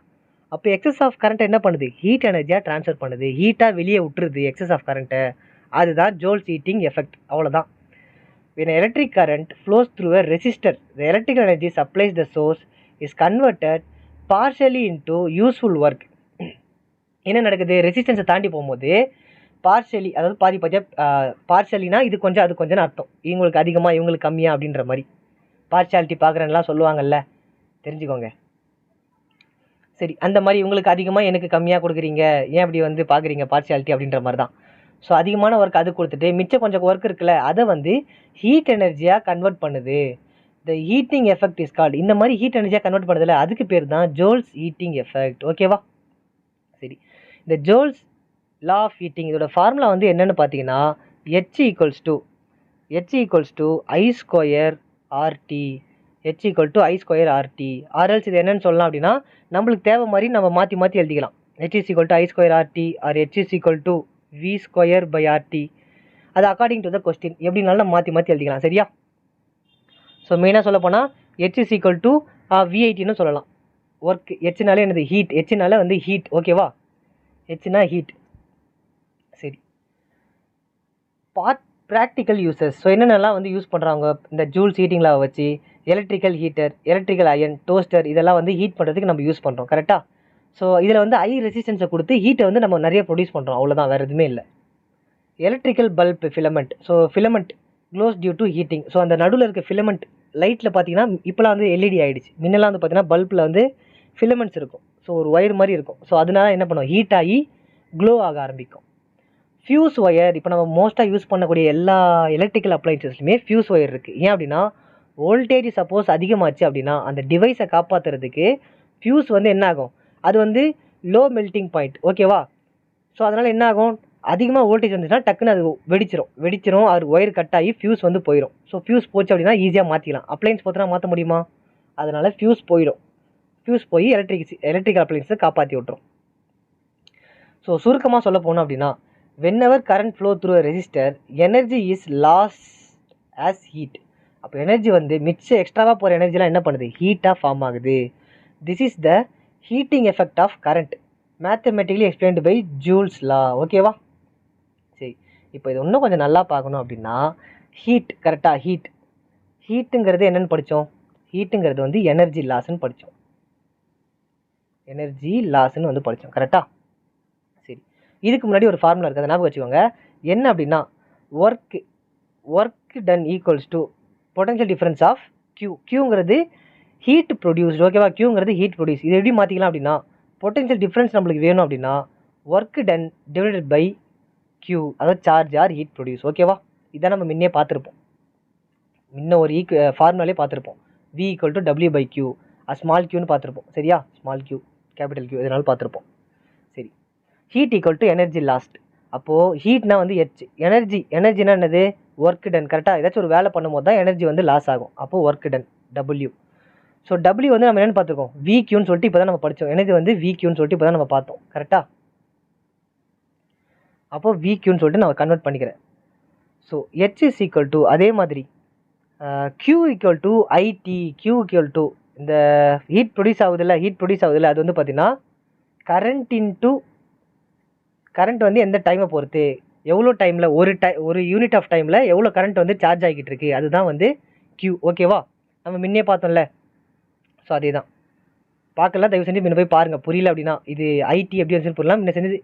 அப்போ எக்ஸஸ் ஆஃப் கரண்ட் என்ன பண்ணுது, ஹீட் எனர்ஜியாக ட்ரான்ஸ்ஃபர் பண்ணுது, ஹீட்டாக வெளியே விட்டுருது எக்ஸஸ் ஆஃப் கரண்ட்டை. அதுதான் ஜோல்ஸ் ஹீட்டிங் எஃபெக்ட், அவ்வளோதான். When electric current flows through a resistor, the electrical energy supplies the source is converted partially into useful work. என்ன நடக்குது, ரெசிஸ்டன்ஸை தாண்டி போகும்போது பார்ஷியலி, அதாவது பாதி பார்ஷியலினா இது கொஞ்சம் அது கொஞ்சம்னு அர்த்தம். இவங்களுக்கு அதிகமாக இவங்களுக்கு கம்மியாக அப்படின்ற மாதிரி பார்ஷியாலிட்டி பார்க்குறேன்லாம் சொல்லுவாங்கல்ல, தெரிஞ்சுக்கோங்க. சரி, அந்த மாதிரி இவங்களுக்கு அதிகமாக எனக்கு கம்மியாக கொடுக்குறீங்க, ஏன் அப்படி வந்து பார்க்குறீங்க பார்ஷியாலிட்டி அப்படின்ற மாதிரி தான். ஸோ அதிகமான ஒர்க் அது கொடுத்துட்டு மிச்சம் கொஞ்சம் ஒர்க் இருக்குல்ல, அதை வந்து ஹீட் எனர்ஜியாக கன்வெர்ட் பண்ணுது. த ஹீட்டிங் எஃபெக்ட் இஸ் கால்ட். இந்த மாதிரி ஹீட் எனர்ஜியாக கன்வெர்ட் பண்ணுறதுல அதுக்கு பேர் தான் ஜோல்ஸ் ஹீட்டிங் எஃபெக்ட். ஓகேவா? சரி, இந்த ஜோல்ஸ் லா ஆஃப் ஹீட்டிங் இதோட ஃபார்முலா வந்து என்னென்னு பார்த்தீங்கன்னா, H equals to I square RT. H equal to I square RT. Or else இது என்னென்னு சொல்லலாம் அப்படின்னா, நம்மளுக்கு தேவை மாதிரி நம்ம மாற்றி எழுதிக்கலாம். H is equal to I square RT or H is equal to V square by RT. அது அக்கார்டிங் டு த கொஸ்டின் எப்படினாலும் நம்ம மாற்றி எழுதிக்கலாம். சரியா? ஸோ மெயினாக சொல்ல போனால் H இஸ் ஈக்குவல் டு V80ன்னு சொல்லலாம். ஒர்க் ஹெச்னாலே என்னது, ஹீட். ஹெச்னால வந்து ஹீட். ஓகேவா? ஹெச்னா ஹீட். சரி, ப்ராக்டிக்கல் யூசஸ். ஸோ என்னென்னலாம் வந்து யூஸ் பண்ணுறாங்க இந்த ஜூல்ஸ் ஹீட்டிங் லாவை வச்சு, electrical heater, electrical iron, toaster, இதெல்லாம் வந்து ஹீட் பண்ணுறதுக்கு நம்ம யூஸ் பண்ணுறோம். கரெக்டாக? ஸோ இதில் வந்து ஹை ரெசிஸ்டன்ஸை கொடுத்து ஹீட்டை வந்து நம்ம நிறைய ப்ரொடியூஸ் பண்ணுறோம், அவ்வளோதான், வேறு எதுவுமே இல்லை. Electrical bulb filament. So filament glows due to heating. So அந்த நடுவில் இருக்க ஃபிலமெண்ட் லைட்டில் பார்த்தீங்கன்னா இப்போலாம் வந்து எல்இடி ஆகிடுச்சு. முன்னெல்லாம் வந்து பார்த்தீங்கன்னா பல்பில் வந்து ஃபிலமெண்ட்ஸ் இருக்கும். ஸோ ஒரு ஒயர் மாதிரி இருக்கும். ஸோ அதனால என்ன பண்ணுவோம், ஹீட் ஆகி க்ளோ ஆக ஆரம்பிக்கும். ஃபியூஸ் ஒயர், இப்போ நம்ம மோஸ்ட்டாக யூஸ் பண்ணக்கூடிய எல்லா எலக்ட்ரிக்கல் அப்ளைன்சஸ்லையுமே ஃபியூஸ் ஒயர் இருக்குது. ஏன் அப்படின்னா, வோல்டேஜ் சப்போஸ் அதிகமாச்சு அப்படின்னா அந்த டிவைஸை காப்பாற்றுறதுக்கு ஃபியூஸ் வந்து என்ன ஆகும், அது வந்து லோ மெல்ட்டிங் பாயிண்ட். ஓகேவா? ஸோ அதனால் என்ன ஆகும், அதிகமாக வோல்டேஜ் வந்துச்சுன்னா டக்குன்னு அது வெடிச்சிரும். அது ஒயர் கட் ஆகி ஃபியூஸ் வந்து போயிடும். ஸோ ஃபியூஸ் போச்சு அப்படின்னா ஈஸியாக மாற்றிக்கலாம். அப்ளைன்ஸ் பார்த்தா மாற்ற முடியுமா? அதனால் ஃபியூஸ் போயிடும். ஃபியூஸ் போய் எலக்ட்ரிக்கல் அப்ளைன்ஸை காப்பாற்றி விட்டுரும். ஸோ சுருக்கமாக சொல்ல போனோம் அப்படின்னா, whenever current flow through a resistor, energy is lost as heat. அப்போ எனர்ஜி வந்து மிச்சம் எக்ஸ்ட்ராவாக போகிற எனர்ஜிலாம் என்ன பண்ணுது, ஹீட்டாக ஃபார்ம் ஆகுது. This is the heating effect of current, mathematically explained by Joule's law. ஓகேவா? சரி, இப்போ இது இன்னும் கொஞ்சம் நல்லா பார்க்கணும் அப்படின்னா, ஹீட். கரெக்டாக? ஹீட்டுங்கிறது என்னென்னு படித்தோம், ஹீட்டுங்கிறது வந்து எனர்ஜி லாஸ்ன்னு படித்தோம். கரெக்டாக? சரி, இதுக்கு முன்னாடி ஒரு ஃபார்முலா இருக்குது, அதை ஞாபகம் வச்சுக்கோங்க. என்ன அப்படின்னா, work done equals to potential difference of Q. Qங்கிறது ஹீட் ப்ரொடியூஸ்டு. ஓகேவா? Qங்கிறது ஹீட் ப்ரொடியூஸ். இது எப்படி மாற்றிக்கலாம் அப்படின்னா, பொட்டன்ஷியல் டிஃபரன்ஸ் நம்மளுக்கு வேணும் அப்படின்னா work done divided by Q, அதாவது சார்ஜ் ஆர் ஹீட் ப்ரொடியூஸ். ஓகேவா? இதான் நம்ம முன்னே பார்த்துருப்போம், ஒரு ஃபார்முலாலே பார்த்துருப்போம். V equal to W by Q, small க்யூன்னு பார்த்துருப்போம். சரியா? ஸ்மால் Q, கேபிட்டல் Q, இதனால பார்த்துருப்போம். சரி, heat equal to energy lost. அப்போது ஹீட்னா வந்து H, எனர்ஜினா என்னது, ஒர்க் டன். கரெக்டாக? ஏதாச்சும் ஒரு வேலை பண்ணும்போது தான் எனர்ஜி வந்து லாஸ் ஆகும். அப்போது work done W. So W வந்து நம்ம என்னென்னு பார்த்துருக்கோம், VQன்னு சொல்லிட்டு இப்போ தான் நம்ம படித்தோம். எனர்ஜி வந்து VQன்னு சொல்லிட்டு இப்போ தான் நம்ம பார்த்தோம். கரெக்டாக? அப்போது VQன்னு சொல்லிட்டு நான் கன்வெர்ட் பண்ணிக்கிறேன். So H is equal to, அதே மாதிரி Q equal to IT. Q equal to இந்த ஹீட் ப்ரொடியூஸ் ஆகுதில்ல, அது வந்து பார்த்திங்கன்னா கரண்ட் வந்து எந்த டைமை பொறுத்து, எவ்வளோ டைமில், ஒரு யூனிட் ஆஃப் டைமில் எவ்வளோ கரண்ட் வந்து சார்ஜ் ஆகிக்கிட்டு இருக்கு, அதுதான் வந்து Q. ஓகேவா? நம்ம முன்னே பார்த்தோம்ல. ஸோ அதே தான் பார்க்கலாம், தயவு செஞ்சு முன்ன போய் பாருங்கள். புரியல அப்படின்னா இது IT எப்படி வந்து புரியலாம், முன்ன செஞ்சு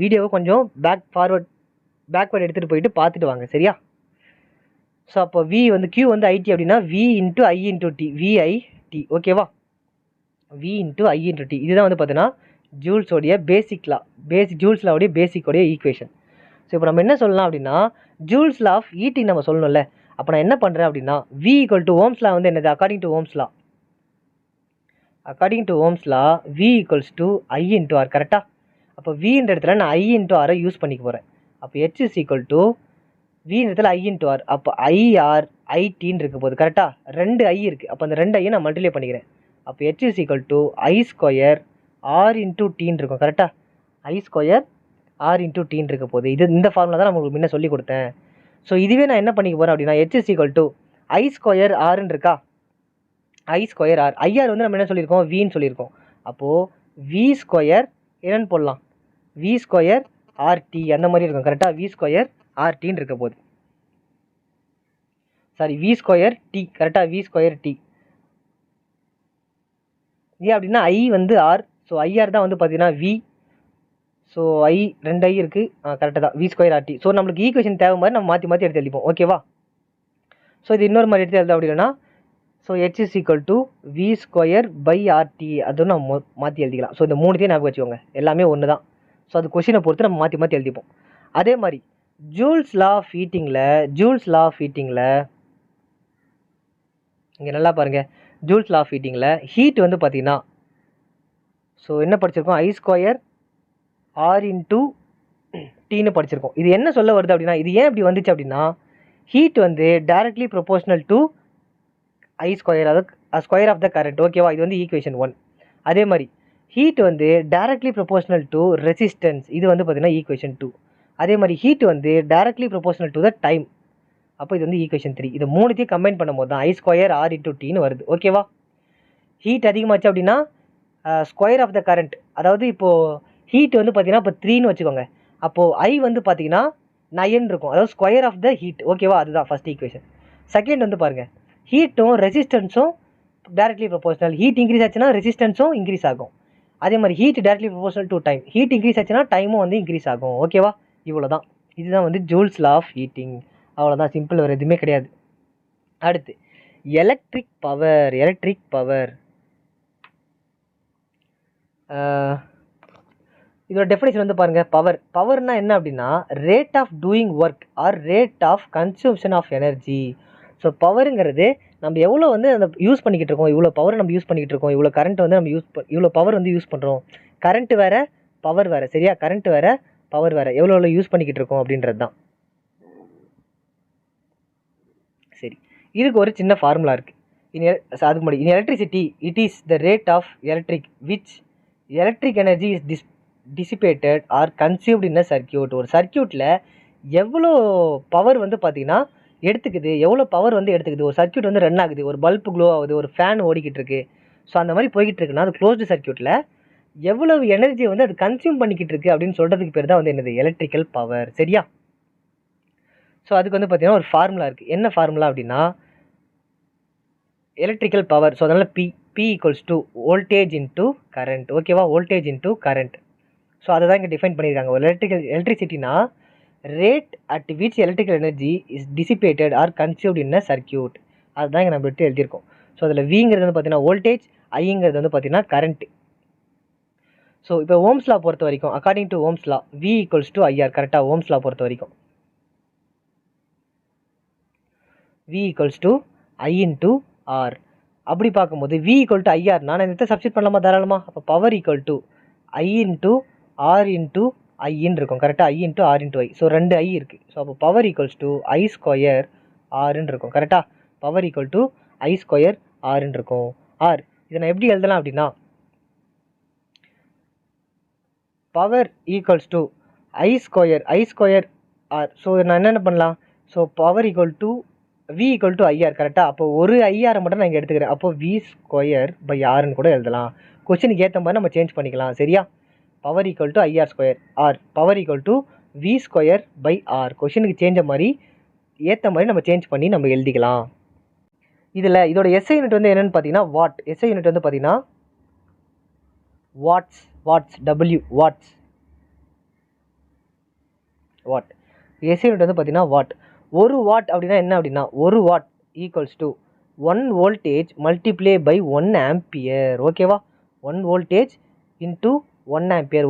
வீடியோவை கொஞ்சம் பேக்வேர்ட் எடுத்துகிட்டு போயிட்டு பார்த்துட்டு வாங்க. சரியா? ஸோ அப்போ வி வந்து Q வந்து ஐடி அப்படின்னா V into I into T, VIT. ஓகேவா, V into I into T. இதுதான் வந்து பார்த்தீங்கன்னா ஜூல்ஸோடைய ஜூல்ஸ் லாவுடைய பேசிக்கோடைய ஈக்குவேஷன். ஸோ இப்போ நம்ம என்ன சொல்லலாம் அப்படின்னா ஜூல்ஸ் லா ஆஃப் ஹீட்டிங் நம்ம சொல்லணும்ல. அப்போ நான் என்ன பண்ணுறேன் அப்படின்னா V equal to Ohm's law வந்து என்னது, according to Ohm's law V equals to I into R. கரெக்டாக, அப்போ வின்ற இடத்துல நான் ஐ இன்ட்டு ஆரை யூஸ் பண்ணிக்க போகிறேன். அப்போ ஹெச் இஸ் ஈக்குவல் டு வின்ற இடத்துல ஐ இன்ட்டு ஆர். அப்போ ஐஆர் ஐடின்னு இருக்க போகுது. கரெக்டாக, 2 ஐ இருக்குது. அப்போ அந்த 2 ஐயை நான் மல்டிப்ளை பண்ணிக்கிறேன். அப்போ H is equal to I square R into டீன்னு இருக்கும். கரெக்டாக, ஐ ஸ்கொயர் ஆர் இன்ட்டு டீன்னு இருக்க போகுது. இந்த ஃபார்முலா தான் நான் உங்களுக்கு முன்ன சொல்லி கொடுத்தேன். ஸோ இதுவே நான் என்ன பண்ணிக்க போகிறேன் அப்படின்னா H is equal to I square ஆர்ன்னு இருக்கா, ஐ ஸ்கொயர் ஆர். ஐஆர் வந்து நம்ம என்ன சொல்லியிருக்கோம், வின்னு சொல்லியிருக்கோம். அப்போது வி ஸ்கொயர் என்னன்னு போடலாம், வி ஸ்கொயர் ஆர்டி அந்த மாதிரி இருக்கும். கரெக்டாக, வி ஸ்கொயர் ஆர்டின்னு இருக்க போகுது. Sorry, V square T. கரெக்டாக, வி ஸ்கொயர் டி. ஏன் அப்படின்னா ஐ வந்து ஆர். ஸோ ஐஆர் தான் வந்து பார்த்தீங்கன்னா வி. ஸோ ஐ 2 ஐ இருக்குது. கரெக்டாக தான், வி ஸ்கொயர் ஆர்டி. ஸோ நம்மளுக்கு ஈக்குவேஷன் தேவை மாதிரி நம்ம மாற்றி எடுத்து எழுதிப்போம். ஓகேவா, ஸோ இது இன்னொரு மாதிரி எடுத்து எழுத அப்படின்னா so H is equal to V square by RT அதுவும் நம்ம மாற்றி எழுதிக்கலாம். ஸோ இந்த 3த்தையும் ஞாபகம் வச்சுக்கோங்க, எல்லாமே ஒன்று தான். ஸோ அது கொஷினை பொறுத்து நம்ம மாற்றி எழுதிப்போம். அதே மாதிரி ஜூல்ஸ் லா ஆஃப் ஹீட்டிங்கில் இங்கே நல்லா பாருங்கள். ஜூல்ஸ் லா ஆஃப் ஹீட்டிங்கில் ஹீட் வந்து பார்த்தீங்கன்னா ஸோ என்ன படிச்சிருக்கோம், ஐ ஸ்கொயர் ஆர் இன்ட்டு டீன்னு படிச்சிருக்கோம். இது என்ன சொல்ல வருது அப்படின்னா, இது ஏன் இப்படி வந்துச்சு அப்படின்னா ஹீட் வந்து directly proportional to I square, அதாவது ஸ்கொயர் ஆஃப் த கரண்ட். ஓகேவா, இது வந்து ஈக்குவேஷன் 1. அதே மாதிரி ஹீட் வந்து டைரக்ட்லி ப்ரொபோஷனல் டு ரெசிஸ்டன்ஸ், இது வந்து பார்த்தீங்கன்னா ஈக்குவேஷன் 2. அதே மாதிரி ஹீட் வந்து directly proportional to the time, அப்போ இது வந்து ஈக்குவேஷன் 3. இது 3த்தையும் கம்பைன் பண்ணும்போது தான் ஐ ஸ்கொயர் ஆர் இன்ட்டு டீன்னு வருது. ஓகேவா, ஹீட் அதிகமாச்சு அப்படின்னா ஸ்கொயர் ஆஃப் த கரண்ட், அதாவது இப்போது ஹீட் வந்து பார்த்தீங்கன்னா இப்போ 3ன்னு வச்சுக்கோங்க. அப்போது ஐ வந்து பார்த்தீங்கன்னா 9 இருக்கும், அதாவது ஸ்கொயர் ஆஃப் த ஹீட். ஓகேவா, அதுதான் ஃபஸ்ட் ஈக்குவேஷன். செகண்ட் வந்து பாருங்கள், ஹீட்டும் ரெசிஸ்டன்ஸும் டைரக்ட்லி ப்ரொபோஷனல். ஹீட் இன்க்ரீஸ் ஆச்சுன்னா ரெசிஸ்டன்ஸும் இன்க்ரீஸ் ஆகும். அதே மாதிரி heat directly proportional to time, heat increase ஆச்சுன்னா டைமும் வந்து இன்க்ரீஸ் ஆகும். ஓகேவா, இவ்வளோ தான். இதுதான் வந்து ஜூல்ஸ் லா ஆஃப் ஹீட்டிங். அவ்வளோதான், சிம்பிள், வேறு எதுவுமே கிடையாது. அடுத்து எலக்ட்ரிக் பவர். இதோட டெஃபினேஷன் வந்து பாருங்கள், பவர்னா என்ன அப்படின்னா rate of doing work or rate of consumption of energy. So பவருங்கிறது நம்ம எவ்வளோ வந்து அந்த யூஸ் பண்ணிக்கிட்டு இருக்கோம், இவ்வளோ பவர் நம்ம யூஸ் பண்ணிக்கிட்டு இருக்கோம், இவ்வளோ கரண்ட் வந்து நம்ம இவ்வளோ பவர் வந்து யூஸ் பண்ணுறோம். கரண்ட் வேறு, பவர் வேறு. சரியா, கரண்ட் வேறு, பவர் வேறு, எவ்வளோ யூஸ் பண்ணிக்கிட்டு இருக்கோம் அப்படின்றது தான். சரி, இதுக்கு ஒரு சின்ன ஃபார்முலா இருக்குது. அதுக்கு முன்னாடி in electricity it is the rate of electric energy is dissipated or consumed in a circuit. ஒரு சர்க்கியூட்டில் எவ்வளோ பவர் வந்து பார்த்தீங்கன்னா எடுத்துக்குது, எவ்வளோ பவர் வந்து எடுத்துக்குது. ஒரு சர்க்கியூட் வந்து ரன் ஆகுது, ஒரு பல்பு க்ளோ ஆகுது, ஒரு ஃபேன் ஓடிக்கிட்டு இருக்கு. ஸோ அந்த மாதிரி போய்கிட்டு இருக்குன்னா அது க்ளோஸ்டு சர்க்கியூட்டில் எவ்வளவு எனர்ஜி வந்து அது கன்சியூம் பண்ணிக்கிட்டு இருக்கு அப்படின்னு சொல்கிறதுக்கு பேர் தான் வந்து என்னது, எலக்ட்ரிக்கல் பவர். சரியா, ஸோ அதுக்கு வந்து பார்த்தீங்கன்னா ஒரு ஃபார்முலா இருக்குது. என்ன ஃபார்முலா அப்படின்னா எலக்ட்ரிக்கல் பவர். ஸோ அதனால் P equals to voltage into current. ஓகேவா, வோல்டேஜ் இன்ட்டு கரண்ட். ஸோ அதை தான் இங்கே டிஃபைன் பண்ணியிருக்காங்க. ஒரு எலக்ட்ரிசிட்டினா rate at which electrical energy is dissipated or consumed in a circuit. அதுதான் இங்கே நம்ம எடுத்து எழுதியிருக்கோம். ஸோ அதில் விங்கிறது வந்து பார்த்தீங்கன்னா வோல்டேஜ், ஐங்கிறது வந்து பார்த்தீங்கன்னா கரண்ட். ஸோ இப்போ ஓம்ஸ் லா பொறுத்த வரைக்கும், according to Ohm's law V equals to IR. கரெக்டாக, ஓம்ஸ் லா பொறுத்த வரைக்கும் V equals to I into R. அப்படி பார்க்கும்போது வி ஈக்குவல் டு ஐஆர் நான் இந்த சப்ஸ்டிட் பண்ணலாமா தாராளமாக. அப்போ power equal to I into R into ஐன்னு இருக்கும். கரெக்டாக, I into R into I. So 2 I இருக்குது. ஸோ அப்போ power equals to I square ஆர்ன்னு இருக்கும். கரெக்டாக, power equal to I square ஆர்ன்னு இருக்கும். ஆர் இதை நான் எப்படி எழுதலாம் அப்படின்னா power equals to I square R. So நான் என்னென்ன பண்ணலாம், so power equal to V equal to IR. கரெக்டாக, அப்போ ஒரு ஐஆரை மட்டும் நான் இங்கே எடுத்துக்கிறேன். அப்போ வி ஸ்கொயர் பை ஆர்ன்னு கூட எழுதலாம். கொஸ்டினுக்கு ஏற்ற மாதிரி நம்ம சேஞ்ச் பண்ணிக்கலாம். சரியா, power equal to IR square R, power equal to V square by R. கொஷினுக்கு சேஞ்ச மாதிரி ஏற்ற மாதிரி நம்ம சேஞ்ச் பண்ணி நம்ம எழுதிக்கலாம். இதில் இதோட எஸ்ஐ யூனிட் வந்து என்னென்னு பார்த்தீங்கன்னா வாட். எஸ்ஐ யூனிட் வந்து பார்த்தீங்கன்னா watts W watt. SI unit வந்து பார்த்தீங்கன்னா வாட். ஒரு வாட் அப்படின்னா என்ன அப்படின்னா, ஒரு watt equals to 1 voltage multiply by 1 ampere. ஓகேவா? 1 வோல்டேஜ் இன்ட்டு 1 ஆம்பியர்.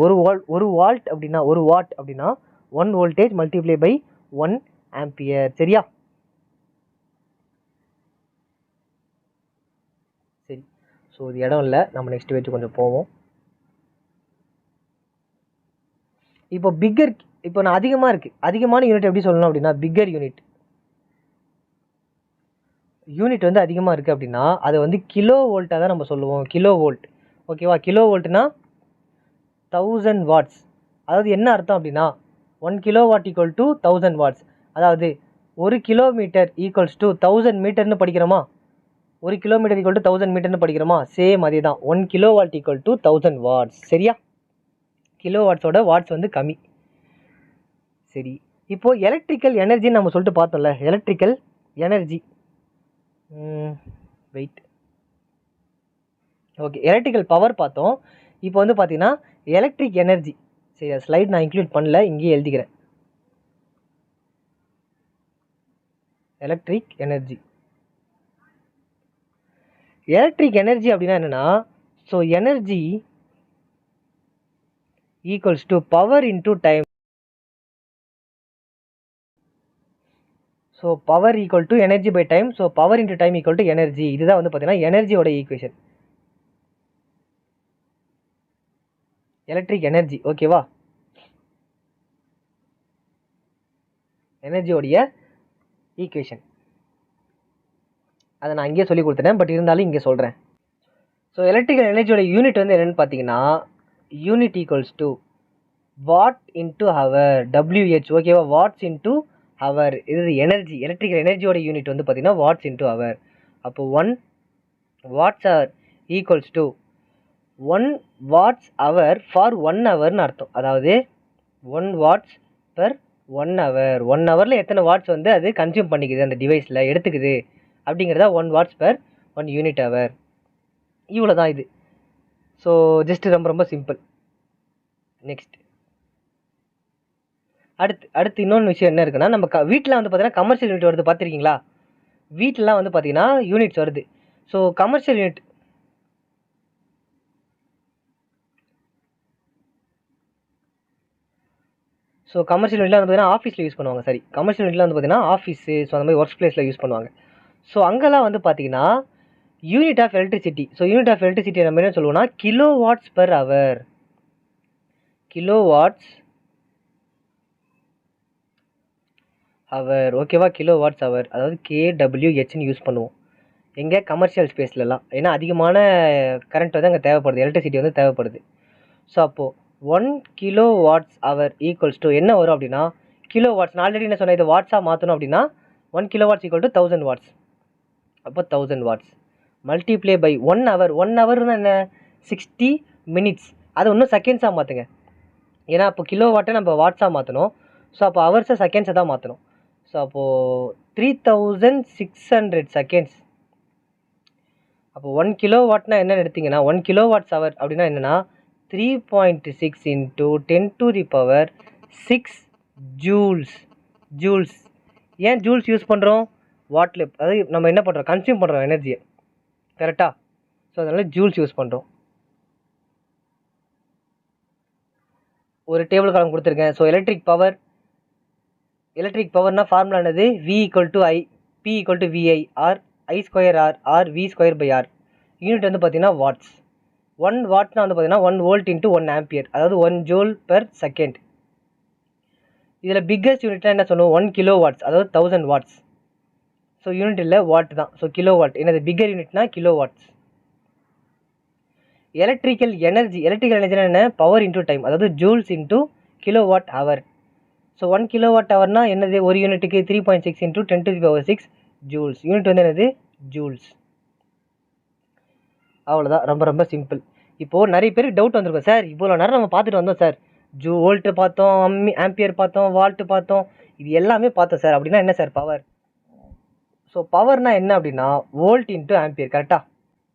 ஒரு வால்ட் அப்படின்னா, ஒரு வாட் அப்படின்னா 1 வோல்டேஜ் மல்டிப்ளை பை 1 ஆம்பியர். சரியா? சரி, ஸோ இது இடம் இல்லை, நம்ம நெக்ஸ்ட் பேஜ் கொஞ்சம் போவோம். இப்போ பிக்கர், இப்போ நான் அதிகமாக இருக்குது, அதிகமான யூனிட் எப்படி சொல்லணும் அப்படின்னா, பிக்கர் யூனிட் வந்து அதிகமாக இருக்குது அப்படின்னா அதை வந்து கிலோ வோல்ட்டாக தான் நம்ம சொல்லுவோம். Kilo volt. ஓகேவா? கிலோ வோல்ட்னா 1000 வாட்ஸ். அதாவது என்ன அர்த்தம் அப்படின்னா 1 kilo watt equal to 1000 watts. அதாவது 1 கிலோமீட்டர் ஈக்குவல்ஸ் டு 1000 மீட்டர்னு படிக்கிறோமா? 1 கிலோமீட்டர் ஈக்குவல் டு 1000 மீட்டர்னு படிக்கிறோமா? சேம் அதே தான். 1 kilo watt equal to 1000 watts. சரியா? கிலோ வாட்ஸோட வாட்ஸ் வந்து கம்மி. சரி, இப்போது எலக்ட்ரிக்கல் எனர்ஜின்னு நம்ம சொல்லிட்டு பார்த்தோம்ல, electrical energy. Wait. Okay, electrical power பார்த்தோம். இப்போ வந்து பார்த்தீங்கன்னா எலக்ட்ரிக் எனர்ஜி. சரி, ஸ்லைட் நான் இன்க்ளூட் பண்ணல, இங்கேயே எழுதிக்கிறேன். Electric energy. எலக்ட்ரிக் எனர்ஜி அப்படின்னா என்னென்னா, so energy equals to power into time. So power equal to energy by time. So power into time equal to energy. இதுதான் வந்து பார்த்தீங்கன்னா எனர்ஜியோட ஈக்குவேஷன், எலக்ட்ரிக் எனர்ஜி. ஓகேவா? எனர்ஜியோடைய ஈக்குவேஷன் அதை நான் இங்கே சொல்லி கொடுத்துட்டேன், பட் இருந்தாலும் இங்கே சொல்கிறேன். ஸோ எலக்ட்ரிக்கல் எனர்ஜியோட யூனிட் வந்து என்னென்னு பார்த்தீங்கன்னா, unit equals to watt into hour, W H. ஓகேவா? Watts into hour. இது எனர்ஜி. எலக்ட்ரிக்கல் எனர்ஜியோட யூனிட் வந்து பார்த்தீங்கன்னா வாட்ஸ் இன்டூ ஹவர். அப்போ 1 watts hour equals to 1 watts hour for 1 ஹவர்னு அர்த்தம். அதாவது 1 வாட்ஸ் பர் 1 ஹவர். 1 ஹவரில் எத்தனை வாட்ஸ் வந்து அது கன்சியூம் பண்ணிக்குது, அந்த டிவைஸில் எடுத்துக்குது அப்படிங்கிறதா 1 வாட்ஸ் பர் 1 யூனிட் ஹவர். இவ்வளோ தான் இது. ஸோ ஜஸ்ட் ரொம்ப ரொம்ப சிம்பிள். நெக்ஸ்ட் அடுத்து இன்னொன்று விஷயம் என்ன இருக்குன்னா, நம்ம வீட்டில் வந்து பார்த்தீங்கன்னா கமர்ஷியல் யூனிட் வருது, பார்த்துருக்கீங்களா? வீட்டிலலாம் வந்து பார்த்தீங்கன்னா யூனிட்ஸ் வருது. ஸோ கமர்ஷியல் யூனிட், கமர்ஷியல் யூனிட்லாம் வந்து பார்த்தீங்கன்னா ஆஃபீஸில் யூஸ் பண்ணுவாங்க. சரி, கமர்ஷியல் யூனிட்லாம் வந்து பார்த்தீங்கன்னா ஆஃபீஸு, ஸோ அந்த மாதிரி ஒர்க் பிளேஸில் யூஸ் பண்ணுவாங்க. ஸோ அங்கெல்லாம் வந்து பார்த்தீங்கன்னா unit of electricity. So unit of electricity நம்ம என்ன சொல்லுவோம்னா kilo watts per hour. Kilo watts hour. ஓகேவா? கிலோ வாட்ஸ் ஹவர், அதாவது கேடபிள்யூஹெச்னு யூஸ் பண்ணுவோம் எங்கே? கமர்ஷியல் ஸ்பேஸ்லலாம். ஏன்னா அதிகமான கரண்ட் வந்து அங்கே தேவைப்படுது, எலக்ட்ரிசிட்டி வந்து தேவைப்படுது. ஸோ அப்போது 1 kilo watts hour equals to என்ன வரும் அப்படின்னா, கிலோ வாட்ஸ். நான் ஆல்ரெடி என்ன சொன்னேன், இது வாட்ஸாக மாற்றணும் அப்படின்னா 1 kilo watts equal to 1000 watts. அப்போ 1000 வாட்ஸ் மல்டிப்ளை பை 1 ஹவர். 1 ஹவர்னா என்ன? 60 மினிட்ஸ். அதை இன்னும் செகண்ட்ஸாக மாற்றுங்க. ஏன்னா அப்போ கிலோ வாட்டை நம்ம வாட்ஸாக மாற்றணும். ஸோ அப்போ ஹவர்ஸை செகண்ட்ஸை தான் மாற்றணும். ஸோ அப்போது 3600 செகண்ட்ஸ். அப்போ 1 கிலோ வாட்னா என்னென்னு எடுத்திங்கன்னா, 1 கிலோ வாட்ஸ் ஹவர் அப்படின்னா என்னென்னா 3.6 இன்ட்டு 10⁶ ஜூல்ஸ். ஜூல்ஸ். ஏன் ஜூல்ஸ் யூஸ் பண்ணுறோம்? வாட்டில், அதாவது நம்ம என்ன பண்ணுறோம், கன்சியூம் பண்ணுறோம் எனர்ஜியை. கரெக்டாக? ஸோ அதனால் ஜூல்ஸ் யூஸ் பண்ணுறோம். ஒரு டேபிள் காலம் கொடுத்துருக்கேன். ஸோ எலக்ட்ரிக் பவர்னா ஃபார்முலா என்னது? V = I, P = VI, R I²R, R V²/R. Unit வந்து பார்த்தீங்கன்னா வாட்ஸ். 1 வாட்னா வந்து பார்த்தீங்கன்னா 1 வோல்ட் இன்ட்டு 1 ஆம்பியர், அதாவது 1 ஜூல் பெர் செகண்ட். இதில் பிக்கஸ்ட் யூனிட்னா என்ன சொல்லுவோம்? 1 கிலோ வாட்ஸ், அதாவது 1000 வாட்ஸ். ஸோ யூனிட் இல்லை, வாட் தான். So kilo watt. என்னது பிக்கர் யூனிட்னா கிலோ வாட்ஸ். எலக்ட்ரிக்கல் எனர்ஜினா என்ன? பவர் இன்டூ டைம், அதாவது joules into kilo watt hour. So 1 kilo watt ஹவர்னா என்னது? ஒரு யூனிட்டுக்கு 3.6 இன்டூ 10⁶ ஜூல்ஸ். யூனிட் வந்து என்னது? ஜூல்ஸ். அவ்வளோதான், ரொம்ப ரொம்ப சிம்பிள். இப்போது நிறைய பேருக்கு டவுட் வந்திருக்கும், சார் இவ்வளோ நேரம் நம்ம பார்த்துட்டு வந்தோம் சார், வோல்ட்டு பார்த்தோம், ஆம்பியர் பார்த்தோம், வால்ட்டு பார்த்தோம், இது எல்லாமே பார்த்தோம் சார், அப்படின்னா என்ன சார் பவர்? ஸோ பவர்னா என்ன அப்படின்னா வோல்ட் இன்டூ ஆம்பியர். கரெக்டாக?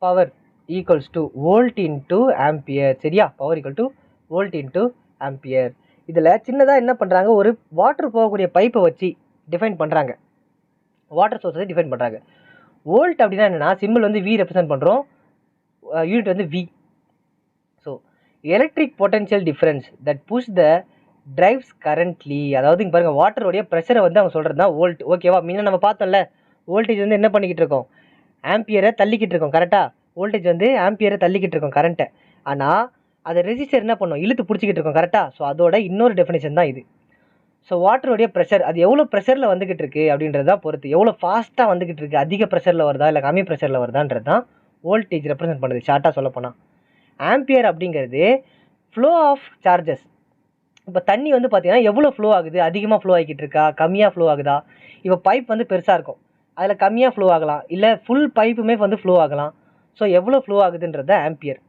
Power equals to volt into ampere. சரியா? Power equal to volt into ampere. இதில் சின்னதாக என்ன பண்ணுறாங்க, ஒரு வாட்டர் போகக்கூடிய பைப்பை வச்சு டிஃபைன் பண்ணுறாங்க, வாட்டர் சோர்ஸ் வந்து டிஃபைன் பண்ணுறாங்க. வோல்ட் அப்படின்னா என்னென்னா, சிம்பிள் வந்து வி ரெப்ரசென்ட் பண்ணுறோம், யூனிட் வந்து V. So electric potential difference that push the drives currently, அதாவது இங்கே பாருங்கள் வாட்டருடைய ப்ரெஷரை வந்து அவங்க சொல்கிறது தான் வோல்ட். ஓகேவா? முன்ன நம்ம பார்த்தோம்ல, வோல்டேஜ் வந்து என்ன பண்ணிக்கிட்டு இருக்கோம், ஆம்பியரை தள்ளிக்கிட்டு இருக்கோம். கரெக்டாக? வோல்டேஜ் வந்து ஆம்பியரை தள்ளிக்கிட்டு இருக்கோம் கரண்ட்டை. ஆனால் அதை ரெசிஸ்டர் என்ன பண்ணும், இழுத்து பிடிச்சிக்கிட்டு இருக்கோம். கரெக்டாக? ஸோ அதோட இன்னொரு டெஃபினேஷன் தான் இது. ஸோ வாட்டருடைய ப்ரெஷர் அது எவ்வளோ ப்ரெஷரில் வந்துக்கிட்டு இருக்குது அப்படின்றது தான் பொறுத்து, எவ்வளோ ஃபாஸ்ட்டாக வந்துக்கிட்டு இருக்குது, அதிக ப்ரெஷரில் வருதா இல்லை கம்மி ப்ரெஷரில் வருதான்றது தான் வோல்டேஜ் ரெப்ரசென்ட் பண்ணுது. ஷார்ட்டாக சொல்லப்போனால் ஆம்பியர் அப்படிங்கிறது ஃப்ளோ ஆஃப் சார்ஜஸ். இப்போ தண்ணி வந்து பார்த்தீங்கன்னா எவ்வளோ ஃப்ளோ ஆகுது, அதிகமாக ஃப்ளோ ஆகிக்கிட்டு இருக்கா, கம்மியாக ஃப்ளோ ஆகுதா. இப்போ பைப் வந்து பெருசாக இருக்கும், அதில் கம்மியாக ஃப்ளோ ஆகலாம், இல்லை ஃபுல் பைப்புமே வந்து ஃப்ளோ ஆகலாம். ஸோ எவ்வளோ ஃப்ளோ ஆகுதுன்றது தான் ஆம்பியர்.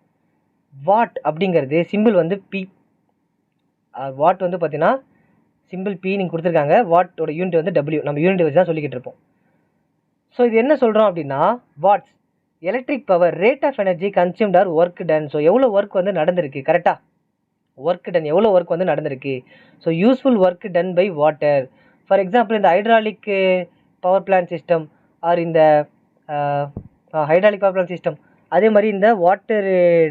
வாட் அப்படிங்கிறது சிம்பிள் வந்து பி. வாட் வந்து பார்த்தீங்கன்னா சிம்பிள் பி நீங்கள் கொடுத்துருக்காங்க, வாட்டோட யூனிட் வந்து டபிள்யூ. நம்ம யூனிட் வச்சு தான் சொல்லிக்கிட்டு இருப்போம். ஸோ இது என்ன சொல்கிறோம் அப்படின்னா, watts electric power rate of energy consumed or work done. So எவ்வளோ ஒர்க் வந்து நடந்திருக்கு, கரெக்டாக? ஒர்க் டன், எவ்வளோ ஒர்க் வந்து நடந்திருக்கு. So useful work done by water. For example இந்த hydraulic power plant system or இந்த ஹைட்ராலிக் பவர் பிளான்ட் சிஸ்டம், அதே மாதிரி இந்த வாட்டர்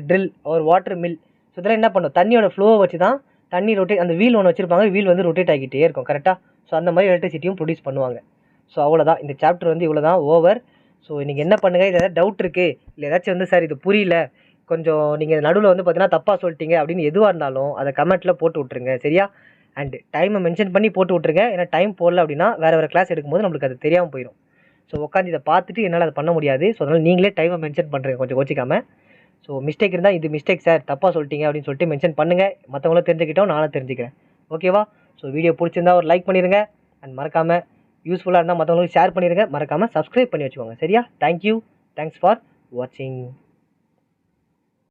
ட்ரில் ஒரு வாட்டர் மில். ஸோ இதெல்லாம் என்ன பண்ணும், தண்ணியோட ஃப்ளோவை வச்சு தான் தண்ணி ரொட்டேட், அந்த வீல் ஒன்று வச்சுருப்பாங்க, வீல் வந்து ரொட்டேட் ஆகிட்டே இருக்கும். கரெக்டாக? ஸோ அந்த மாதிரி எலக்ட்ரிசிட்டியும் ப்ரொடியூஸ் பண்ணுவாங்க. ஸோ அவ்வளோதான், இந்த சாப்டர் வந்து இவ்வளோ தான், ஓவர். ஸோ இன்றைக்கி என்ன பண்ணுங்கள், இது ஏதாவது டவுட் இருக்குது இல்லை ஏதாச்சும் வந்து சார் இது புரியல, கொஞ்சம் நீங்கள் நடுவில் வந்து பார்த்தீங்கன்னா தப்பாக சொல்லிட்டீங்க அப்படின்னு எதுவாக இருந்தாலும் அதை கமெண்ட்டில் போட்டு விட்ருங்க, சரியா? அண்டு டைமை மென்ஷன் பண்ணி போட்டு விட்ருங்க. ஏன்னா டைம் போடல அப்படின்னா வேறு கிளாஸ் எடுக்கும்போது நம்மளுக்கு அது தெரியாமல் போயிடும். ஸோ உட்காந்து இதை பார்த்துட்டு என்னால் அதை பண்ண முடியாது. ஸோ அதனால் நீங்களே டைமை மென்ஷன் பண்ணுறீங்க, கொஞ்சம் கோச்சிக்காமல். ஸோ மிஸ்டேக் இருந்தால் இது மிஸ்டேக் சார், தப்பாக சொல்லிட்டீங்க அப்படின்னு சொல்லிட்டு மென்ஷன் பண்ணுங்கள். மற்றவங்களும் தெரிஞ்சுக்கிட்டோம், நானும் தெரிஞ்சுக்கிறேன். ஓகேவா? ஸோ வீடியோ பிடிச்சிருந்தா ஒரு லைக் பண்ணிடுங்க. அண்ட் மறக்காமல் யூஸ்ஃபுல்லாக இருந்தால் மற்றவங்களுக்கு ஷேர் பண்ணிடுங்க. மறக்காமல் சப்ஸ்கிரைப் பண்ணி வச்சுக்கோங்க, சரியா? தேங்க்யூ, தேங்க்ஸ் ஃபார் வாட்சிங்.